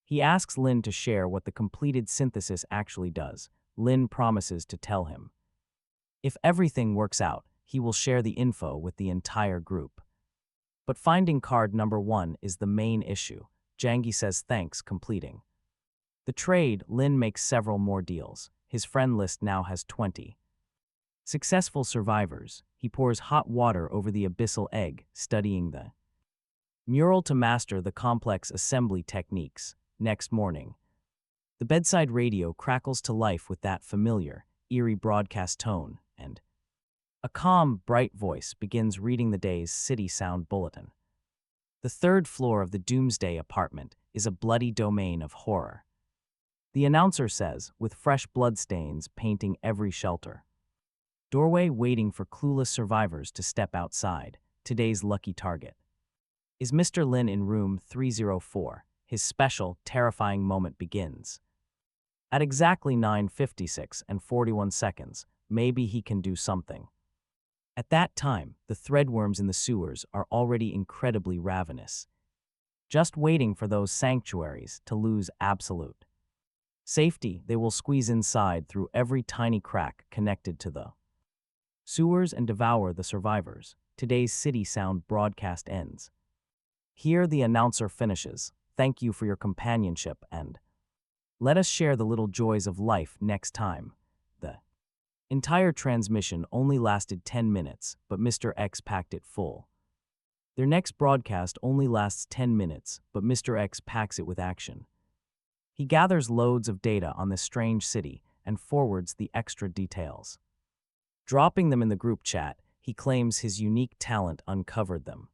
He asks Lin to share what the completed synthesis actually does. Lin promises to tell him. If everything works out, he will share the info with the entire group. But finding card number 1 is the main issue. Jangi says thanks, completing the trade. Lin makes several more deals. His friend list now has 20 successful survivors. He pours hot water over the abyssal egg, studying the mural to master the complex assembly techniques. Next morning, the bedside radio crackles to life with that familiar, eerie broadcast tone, and a calm, bright voice begins reading the day's city sound bulletin. The 3rd floor of the Doomsday apartment is a bloody domain of horror. The announcer says, with fresh bloodstains painting every shelter doorway, waiting for clueless survivors to step outside. Today's lucky target is Mr. Lin in room 304. His special, terrifying moment begins. At exactly 9:56 and 41 seconds, maybe he can do something. At that time, the threadworms in the sewers are already incredibly ravenous, just waiting for those sanctuaries to lose absolute safety. They will squeeze inside through every tiny crack connected to the sewers and devour the survivors. Today's City Sound broadcast ends. Here the announcer finishes. Thank you for your companionship and let us share the little joys of life next time. The entire transmission only lasted 10 minutes, but Mr. X packed it full. Their next broadcast only lasts 10 minutes, but Mr. X packs it with action. He gathers loads of data on this strange city and forwards the extra details. Dropping them in the group chat, he claims his unique talent uncovered them.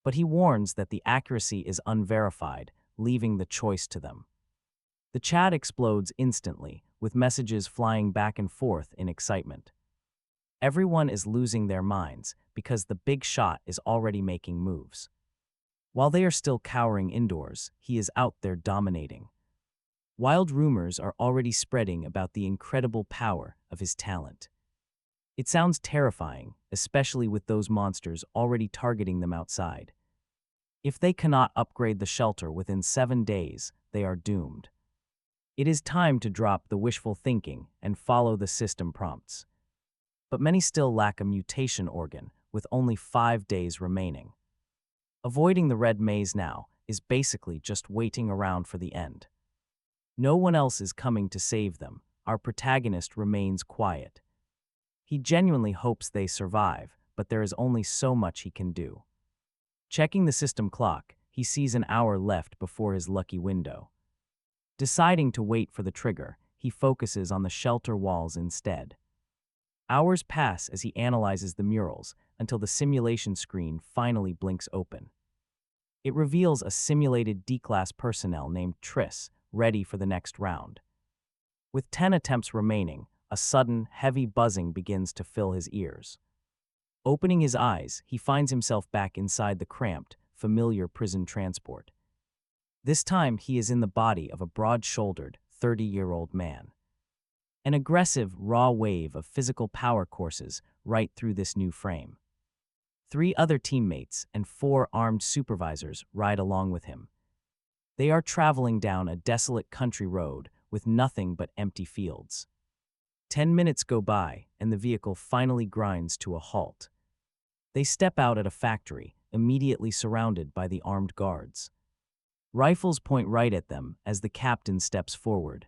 But he warns that the accuracy is unverified, leaving the choice to them. The chat explodes instantly, with messages flying back and forth in excitement. Everyone is losing their minds because the big shot is already making moves. While they are still cowering indoors, he is out there dominating. Wild rumors are already spreading about the incredible power of his talent. It sounds terrifying, especially with those monsters already targeting them outside. If they cannot upgrade the shelter within 7 days, they are doomed. It is time to drop the wishful thinking and follow the system prompts. But many still lack a mutation organ, with only 5 days remaining. Avoiding the red maze now is basically just waiting around for the end. No one else is coming to save them. Our protagonist remains quiet. He genuinely hopes they survive, but there is only so much he can do. Checking the system clock, he sees an hour left before his lucky window. Deciding to wait for the trigger, he focuses on the shelter walls instead. Hours pass as he analyzes the murals until the simulation screen finally blinks open. It reveals a simulated D-class personnel named Triss, ready for the next round. With 10 attempts remaining, a sudden, heavy buzzing begins to fill his ears. Opening his eyes, he finds himself back inside the cramped, familiar prison transport. This time, he is in the body of a broad-shouldered, 30-year-old man. An aggressive, raw wave of physical power courses right through this new frame. 3 other teammates and 4 armed supervisors ride along with him. They are traveling down a desolate country road with nothing but empty fields. 10 minutes go by, and the vehicle finally grinds to a halt. They step out at a factory, immediately surrounded by the armed guards. Rifles point right at them as the captain steps forward.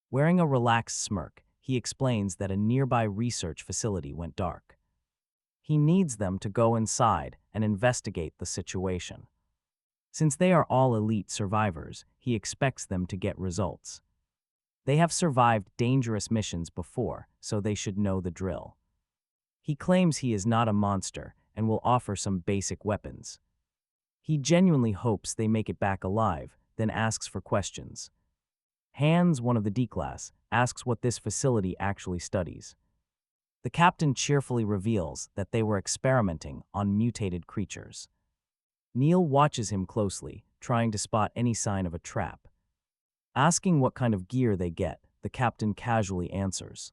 Wearing a relaxed smirk, he explains that a nearby research facility went dark. He needs them to go inside and investigate the situation. Since they are all elite survivors, he expects them to get results. They have survived dangerous missions before, so they should know the drill. He claims he is not a monster and will offer some basic weapons. He genuinely hopes they make it back alive, then asks for questions. Hans, one of the D-class, asks what this facility actually studies. The captain cheerfully reveals that they were experimenting on mutated creatures. Neil watches him closely, trying to spot any sign of a trap. Asking what kind of gear they get, the captain casually answers.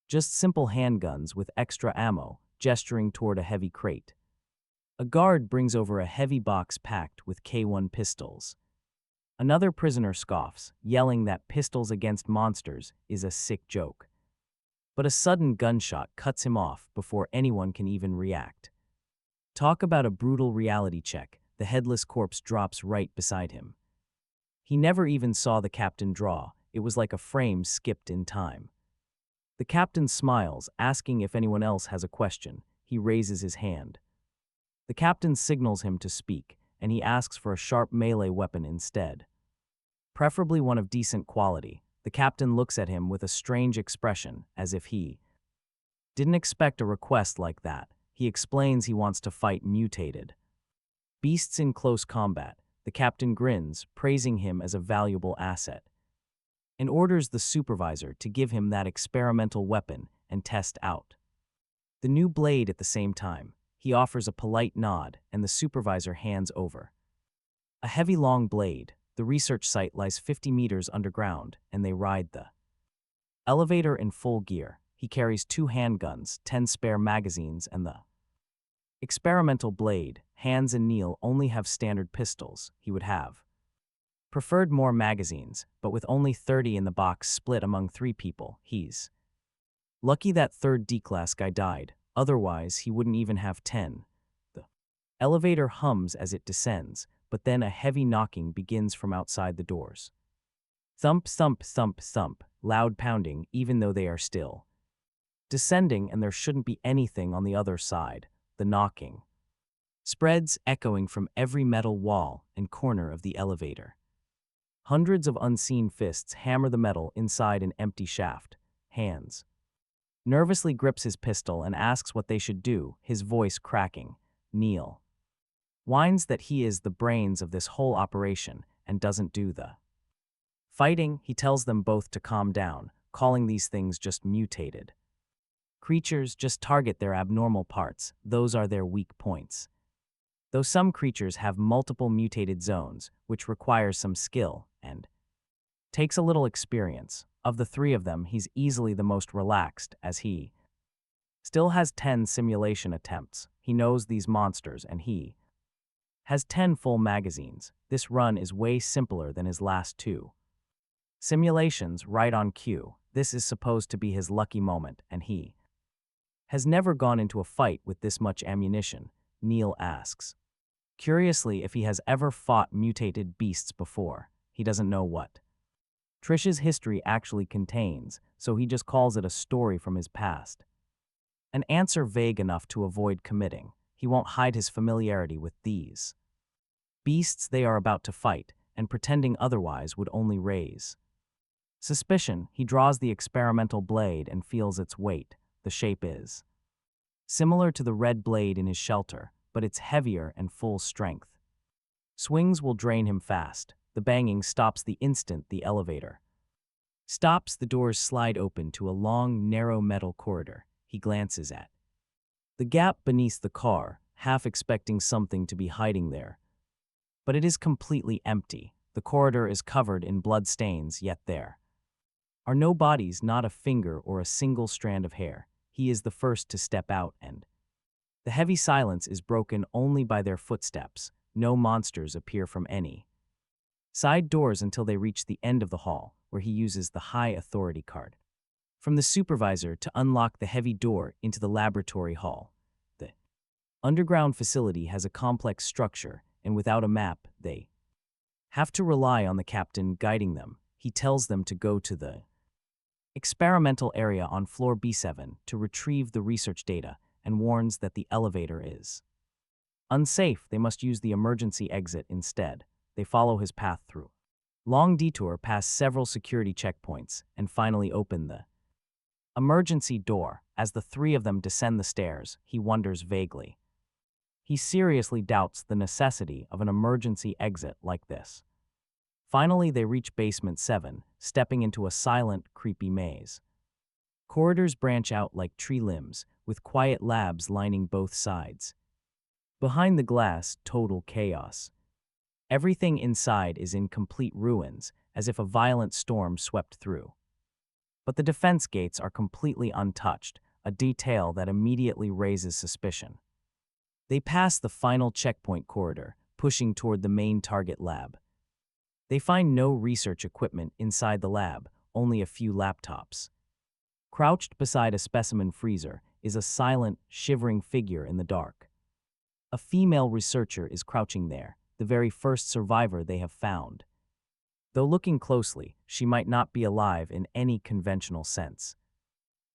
Just simple handguns with extra ammo, gesturing toward a heavy crate. A guard brings over a heavy box packed with K1 pistols. Another prisoner scoffs, yelling that pistols against monsters is a sick joke. But a sudden gunshot cuts him off before anyone can even react. Talk about a brutal reality check, the headless corpse drops right beside him. He never even saw the captain draw, it was like a frame skipped in time. The captain smiles, asking if anyone else has a question. He raises his hand. The captain signals him to speak, and he asks for a sharp melee weapon instead. Preferably one of decent quality. The captain looks at him with a strange expression, as if he didn't expect a request like that. He explains he wants to fight mutated beasts in close combat. The captain grins, praising him as a valuable asset, and orders the supervisor to give him that experimental weapon and test out the new blade at the same time. He offers a polite nod, and the supervisor hands over a heavy long blade. The research site lies 50 meters underground, and they ride the elevator in full gear. He carries 2 handguns, 10 spare magazines, and the experimental blade. Hans and Neil only have standard pistols. He would have preferred more magazines, but with only 30 in the box split among 3 people, he's lucky that third D-class guy died. Otherwise, he wouldn't even have 10. The elevator hums as it descends, but then a heavy knocking begins from outside the doors. Thump, thump, thump, thump, loud pounding even though they are still descending, and there shouldn't be anything on the other side. The knocking spreads, echoing from every metal wall and corner of the elevator. Hundreds of unseen fists hammer the metal inside an empty shaft. Hans nervously grips his pistol and asks what they should do, his voice cracking. Neil whines that he is the brains of this whole operation and doesn't do the fighting. He tells them both to calm down, calling these things just mutated creatures. Just target their abnormal parts, those are their weak points. Though some creatures have multiple mutated zones, which requires some skill and takes a little experience. Of the 3 of them, he's easily the most relaxed, as he still has 10 simulation attempts. He knows these monsters, and he has 10 full magazines. This run is way simpler than his last 2 simulations, right on cue. This is supposed to be his lucky moment, and he has never gone into a fight with this much ammunition. Neil asks curiously if he has ever fought mutated beasts before. He doesn't know what Trish's history actually contains, so he just calls it a story from his past. An answer vague enough to avoid committing. He won't hide his familiarity with these beasts they are about to fight, and pretending otherwise would only raise suspicion. He draws the experimental blade and feels its weight. The shape is similar to the red blade in his shelter, but it's heavier and full strength. Swings will drain him fast. The banging stops the instant the elevator stops. The doors slide open to a long, narrow metal corridor. He glances at the gap beneath the car, half expecting something to be hiding there. But it is completely empty. The corridor is covered in blood stains, yet there are no bodies, not a finger or a single strand of hair. He is the first to step out, and the heavy silence is broken only by their footsteps. No monsters appear from any side doors until they reach the end of the hall, where he uses the high authority card from the supervisor to unlock the heavy door into the laboratory hall. The underground facility has a complex structure, and without a map, they have to rely on the captain guiding them. He tells them to go to the experimental area on floor B7 to retrieve the research data, and warns that the elevator is unsafe. They must use the emergency exit instead. They follow his path through long detour past several security checkpoints and finally open the emergency door. As the 3 of them descend the stairs, he wonders vaguely. He seriously doubts the necessity of an emergency exit like this. Finally, they reach basement 7, stepping into a silent, creepy maze. Corridors branch out like tree limbs, with quiet labs lining both sides. Behind the glass, total chaos. Everything inside is in complete ruins, as if a violent storm swept through. But the defense gates are completely untouched, a detail that immediately raises suspicion. They pass the final checkpoint corridor, pushing toward the main target lab. They find no research equipment inside the lab, only a few laptops. Crouched beside a specimen freezer is a silent, shivering figure in the dark. A female researcher is crouching there, the very first survivor they have found. Though looking closely, she might not be alive in any conventional sense.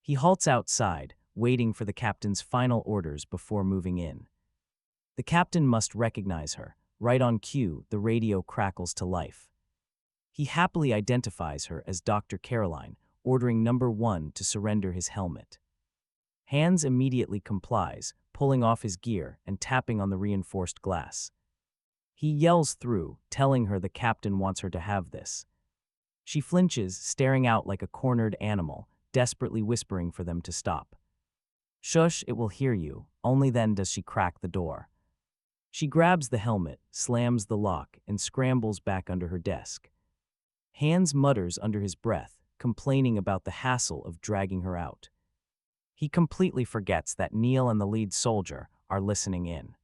He halts outside, waiting for the captain's final orders before moving in. The captain must recognize her. Right on cue, the radio crackles to life. He happily identifies her as Dr. Caroline, ordering number 1 to surrender his helmet. Hans immediately complies, pulling off his gear and tapping on the reinforced glass. He yells through, telling her the captain wants her to have this. She flinches, staring out like a cornered animal, desperately whispering for them to stop. Shush, it will hear you. Only then does she crack the door. She grabs the helmet, slams the lock, and scrambles back under her desk. Hans mutters under his breath, complaining about the hassle of dragging her out. He completely forgets that Neil and the lead soldier are listening in.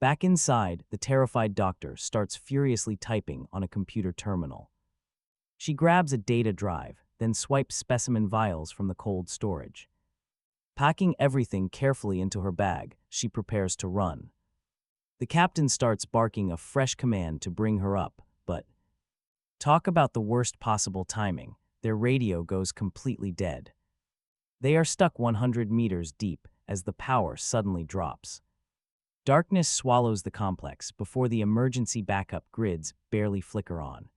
Back inside, the terrified doctor starts furiously typing on a computer terminal. She grabs a data drive, then swipes specimen vials from the cold storage. Packing everything carefully into her bag, she prepares to run. The captain starts barking a fresh command to bring her up, but talk about the worst possible timing, their radio goes completely dead. They are stuck 100 meters deep as the power suddenly drops. Darkness swallows the complex before the emergency backup grids barely flicker on.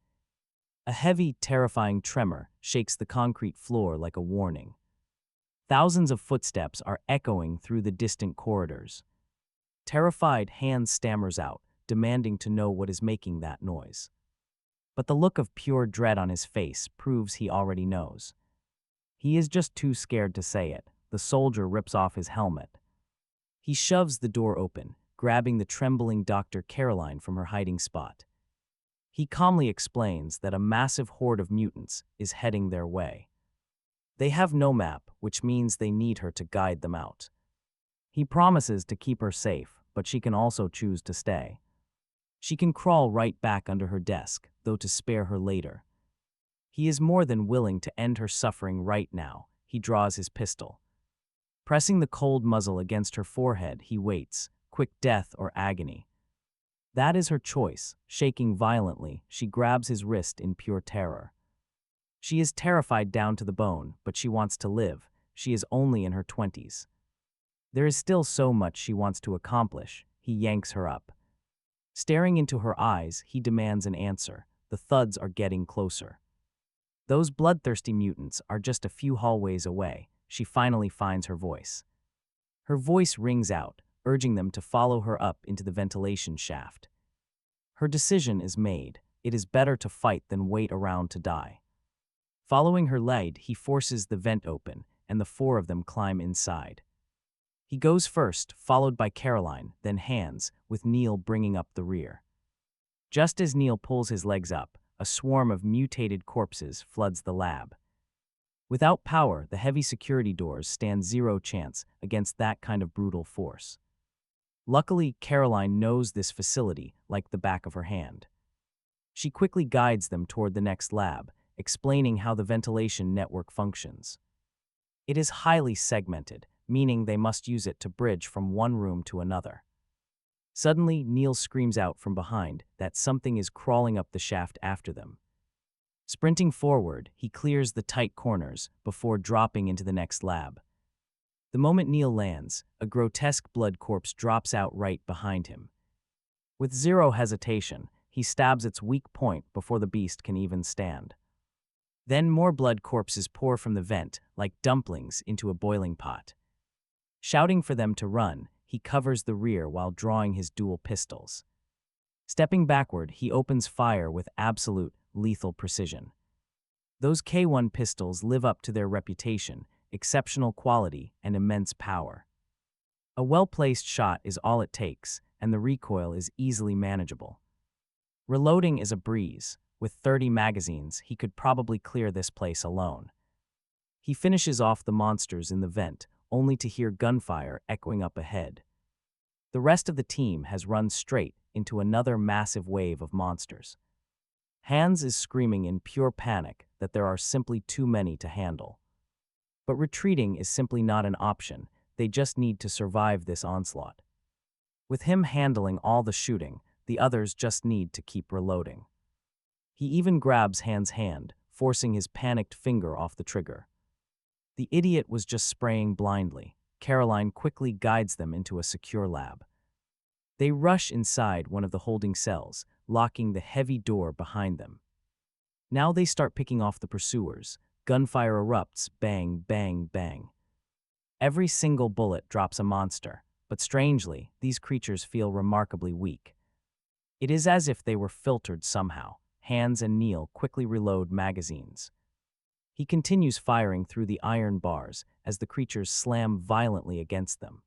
A heavy, terrifying tremor shakes the concrete floor like a warning. Thousands of footsteps are echoing through the distant corridors. Terrified, Hans stammers out, demanding to know what is making that noise. But the look of pure dread on his face proves he already knows. He is just too scared to say it. The soldier rips off his helmet. He shoves the door open, grabbing the trembling Dr. Caroline from her hiding spot. He calmly explains that a massive horde of mutants is heading their way. They have no map, which means they need her to guide them out. He promises to keep her safe, but she can also choose to stay. She can crawl right back under her desk, though to spare her later. He is more than willing to end her suffering right now. He draws his pistol. Pressing the cold muzzle against her forehead, he waits, quick death or agony. That is her choice. Shaking violently, she grabs his wrist in pure terror. She is terrified down to the bone, but she wants to live. She is only in her 20s. There is still so much she wants to accomplish. He yanks her up. Staring into her eyes, he demands an answer. The thuds are getting closer. Those bloodthirsty mutants are just a few hallways away. She finally finds her voice. Her voice rings out, urging them to follow her up into the ventilation shaft. Her decision is made. It is better to fight than wait around to die. Following her lead, he forces the vent open, and the four of them climb inside. He goes first, followed by Caroline, then Hans, with Neil bringing up the rear. Just as Neil pulls his legs up, a swarm of mutated corpses floods the lab. Without power, the heavy security doors stand zero chance against that kind of brutal force. Luckily, Caroline knows this facility like the back of her hand. She quickly guides them toward the next lab, explaining how the ventilation network functions. It is highly segmented, meaning they must use it to bridge from one room to another. Suddenly, Neil screams out from behind that something is crawling up the shaft after them. Sprinting forward, he clears the tight corners before dropping into the next lab. The moment Neil lands, a grotesque blood corpse drops out right behind him. With zero hesitation, he stabs its weak point before the beast can even stand. Then more blood corpses pour from the vent, like dumplings into a boiling pot. Shouting for them to run, he covers the rear while drawing his dual pistols. Stepping backward, he opens fire with absolute, lethal precision. Those K1 pistols live up to their reputation, exceptional quality and immense power. A well-placed shot is all it takes, and the recoil is easily manageable. Reloading is a breeze. With 30 magazines, he could probably clear this place alone. He finishes off the monsters in the vent, only to hear gunfire echoing up ahead. The rest of the team has run straight into another massive wave of monsters. Hans is screaming in pure panic that there are simply too many to handle. But retreating is simply not an option. They just need to survive this onslaught. With him handling all the shooting, the others just need to keep reloading. He even grabs Hans' hand, forcing his panicked finger off the trigger. The idiot was just spraying blindly. Caroline quickly guides them into a secure lab. They rush inside one of the holding cells, locking the heavy door behind them. Now they start picking off the pursuers. Gunfire erupts, bang, bang, bang. Every single bullet drops a monster, but strangely, these creatures feel remarkably weak. It is as if they were filtered somehow. Hans and Neil quickly reload magazines. He continues firing through the iron bars as the creatures slam violently against them.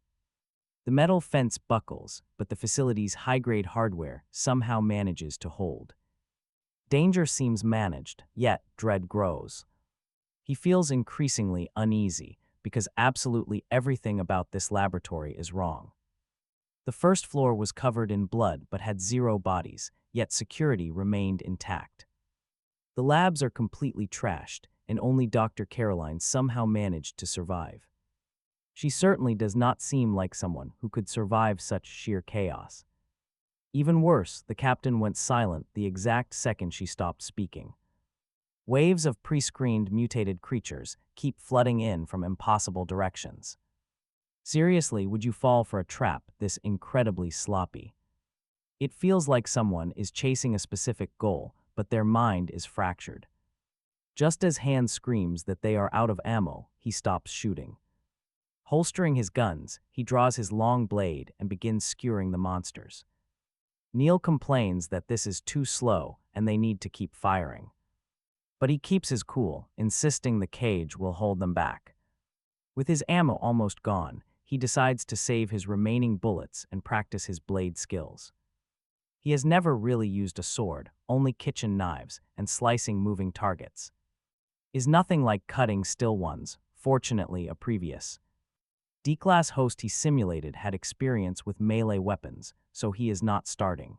The metal fence buckles, but the facility's high-grade hardware somehow manages to hold. Danger seems managed, yet dread grows. He feels increasingly uneasy because absolutely everything about this laboratory is wrong. The first floor was covered in blood but had 0 bodies, yet security remained intact. The labs are completely trashed, and only Dr. Caroline somehow managed to survive. She certainly does not seem like someone who could survive such sheer chaos. Even worse, the captain went silent the exact second she stopped speaking. Waves of pre-screened mutated creatures keep flooding in from impossible directions. Seriously, would you fall for a trap this incredibly sloppy? It feels like someone is chasing a specific goal, but their mind is fractured. Just as Hand screams that they are out of ammo, he stops shooting. Holstering his guns, he draws his long blade and begins skewering the monsters. Neil complains that this is too slow and they need to keep firing. But he keeps his cool, insisting the cage will hold them back. With his ammo almost gone, he decides to save his remaining bullets and practice his blade skills. He has never really used a sword, only kitchen knives and slicing moving targets. Is nothing like cutting still ones, fortunately a previous D-class host he simulated had experience with melee weapons, so he is not starting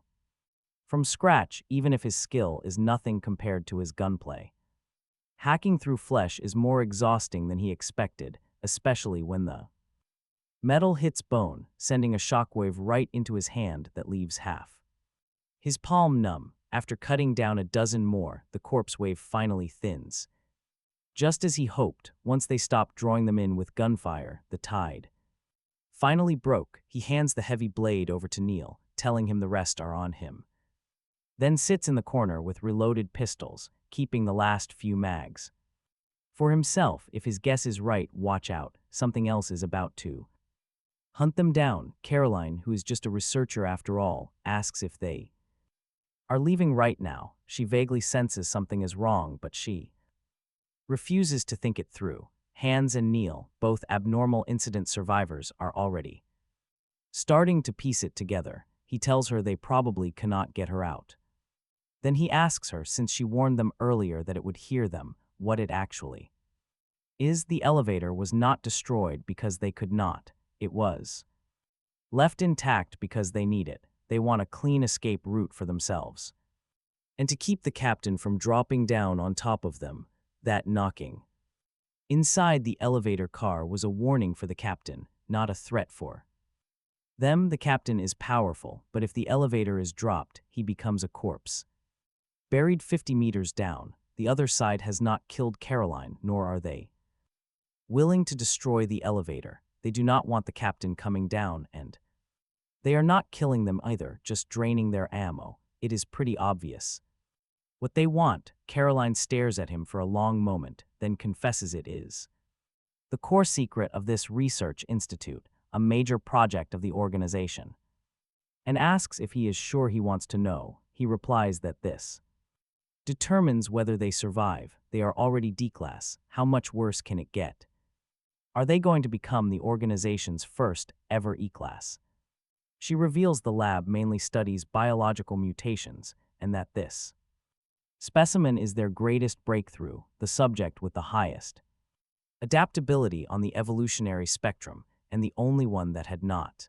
from scratch, even if his skill is nothing compared to his gunplay. Hacking through flesh is more exhausting than he expected, especially when the metal hits bone, sending a shockwave right into his hand that leaves half his palm numb. After cutting down a dozen more, the corpse wave finally thins. Just as he hoped, once they stopped drawing them in with gunfire, the tide finally broke. He hands the heavy blade over to Neil, telling him the rest are on him. Then sits in the corner with reloaded pistols, keeping the last few mags. For himself, if his guess is right, watch out, something else is about to hunt them down. Caroline, who is just a researcher after all, asks if they are leaving right now. She vaguely senses something is wrong, but she refuses to think it through. Hans and Neil, both abnormal incident survivors, are already starting to piece it together. He tells her they probably cannot get her out. Then he asks her, since she warned them earlier that it would hear them, what it actually is. The elevator was not destroyed because they could not. It was left intact because they need it. They want a clean escape route for themselves. And to keep the captain from dropping down on top of them. That knocking inside the elevator car was a warning for the captain, not a threat for them. The captain is powerful, but if the elevator is dropped, he becomes a corpse. Buried 50 meters down, the other side has not killed Caroline, nor are they willing to destroy the elevator. They do not want the captain coming down, and they are not killing them either, just draining their ammo. It is pretty obvious what they want. Caroline stares at him for a long moment, then confesses it is the core secret of this research institute, a major project of the organization, and asks if he is sure he wants to know. He replies that this determines whether they survive. They are already D-class. How much worse can it get? Are they going to become the organization's first ever E-class? She reveals the lab mainly studies biological mutations, and that this specimen is their greatest breakthrough, the subject with the highest adaptability on the evolutionary spectrum, and the only one that had not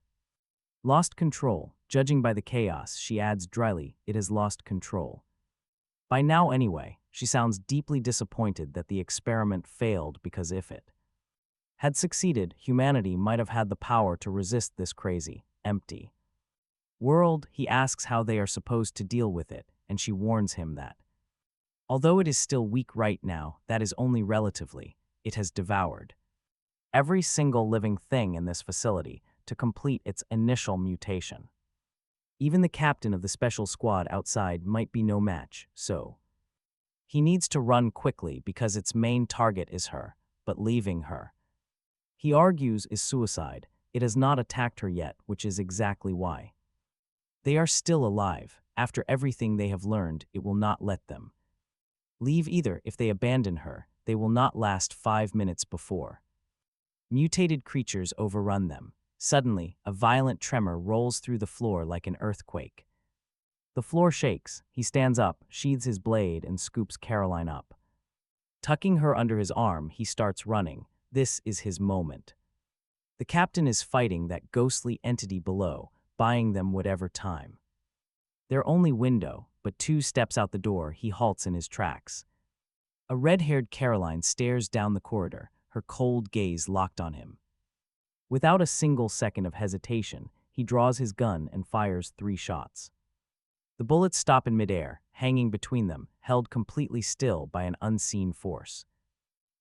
lost control. Judging by the chaos, she adds dryly, it has lost control. By now anyway, she sounds deeply disappointed that the experiment failed, because if it had succeeded, humanity might have had the power to resist this crazy, empty world. He asks how they are supposed to deal with it, and she warns him that although it is still weak right now, that is only relatively. It has devoured every single living thing in this facility to complete its initial mutation. Even the captain of the special squad outside might be no match, so he needs to run quickly because its main target is her, but leaving her, he argues, is suicide. It has not attacked her yet, which is exactly why they are still alive. After everything they have learned, it will not let them leave either. If they abandon her, they will not last 5 minutes before mutated creatures overrun them. Suddenly, a violent tremor rolls through the floor like an earthquake. The floor shakes. He stands up, sheathes his blade, and scoops Caroline up. Tucking her under his arm, he starts running. This is his moment. The captain is fighting that ghostly entity below, buying them whatever time. Their only window, but 2 steps out the door, he halts in his tracks. A red-haired Caroline stares down the corridor, her cold gaze locked on him. Without a single second of hesitation, he draws his gun and fires 3 shots. The bullets stop in midair, hanging between them, held completely still by an unseen force.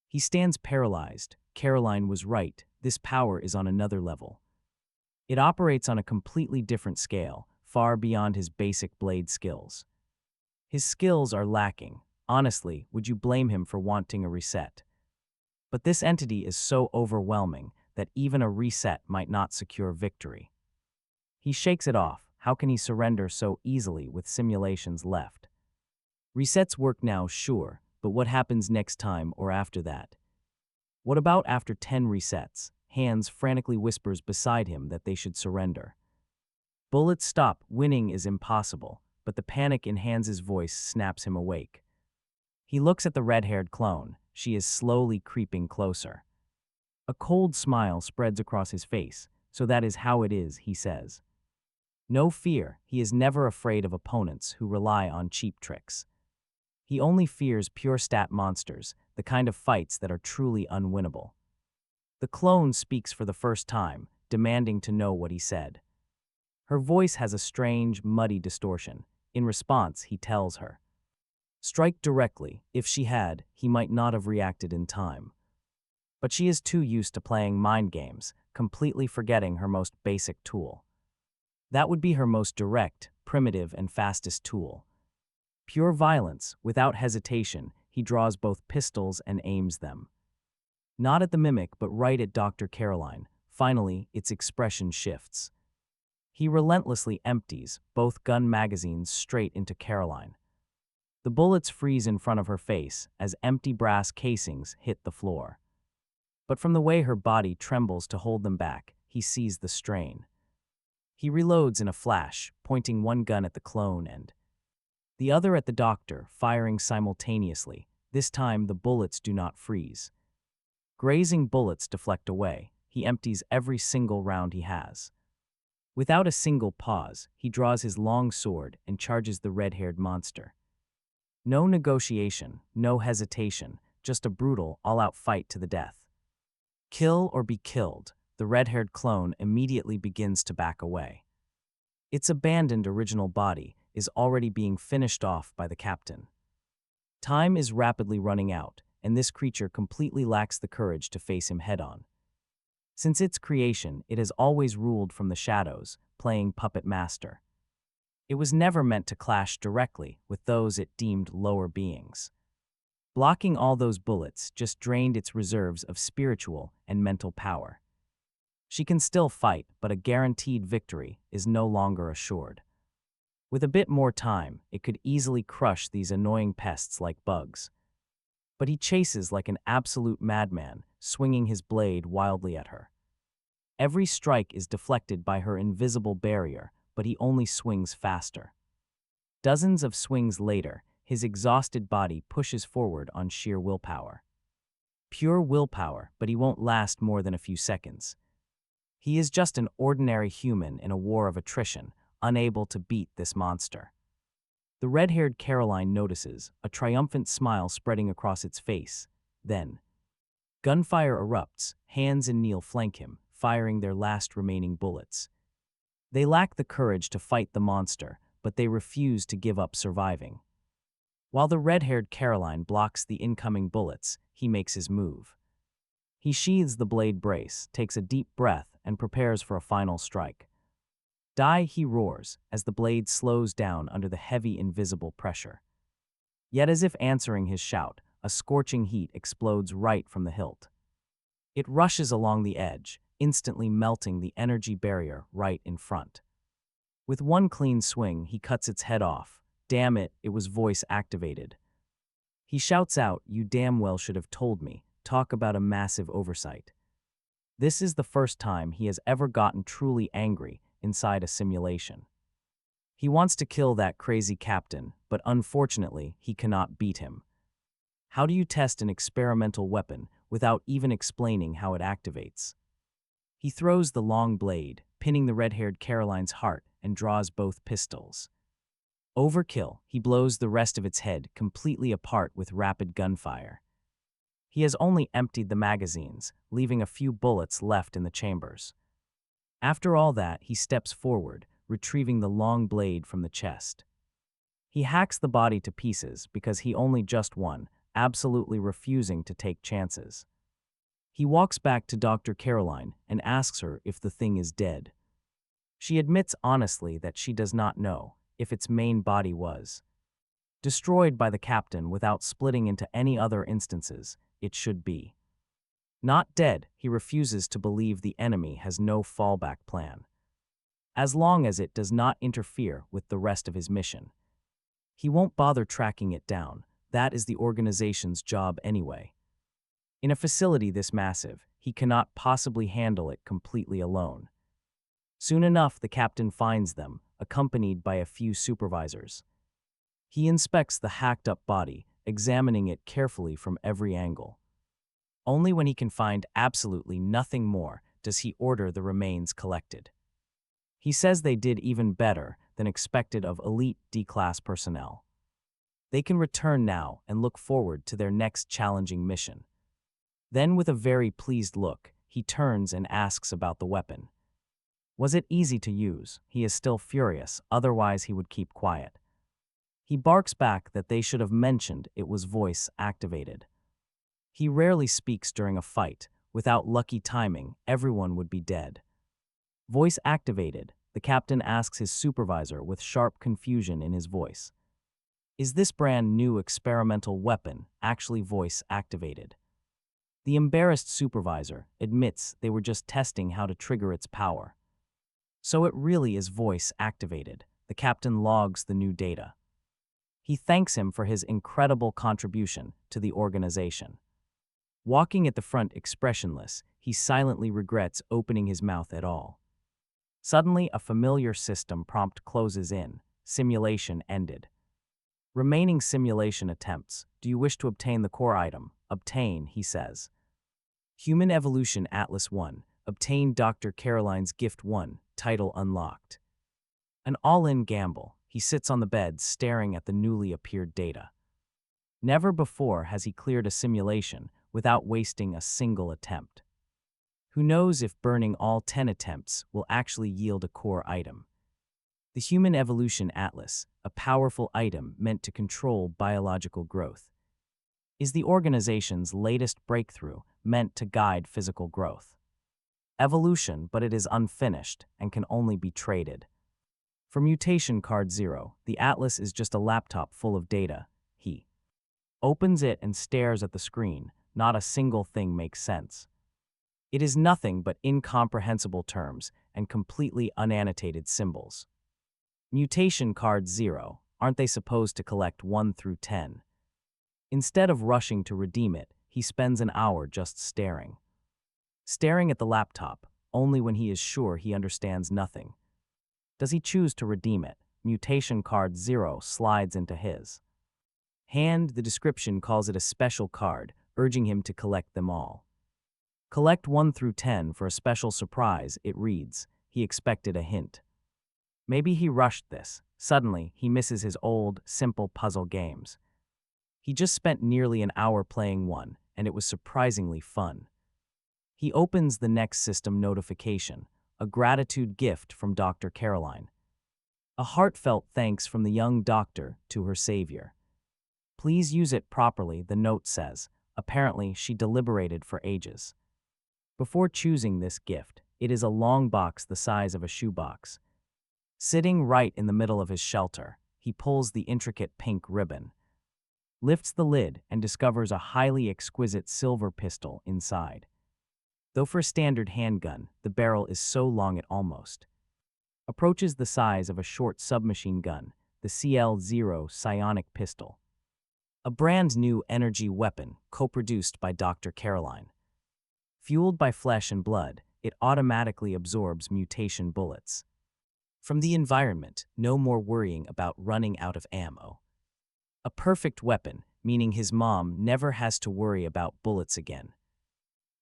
He stands paralyzed. Caroline was right. This power is on another level. It operates on a completely different scale, far beyond his basic blade skills. His skills are lacking. Honestly, would you blame him for wanting a reset? But this entity is so overwhelming that even a reset might not secure victory. He shakes it off. How can he surrender so easily with simulations left? Resets work now, sure, but what happens next time or after that? What about after 10 resets? Hands frantically whispers beside him that they should surrender. Bullets stop. Winning is impossible, but the panic in Hans's voice snaps him awake. He looks at the red-haired clone. She is slowly creeping closer. A cold smile spreads across his face. So that is how it is, he says. No fear. He is never afraid of opponents who rely on cheap tricks. He only fears pure stat monsters, the kind of fights that are truly unwinnable. The clone speaks for the first time, demanding to know what he said. Her voice has a strange, muddy distortion. In response, he tells her. Strike directly. If she had, he might not have reacted in time. But she is too used to playing mind games, completely forgetting her most basic tool. That would be her most direct, primitive, and fastest tool. Pure violence, without hesitation, he draws both pistols and aims them. Not at the mimic, but right at Dr. Caroline. Finally, its expression shifts. He relentlessly empties both gun magazines straight into Caroline. The bullets freeze in front of her face as empty brass casings hit the floor. But from the way her body trembles to hold them back, he sees the strain. He reloads in a flash, pointing one gun at the clone and the other at the doctor, firing simultaneously. This time, the bullets do not freeze. Grazing bullets deflect away. He empties every single round he has. Without a single pause, he draws his long sword and charges the red-haired monster. No negotiation, no hesitation, just a brutal, all-out fight to the death. Kill or be killed, the red-haired clone immediately begins to back away. Its abandoned original body is already being finished off by the captain. Time is rapidly running out, and this creature completely lacks the courage to face him head-on. Since its creation, it has always ruled from the shadows, playing puppet master. It was never meant to clash directly with those it deemed lower beings. Blocking all those bullets just drained its reserves of spiritual and mental power. She can still fight, but a guaranteed victory is no longer assured. With a bit more time, it could easily crush these annoying pests like bugs. But he chases like an absolute madman, swinging his blade wildly at her. Every strike is deflected by her invisible barrier, but he only swings faster. Dozens of swings later, his exhausted body pushes forward on sheer willpower. Pure willpower, but he won't last more than a few seconds. He is just an ordinary human in a war of attrition, unable to beat this monster. The red-haired Caroline notices, a triumphant smile spreading across its face. Then, gunfire erupts. Hans and Neil flank him, firing their last remaining bullets. They lack the courage to fight the monster, but they refuse to give up surviving. While the red-haired Caroline blocks the incoming bullets, he makes his move. He sheathes the blade brace, takes a deep breath, and prepares for a final strike. Die, he roars, as the blade slows down under the heavy invisible pressure. Yet as if answering his shout, a scorching heat explodes right from the hilt. It rushes along the edge, instantly melting the energy barrier right in front. With one clean swing, he cuts its head off. Damn it, it was voice activated. He shouts out, "You damn well should have told me." Talk about a massive oversight. This is the first time he has ever gotten truly angry inside a simulation. He wants to kill that crazy captain, but unfortunately, he cannot beat him. How do you test an experimental weapon without even explaining how it activates? He throws the long blade, pinning the red-haired Caroline's heart, and draws both pistols. Overkill, he blows the rest of its head completely apart with rapid gunfire. He has only emptied the magazines, leaving a few bullets left in the chambers. After all that, he steps forward, retrieving the long blade from the chest. He hacks the body to pieces because he only just won, absolutely refusing to take chances. He walks back to Dr. Caroline and asks her if the thing is dead. She admits honestly that she does not know if its main body was destroyed by the captain without splitting into any other instances. It should be not dead. He refuses to believe the enemy has no fallback plan, as long as it does not interfere with the rest of his mission. He won't bother tracking it down. That is the organization's job anyway. In a facility this massive, he cannot possibly handle it completely alone. Soon enough, the captain finds them, accompanied by a few supervisors. He inspects the hacked-up body, examining it carefully from every angle. Only when he can find absolutely nothing more does he order the remains collected. He says they did even better than expected of elite D-class personnel. They can return now and look forward to their next challenging mission. Then, with a very pleased look, he turns and asks about the weapon. Was it easy to use? He is still furious, otherwise he would keep quiet. He barks back that they should have mentioned it was voice-activated. He rarely speaks during a fight. Without lucky timing, everyone would be dead. Voice-activated, the captain asks his supervisor with sharp confusion in his voice. Is this brand new experimental weapon actually voice-activated? The embarrassed supervisor admits they were just testing how to trigger its power. So it really is voice-activated. The captain logs the new data. He thanks him for his incredible contribution to the organization. Walking at the front expressionless, he silently regrets opening his mouth at all. Suddenly, a familiar system prompt closes in. Simulation ended. Remaining simulation attempts. Do you wish to obtain the core item? Obtain, he says. Human Evolution Atlas 1. Obtain Dr. Caroline's Gift 1. Title unlocked. An all-in gamble. He sits on the bed staring at the newly appeared data. Never before has he cleared a simulation without wasting a single attempt. Who knows if burning all 10 attempts will actually yield a core item. The Human Evolution Atlas, a powerful item meant to control biological growth, is the organization's latest breakthrough meant to guide physical growth. Evolution, but it is unfinished and can only be traded. For Mutation Card 0, the Atlas is just a laptop full of data. He opens it and stares at the screen. Not a single thing makes sense. It is nothing but incomprehensible terms and completely unannotated symbols. Mutation Card 0, aren't they supposed to collect 1 through 10? Instead of rushing to redeem it, he spends an hour just staring. Staring at the laptop, only when he is sure he understands nothing. Does he choose to redeem it? Mutation Card 0 slides into his hand. The description calls it a special card, urging him to collect them all. Collect 1 through 10 for a special surprise, it reads. He expected a hint. Maybe he rushed this. Suddenly, he misses his old, simple puzzle games. He just spent nearly an hour playing one, and it was surprisingly fun. He opens the next system notification, a gratitude gift from Dr. Caroline. A heartfelt thanks from the young doctor to her savior. Please use it properly, the note says. Apparently, she deliberated for ages before choosing this gift. It is a long box the size of a shoebox. Sitting right in the middle of his shelter, he pulls the intricate pink ribbon, lifts the lid, and discovers a highly exquisite silver pistol inside. Though for a standard handgun, the barrel is so long it almost approaches the size of a short submachine gun, the CL-0 psionic pistol. A brand new energy weapon, co-produced by Dr. Caroline. Fueled by flesh and blood, it automatically absorbs mutation bullets. From the environment, no more worrying about running out of ammo. A perfect weapon, meaning his mom never has to worry about bullets again.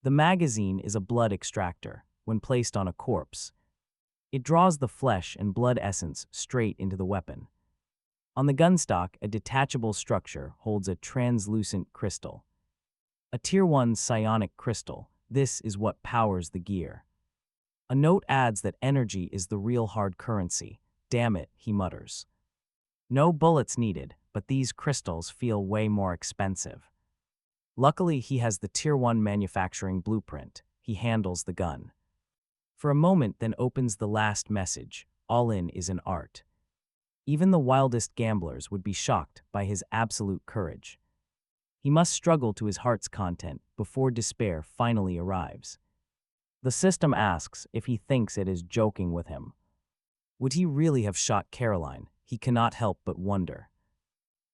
The magazine is a blood extractor. When placed on a corpse, it draws the flesh and blood essence straight into the weapon. On the gunstock, a detachable structure holds a translucent crystal. A Tier 1 psionic crystal. This is what powers the gear. A note adds that energy is the real hard currency. Damn it, he mutters. No bullets needed, but these crystals feel way more expensive. Luckily, he has the Tier 1 manufacturing blueprint. He handles the gun. For a moment, then opens the last message. All in is an art. Even the wildest gamblers would be shocked by his absolute courage. He must struggle to his heart's content before despair finally arrives. The system asks if he thinks it is joking with him. Would he really have shot Caroline? He cannot help but wonder.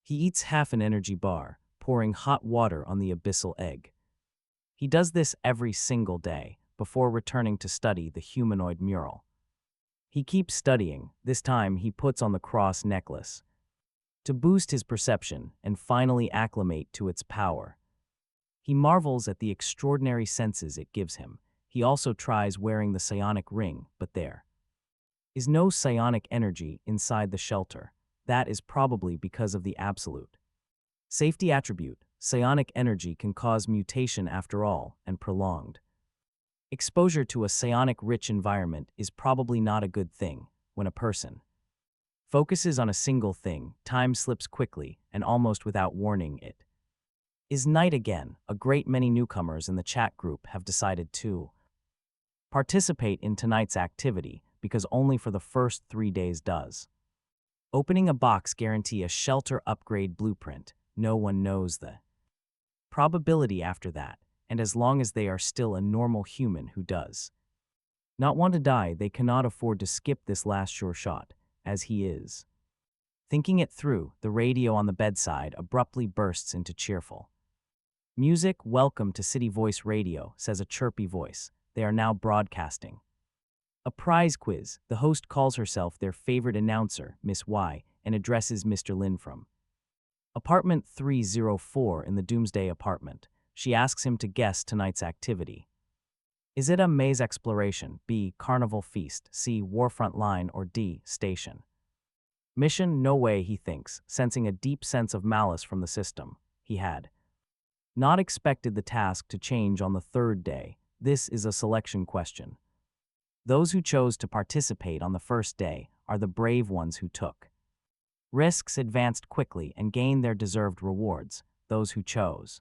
He eats half an energy bar, pouring hot water on the abyssal egg. He does this every single day, before returning to study the humanoid mural. He keeps studying. This time he puts on the cross necklace to boost his perception and finally acclimate to its power. He marvels at the extraordinary senses it gives him. He also tries wearing the psionic ring, but there is no psionic energy inside the shelter. That is probably because of the absolute safety attribute. Psionic energy can cause mutation after all, and prolonged exposure to a psionic-rich environment is probably not a good thing. When a person focuses on a single thing, time slips quickly and almost without warning. It is night again. A great many newcomers in the chat group have decided to participate in tonight's activity because only for the first 3 days does opening a box guarantee a shelter upgrade blueprint. No one knows the probability after that, and as long as they are still a normal human who does not want to die, they cannot afford to skip this last sure shot, as he is thinking it through. The radio on the bedside abruptly bursts into cheerful music. "Welcome to City Voice Radio," says a chirpy voice. They are now broadcasting a prize quiz. The host calls herself their favorite announcer, Miss Y, and addresses Mr. Lin from apartment 304 in the Doomsday apartment. She asks him to guess tonight's activity. Is it a maze exploration, B, carnival feast, C, warfront line, or D, station mission? No way, he thinks, sensing a deep sense of malice from the system. He had not expected the task to change on the third day. This is a selection question. Those who chose to participate on the first day are the brave ones who took risks, advanced quickly, and gained their deserved rewards. Those who chose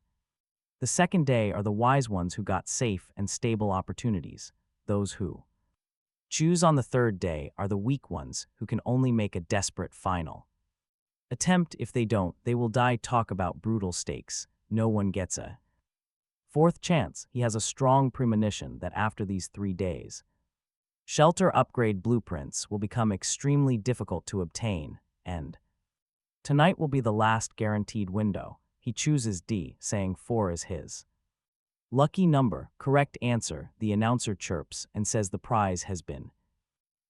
the second day are the wise ones who got safe and stable opportunities. Those who choose on the third day are the weak ones who can only make a desperate final attempt. If they don't, they will die. Talk about brutal stakes. No one gets a fourth chance. He has a strong premonition that after these 3 days, shelter upgrade blueprints will become extremely difficult to obtain, and tonight will be the last guaranteed window. He chooses D, saying 4 is his lucky number. Correct answer. The announcer chirps and says the prize has been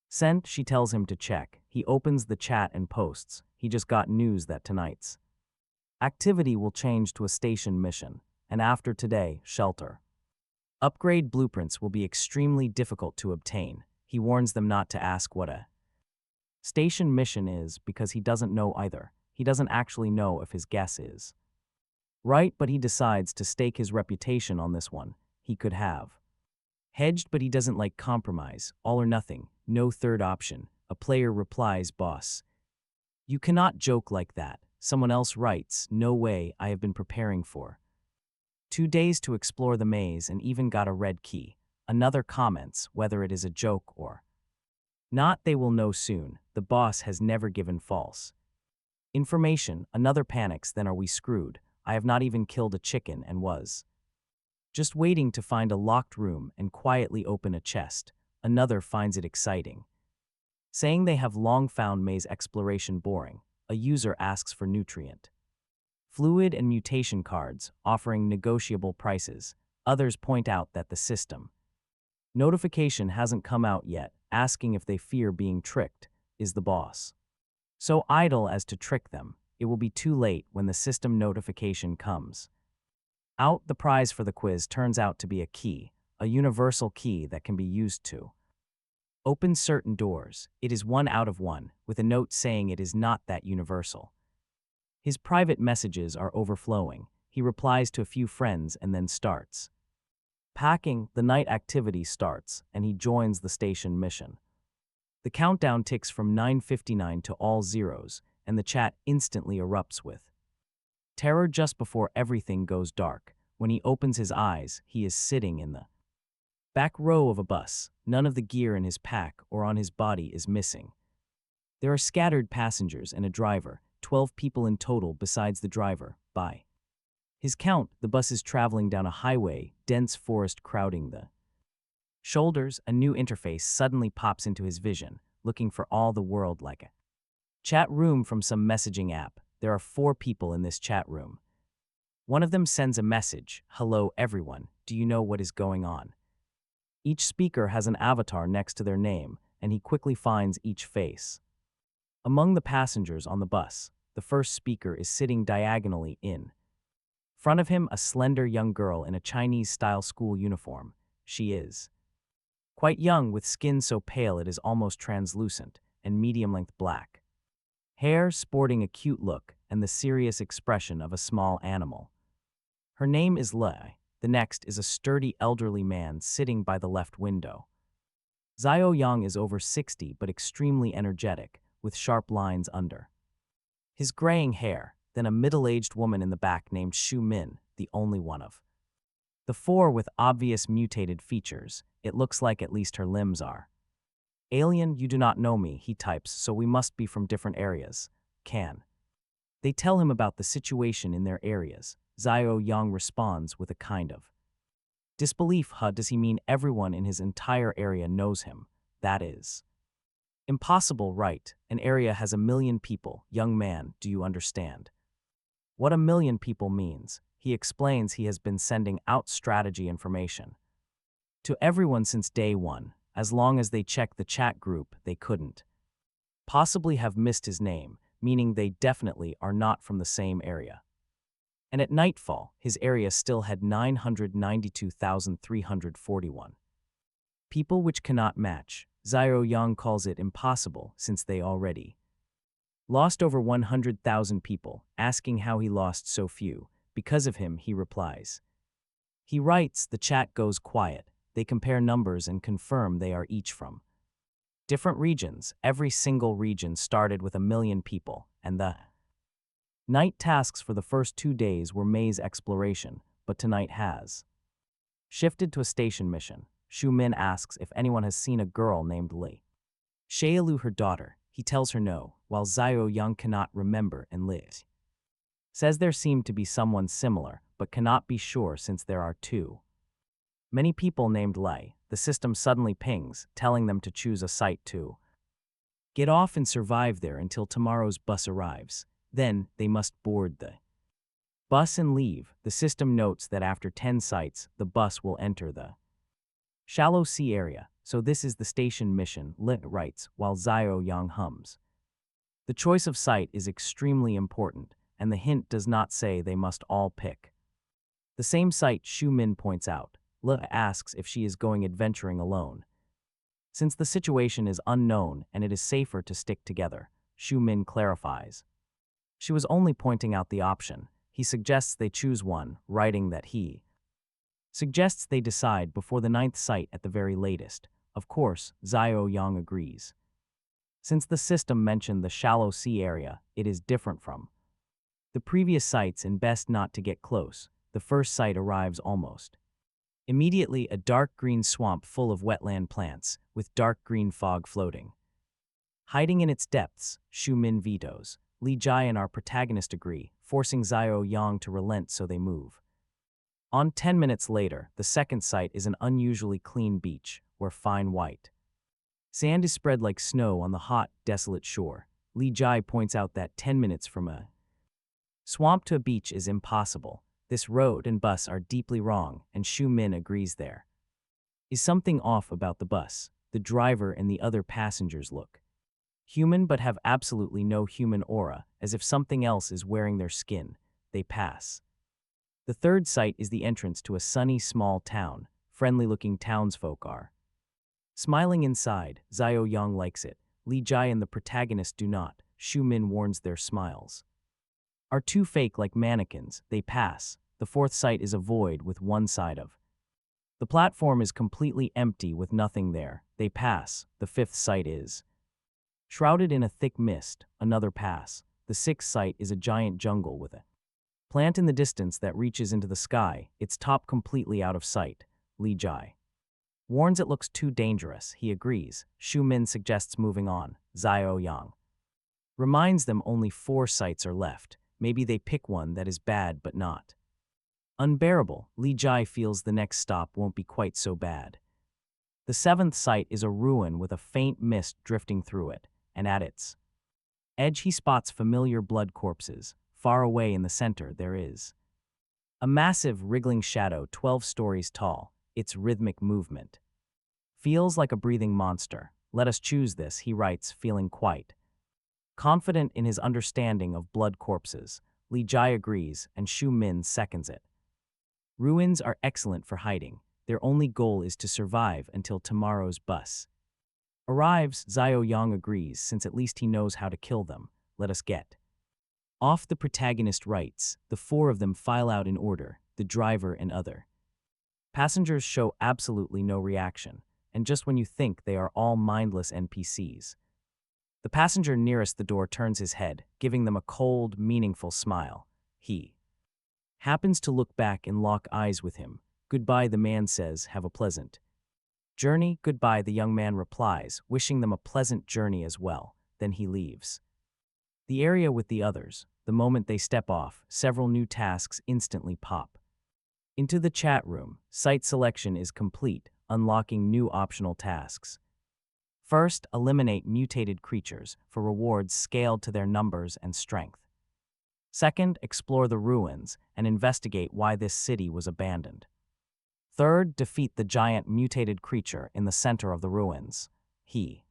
sent. She tells him to check. He opens the chat and posts. He just got news that tonight's activity will change to a station mission, and after today, shelter upgrade blueprints will be extremely difficult to obtain. He warns them not to ask what a station mission is because he doesn't know either. He doesn't actually know if his guess is right, but he decides to stake his reputation on this one. He could have hedged, but he doesn't like compromise. All or nothing, no third option. A player replies, "Boss, you cannot joke like that." Someone else writes, "No way, I have been preparing for 2 days to explore the maze and even got a red key." Another comments, "Whether it is a joke or not, they will know soon. The boss has never given false information." Another panics, "Then are we screwed? I have not even killed a chicken and was just waiting to find a locked room and quietly open a chest." Another finds it exciting, saying they have long found maze exploration boring. A user asks for nutrient, fluid, and mutation cards, offering negotiable prices. Others point out that the system notification hasn't come out yet, asking if they fear being tricked, is the boss so idle as to trick them. It will be too late when the system notification comes out. The prize for the quiz turns out to be a key, a universal key that can be used to open certain doors. It is 1 out of 1, with a note saying it is not that universal. His private messages are overflowing. He replies to a few friends and then starts packing. The night activity starts, and he joins the station mission. The countdown ticks from 9:59 to all zeros, and the chat instantly erupts with terror just before everything goes dark. When he opens his eyes, he is sitting in the back row of a bus. None of the gear in his pack or on his body is missing. There are scattered passengers and a driver, 12 people in total besides the driver. By his count, the bus is traveling down a highway, dense forest crowding the shoulders. A new interface suddenly pops into his vision, looking for all the world like a chat room from some messaging app. There are 4 people in this chat room. One of them sends a message, "Hello everyone, do you know what is going on?" Each speaker has an avatar next to their name, and he quickly finds each face. Among the passengers on the bus, the first speaker is sitting diagonally in front of him, a slender young girl in a Chinese-style school uniform. She is quite young, with skin so pale it is almost translucent, and medium-length black hair, sporting a cute look and the serious expression of a small animal. Her name is Lei. The next is a sturdy elderly man sitting by the left window. Xiao Yang is over 60 but extremely energetic, with sharp lines under his graying hair. Then a middle-aged woman in the back named Xu Min, the only one of the 4 with obvious mutated features. It looks like at least her limbs are alien. "You do not know me," he types, "so we must be from different areas. Can they tell him about the situation in their areas?" Xiao Yang responds with a kind of disbelief. Does he mean everyone in his entire area knows him? That is impossible, right? An area has 1,000,000 people. Young man, do you understand what 1,000,000 people means? He explains he has been sending out strategy information to everyone since day 1. As long as they checked the chat group, they couldn't possibly have missed his name, meaning they definitely are not from the same area. And at nightfall, his area still had 992,341 people, which cannot match. Xiao Yang calls it impossible since they already lost over 100,000 people, asking how he lost so few. Because of him, he replies. He writes, the chat goes quiet. They compare numbers and confirm they are each from different regions. Every single region started with 1,000,000 people, and the night tasks for the first 2 days were maze exploration, but tonight has shifted to a station mission. Xu Min asks if anyone has seen a girl named Li Shailu, her daughter. He tells her no, while Xiao Yang cannot remember, and Li says there seemed to be someone similar, but cannot be sure since there are too many people named Lei. The system suddenly pings, telling them to choose a site to get off and survive there until tomorrow's bus arrives. Then, they must board the bus and leave. The system notes that after 10 sites, the bus will enter the shallow sea area. So this is the station mission, Li writes, while Xiao Yang hums. The choice of site is extremely important, and the hint does not say they must all pick the same site. Xu Min points out. Li asks if she is going adventuring alone. Since the situation is unknown and it is safer to stick together, Xu Min clarifies. She was only pointing out the option. He suggests they choose one, writing that he suggests they decide before the 9th site at the very latest. Of course, Xiao Yang agrees. Since the system mentioned the shallow sea area, it is different from the previous sites and best not to get close. The first site arrives almost immediately, a dark green swamp full of wetland plants, with dark green fog floating. Hiding in its depths, Xu Min vetoes. Li Jai and our protagonist agree, forcing Xiao Yang to relent so they move. 10 minutes later, the second site is an unusually clean beach, where fine white sand is spread like snow on the hot, desolate shore. Li Jai points out that 10 minutes from a swamp to a beach is impossible. This road and bus are deeply wrong, and Shu Min agrees there is something off about the bus. The driver and the other passengers look human but have absolutely no human aura, as if something else is wearing their skin. They pass. The third site is the entrance to a sunny small town. Friendly-looking townsfolk are smiling inside. Xiao Yang likes it. Li Jai and the protagonist do not. Shu Min warns their smiles are too fake, like mannequins. They pass. The fourth site is a void with one side of the platform is completely empty with nothing there. They pass. The fifth site is shrouded in a thick mist. Another pass. The sixth site is a giant jungle with a plant in the distance that reaches into the sky, its top completely out of sight. Li Jai warns it looks too dangerous. He agrees. Shu Min suggests moving on. Xiao Yang reminds them only 4 sites are left. Maybe they pick one that is bad but not unbearable. Li Jai feels the next stop won't be quite so bad. The 7th site is a ruin with a faint mist drifting through it, and at its edge he spots familiar blood corpses. Far away in the center there is a massive wriggling shadow 12 stories tall. Its rhythmic movement feels like a breathing monster. Let us choose this, he writes, feeling quite confident in his understanding of blood corpses. Li Jai agrees, and Shu Min seconds it. Ruins are excellent for hiding. Their only goal is to survive until tomorrow's bus arrives. Xiao Yang agrees, since at least he knows how to kill them. Let us get off, the protagonist writes. The 4 of them file out in order, the driver and other passengers show absolutely no reaction, and just when you think they are all mindless NPCs, the passenger nearest the door turns his head, giving them a cold, meaningful smile. He happens to look back and lock eyes with him. Goodbye, the man says. Have a pleasant journey. Goodbye, the young man replies, wishing them a pleasant journey as well. Then he leaves the area with the others. The moment they step off, several new tasks instantly pop into the chat room. Site selection is complete, unlocking new optional tasks. First, eliminate mutated creatures for rewards scaled to their numbers and strength. Second, explore the ruins and investigate why this city was abandoned. Third, defeat the giant mutated creature in the center of the ruins. He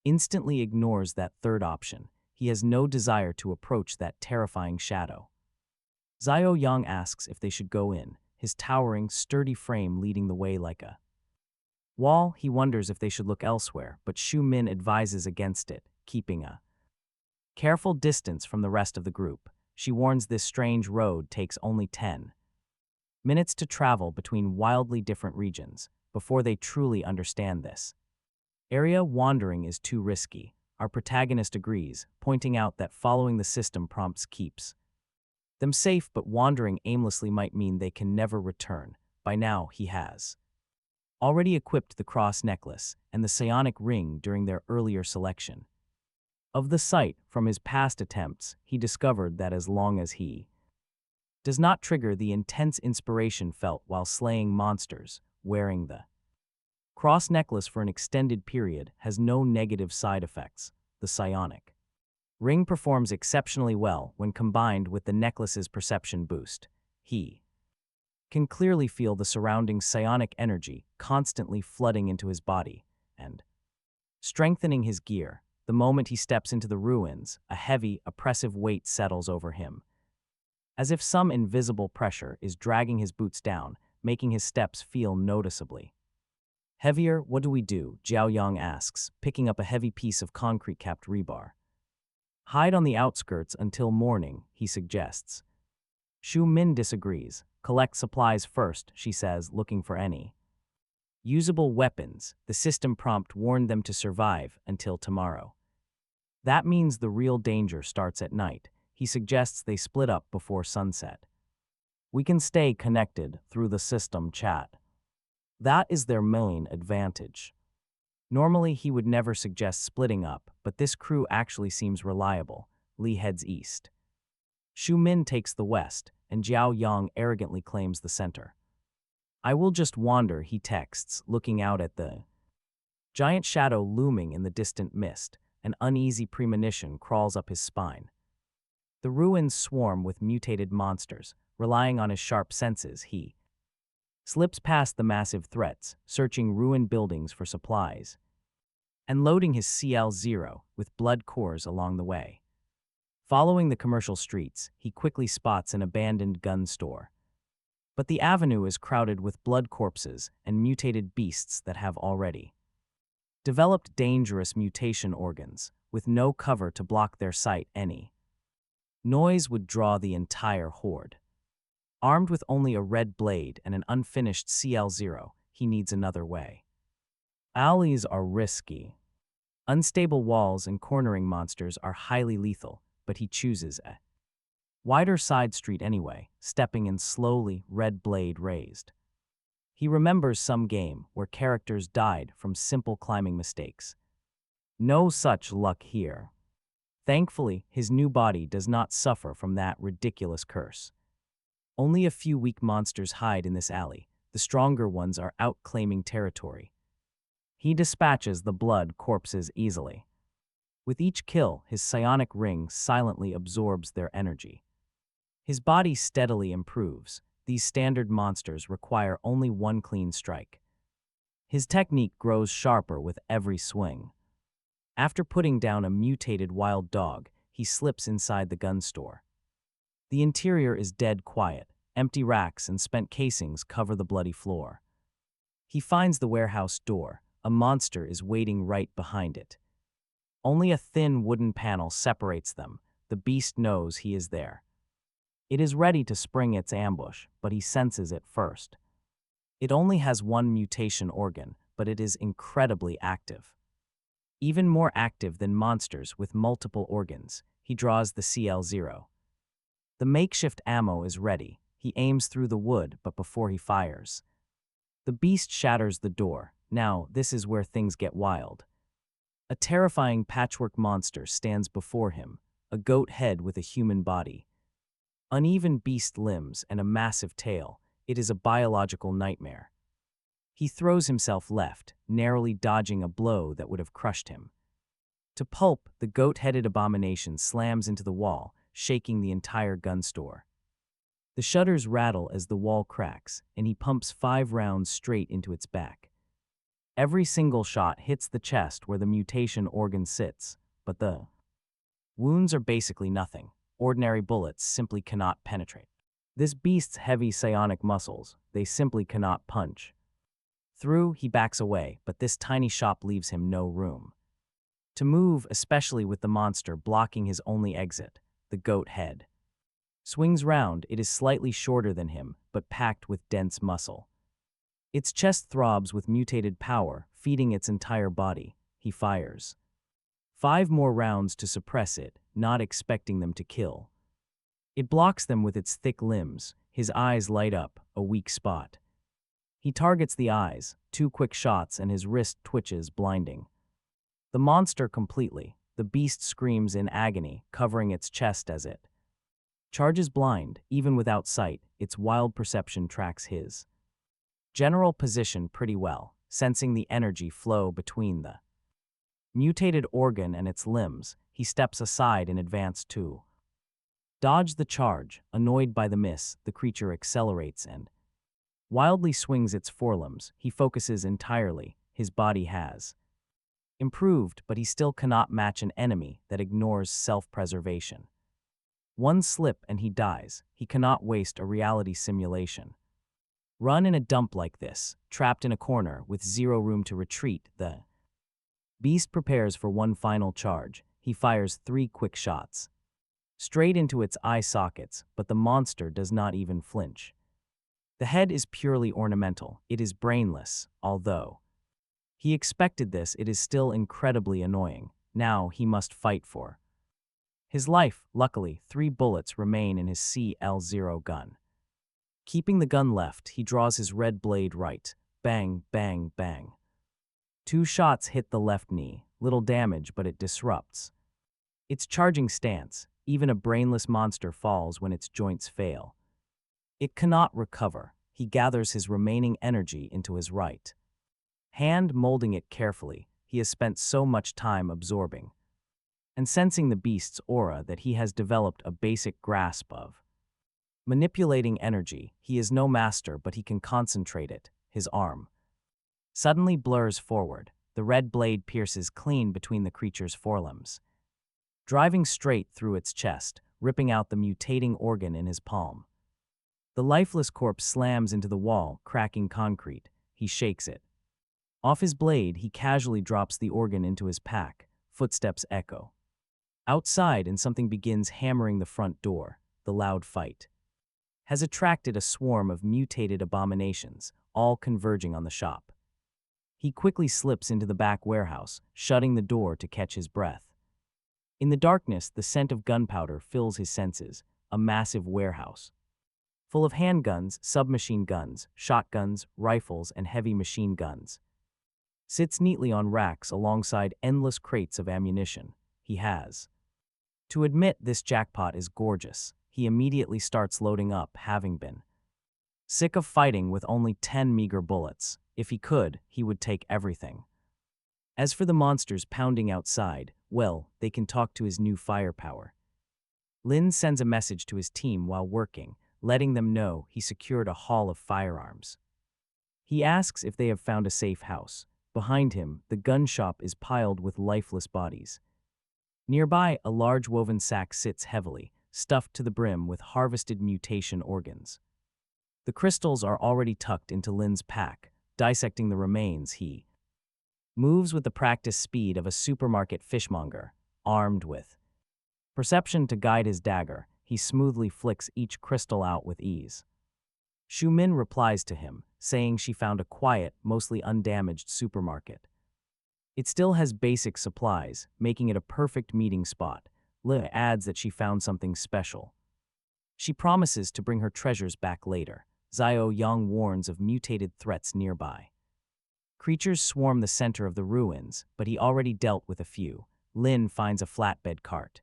instantly ignores that third option. He has no desire to approach that terrifying shadow. Xiao Yang asks if they should go in, his towering, sturdy frame leading the way like a wall. He wonders if they should look elsewhere, but Shu Min advises against it, keeping a careful distance from the rest of the group. She warns this strange road takes only 10 minutes to travel between wildly different regions before they truly understand this area. Wandering is too risky. Our protagonist agrees, pointing out that following the system prompts keeps them safe, but wandering aimlessly might mean they can never return. By now, he has already equipped the cross necklace and the psionic ring during their earlier selection of the site. From his past attempts, he discovered that as long as he does not trigger the intense inspiration felt while slaying monsters, wearing the cross necklace for an extended period has no negative side effects. The psionic ring performs exceptionally well when combined with the necklace's perception boost. He can clearly feel the surrounding psionic energy constantly flooding into his body and strengthening his gear. The moment he steps into the ruins, a heavy, oppressive weight settles over him, as if some invisible pressure is dragging his boots down, making his steps feel noticeably heavier. What do we do? Jiao Yang asks, picking up a heavy piece of concrete-capped rebar. Hide on the outskirts until morning, he suggests. Shu Min disagrees. Collect supplies first, she says, looking for any usable weapons. The system prompt warned them to survive until tomorrow. That means the real danger starts at night. He suggests they split up before sunset. We can stay connected through the system chat. That is their main advantage. Normally, he would never suggest splitting up, but this crew actually seems reliable. Li heads east. Shu Min takes the west, and Jiao Yang arrogantly claims the center. I will just wander, he texts, looking out at the giant shadow looming in the distant mist. An uneasy premonition crawls up his spine. The ruins swarm with mutated monsters. Relying on his sharp senses, he slips past the massive threats, searching ruined buildings for supplies, and loading his CL-0 with blood cores along the way. Following the commercial streets, he quickly spots an abandoned gun store. But the avenue is crowded with blood corpses and mutated beasts that have already developed dangerous mutation organs, with no cover to block their sight. Any noise would draw the entire horde. Armed with only a red blade and an unfinished CL-0, he needs another way. Alleys are risky. Unstable walls and cornering monsters are highly lethal, but he chooses a wider side street anyway, stepping in slowly, red blade raised. He remembers some game where characters died from simple climbing mistakes. No such luck here. Thankfully, his new body does not suffer from that ridiculous curse. Only a few weak monsters hide in this alley. The stronger ones are out claiming territory. He dispatches the blood corpses easily. With each kill, his psionic ring silently absorbs their energy. His body steadily improves. These standard monsters require only one clean strike. His technique grows sharper with every swing. After putting down a mutated wild dog, he slips inside the gun store. The interior is dead quiet. Empty racks and spent casings cover the bloody floor. He finds the warehouse door. A monster is waiting right behind it. Only a thin wooden panel separates them. The beast knows he is there. It is ready to spring its ambush, but he senses it first. It only has one mutation organ, but it is incredibly active. Even more active than monsters with multiple organs, he draws the CL-0. The makeshift ammo is ready. He aims through the wood, but before he fires, the beast shatters the door. Now, this is where things get wild. A terrifying patchwork monster stands before him, a goat head with a human body. Uneven beast limbs and a massive tail. It is a biological nightmare. He throws himself left, narrowly dodging a blow that would have crushed him. To pulp, the goat-headed abomination slams into the wall, shaking the entire gun store. The shutters rattle as the wall cracks, and he pumps 5 rounds straight into its back. Every single shot hits the chest where the mutation organ sits, but the wounds are basically nothing. Ordinary bullets simply cannot penetrate. This beast's heavy psionic muscles, they simply cannot punch. Through, he backs away, but this tiny shop leaves him no room to move, especially with the monster blocking his only exit, the goat head. Swings round, it is slightly shorter than him, but packed with dense muscle. Its chest throbs with mutated power, feeding its entire body. He fires 5 more rounds to suppress it, not expecting them to kill. It blocks them with its thick limbs. His eyes light up, a weak spot. He targets the eyes, 2 quick shots, and his wrist twitches, blinding the monster completely. The beast screams in agony, covering its chest as it charges blind. Even without sight, its wild perception tracks his general position pretty well, sensing the energy flow between the mutated organ and its limbs. He steps aside in advance to dodge the charge. Annoyed by the miss, the creature accelerates and wildly swings its forelimbs. He focuses entirely. His body has improved, but he still cannot match an enemy that ignores self-preservation. One slip and he dies. He cannot waste a reality simulation. Run in a dump like this, trapped in a corner with 0 room to retreat, the beast prepares for one final charge. He fires 3 quick shots straight into its eye sockets, but the monster does not even flinch. The head is purely ornamental. It is brainless, although he expected this. It is still incredibly annoying. Now he must fight for his life. Luckily, 3 bullets remain in his CL-0 gun. Keeping the gun left, he draws his red blade right. Bang, bang, bang. 2 shots hit the left knee. Little damage, but it disrupts its charging stance. Even a brainless monster falls when its joints fail. It cannot recover. He gathers his remaining energy into his right hand, molding it carefully. He has spent so much time absorbing and sensing the beast's aura that he has developed a basic grasp of. Manipulating energy, he is no master, but he can concentrate it. His arm suddenly blurs forward. The red blade pierces clean between the creature's forelimbs, driving straight through its chest, ripping out the mutating organ in his palm. The lifeless corpse slams into the wall, cracking concrete. He shakes it. Off his blade, he casually drops the organ into his pack. Footsteps echo. Outside, and something begins hammering the front door. The loud fight has attracted a swarm of mutated abominations, all converging on the shop. He quickly slips into the back warehouse, shutting the door to catch his breath. In the darkness, the scent of gunpowder fills his senses. A massive warehouse full of handguns, submachine guns, shotguns, rifles, and heavy machine guns sits neatly on racks alongside endless crates of ammunition. He has to admit this jackpot is gorgeous. He immediately starts loading up, having been sick of fighting with only 10 meager bullets. If he could, he would take everything. As for the monsters pounding outside, well, they can talk to his new firepower. Lin sends a message to his team while working, letting them know he secured a haul of firearms. He asks if they have found a safe house. Behind him, the gun shop is piled with lifeless bodies. Nearby, a large woven sack sits heavily, stuffed to the brim with harvested mutation organs. The crystals are already tucked into Lin's pack. Dissecting the remains, he moves with the practiced speed of a supermarket fishmonger, armed with perception to guide his dagger. He smoothly flicks each crystal out with ease. Shu Min replies to him, saying she found a quiet, mostly undamaged supermarket. It still has basic supplies, making it a perfect meeting spot. Li adds that she found something special. She promises to bring her treasures back later. Xiao Yang warns of mutated threats nearby. Creatures swarm the center of the ruins, but he already dealt with a few. Lin finds a flatbed cart.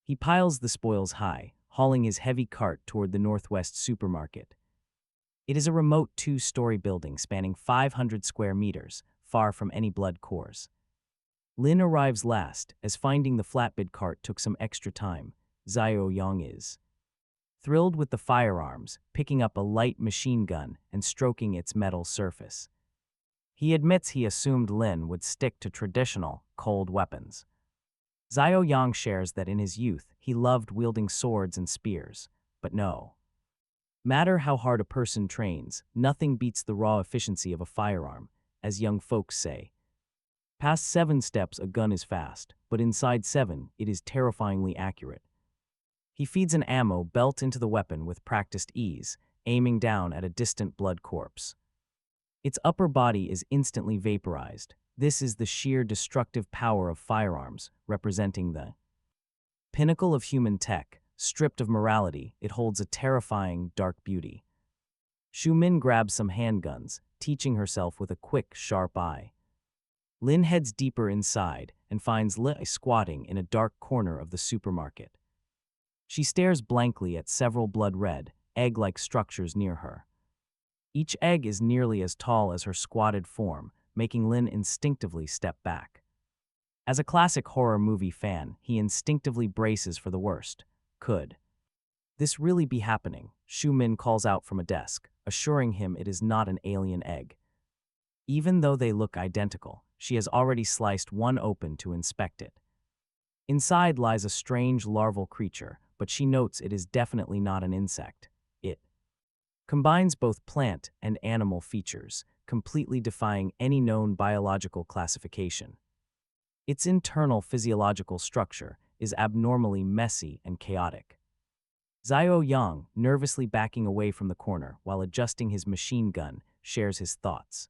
He piles the spoils high, hauling his heavy cart toward the Northwest supermarket. It is a remote 2-story building spanning 500 square meters, far from any blood cores. Lin arrives last, as finding the flatbed cart took some extra time. Xiao Yang is thrilled with the firearms, picking up a light machine gun and stroking its metal surface. He admits he assumed Lin would stick to traditional, cold weapons. Xiao Yang shares that in his youth, he loved wielding swords and spears, but no matter how hard a person trains, nothing beats the raw efficiency of a firearm, as young folks say. Past 7 steps, a gun is fast, but inside 7, it is terrifyingly accurate. He feeds an ammo belt into the weapon with practiced ease, aiming down at a distant blood corpse. Its upper body is instantly vaporized. This is the sheer destructive power of firearms, representing the pinnacle of human tech. Stripped of morality, it holds a terrifying, dark beauty. Shu Min grabs some handguns, teaching herself with a quick, sharp eye. Lin heads deeper inside and finds Li squatting in a dark corner of the supermarket. She stares blankly at several blood-red, egg-like structures near her. Each egg is nearly as tall as her squatted form, making Lin instinctively step back. As a classic horror movie fan, he instinctively braces for the worst. Could this really be happening? Shu Min calls out from a desk, assuring him it is not an alien egg. Even though they look identical, she has already sliced one open to inspect it. Inside lies a strange larval creature, but she notes it is definitely not an insect. It combines both plant and animal features, completely defying any known biological classification. Its internal physiological structure is abnormally messy and chaotic. Xiao Yang, nervously backing away from the corner while adjusting his machine gun, shares his thoughts.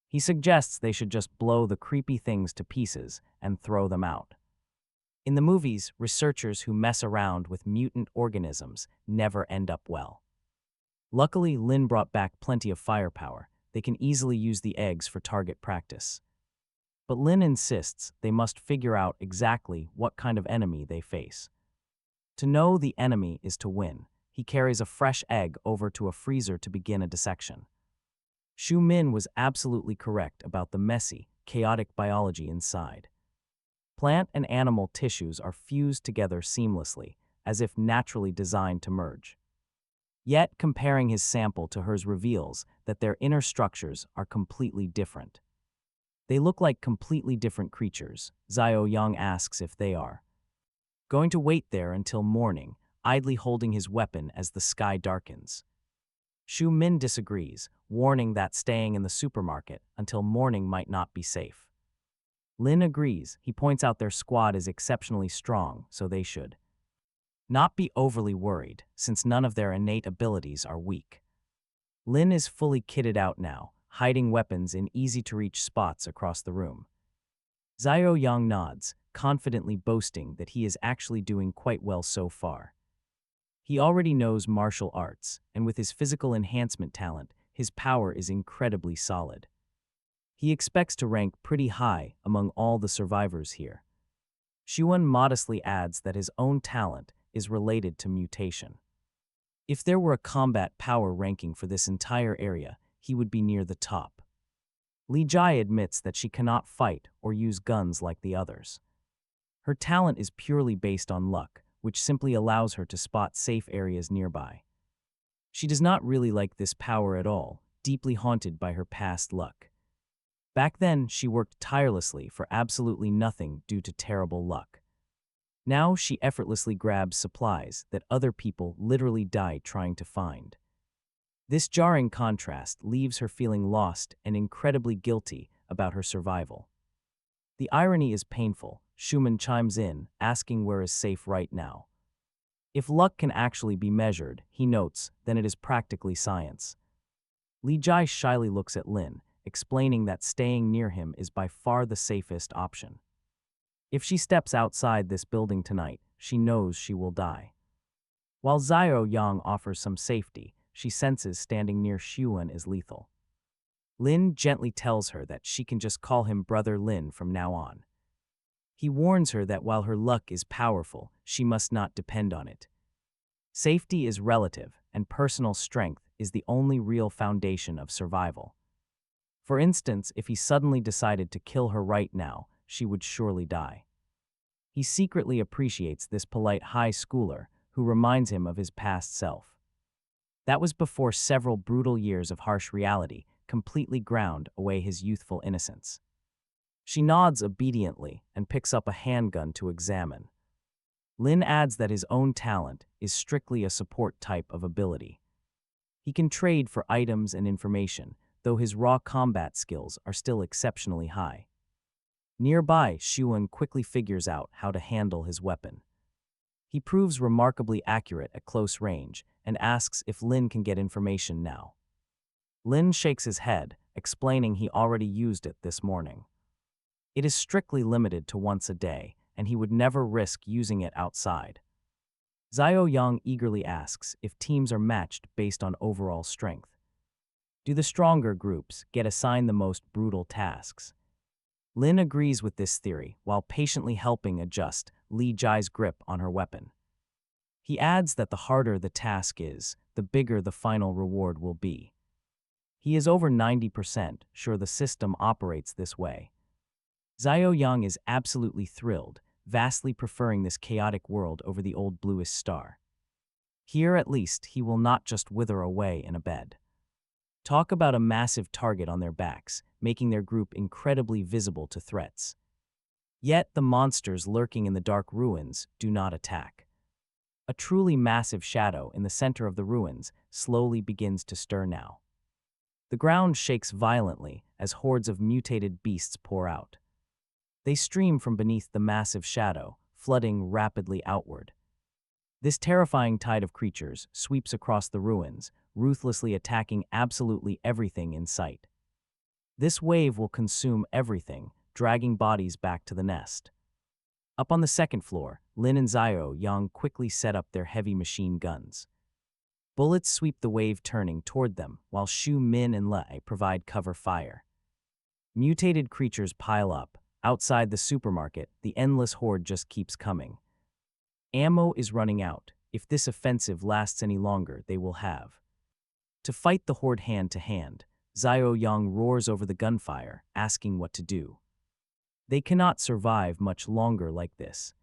He suggests they should just blow the creepy things to pieces and throw them out. In the movies, researchers who mess around with mutant organisms never end up well. Luckily, Lin brought back plenty of firepower. They can easily use the eggs for target practice. But Lin insists they must figure out exactly what kind of enemy they face. To know the enemy is to win. He carries a fresh egg over to a freezer to begin a dissection. Shu Min was absolutely correct about the messy, chaotic biology inside. Plant and animal tissues are fused together seamlessly, as if naturally designed to merge. Yet, comparing his sample to hers reveals that their inner structures are completely different. They look like completely different creatures. Xiao Yang asks if they are going to wait there until morning, idly holding his weapon as the sky darkens. Xu Min disagrees, warning that staying in the supermarket until morning might not be safe. Lin agrees. He points out their squad is exceptionally strong, so they should not be overly worried, since none of their innate abilities are weak. Lin is fully kitted out now, hiding weapons in easy-to-reach spots across the room. Xiao Yang nods, confidently boasting that he is actually doing quite well so far. He already knows martial arts, and with his physical enhancement talent, his power is incredibly solid. He expects to rank pretty high among all the survivors here. Xuan modestly adds that his own talent is related to mutation. If there were a combat power ranking for this entire area, he would be near the top. Li Jai admits that she cannot fight or use guns like the others. Her talent is purely based on luck, which simply allows her to spot safe areas nearby. She does not really like this power at all, deeply haunted by her past luck. Back then, she worked tirelessly for absolutely nothing due to terrible luck. Now she effortlessly grabs supplies that other people literally died trying to find. This jarring contrast leaves her feeling lost and incredibly guilty about her survival. The irony is painful. Schumann chimes in, asking where is safe right now. If luck can actually be measured, he notes, then it is practically science. Li Jai shyly looks at Lin, explaining that staying near him is by far the safest option. If she steps outside this building tonight, she knows she will die. While Xiao Yang offers some safety, she senses standing near Xuan is lethal. Lin gently tells her that she can just call him Brother Lin from now on. He warns her that while her luck is powerful, she must not depend on it. Safety is relative, and personal strength is the only real foundation of survival. For instance, if he suddenly decided to kill her right now, she would surely die. He secretly appreciates this polite high schooler who reminds him of his past self. That was before several brutal years of harsh reality completely ground away his youthful innocence. She nods obediently and picks up a handgun to examine. Lin adds that his own talent is strictly a support type of ability. He can trade for items and information, though his raw combat skills are still exceptionally high. Nearby, Xuan quickly figures out how to handle his weapon. He proves remarkably accurate at close range and asks if Lin can get information now. Lin shakes his head, explaining he already used it this morning. It is strictly limited to once a day, and he would never risk using it outside. Xiao Yang eagerly asks if teams are matched based on overall strength. Do the stronger groups get assigned the most brutal tasks? Lin agrees with this theory while patiently helping adjust Li Jai's grip on her weapon. He adds that the harder the task is, the bigger the final reward will be. He is over 90% sure the system operates this way. Xiao Yang is absolutely thrilled, vastly preferring this chaotic world over the old bluish star. Here at least he will not just wither away in a bed. Talk about a massive target on their backs, making their group incredibly visible to threats. Yet the monsters lurking in the dark ruins do not attack. A truly massive shadow in the center of the ruins slowly begins to stir now. The ground shakes violently as hordes of mutated beasts pour out. They stream from beneath the massive shadow, flooding rapidly outward. This terrifying tide of creatures sweeps across the ruins, ruthlessly attacking absolutely everything in sight. This wave will consume everything, dragging bodies back to the nest. Up on the second floor, Lin and Xiao Yang quickly set up their heavy machine guns. Bullets sweep the wave turning toward them, while Xu Min and Lei provide cover fire. Mutated creatures pile up. Outside the supermarket, the endless horde just keeps coming. Ammo is running out. If this offensive lasts any longer, they will have to fight the horde hand to hand. Xiao Yang roars over the gunfire, asking what to do. They cannot survive much longer like this.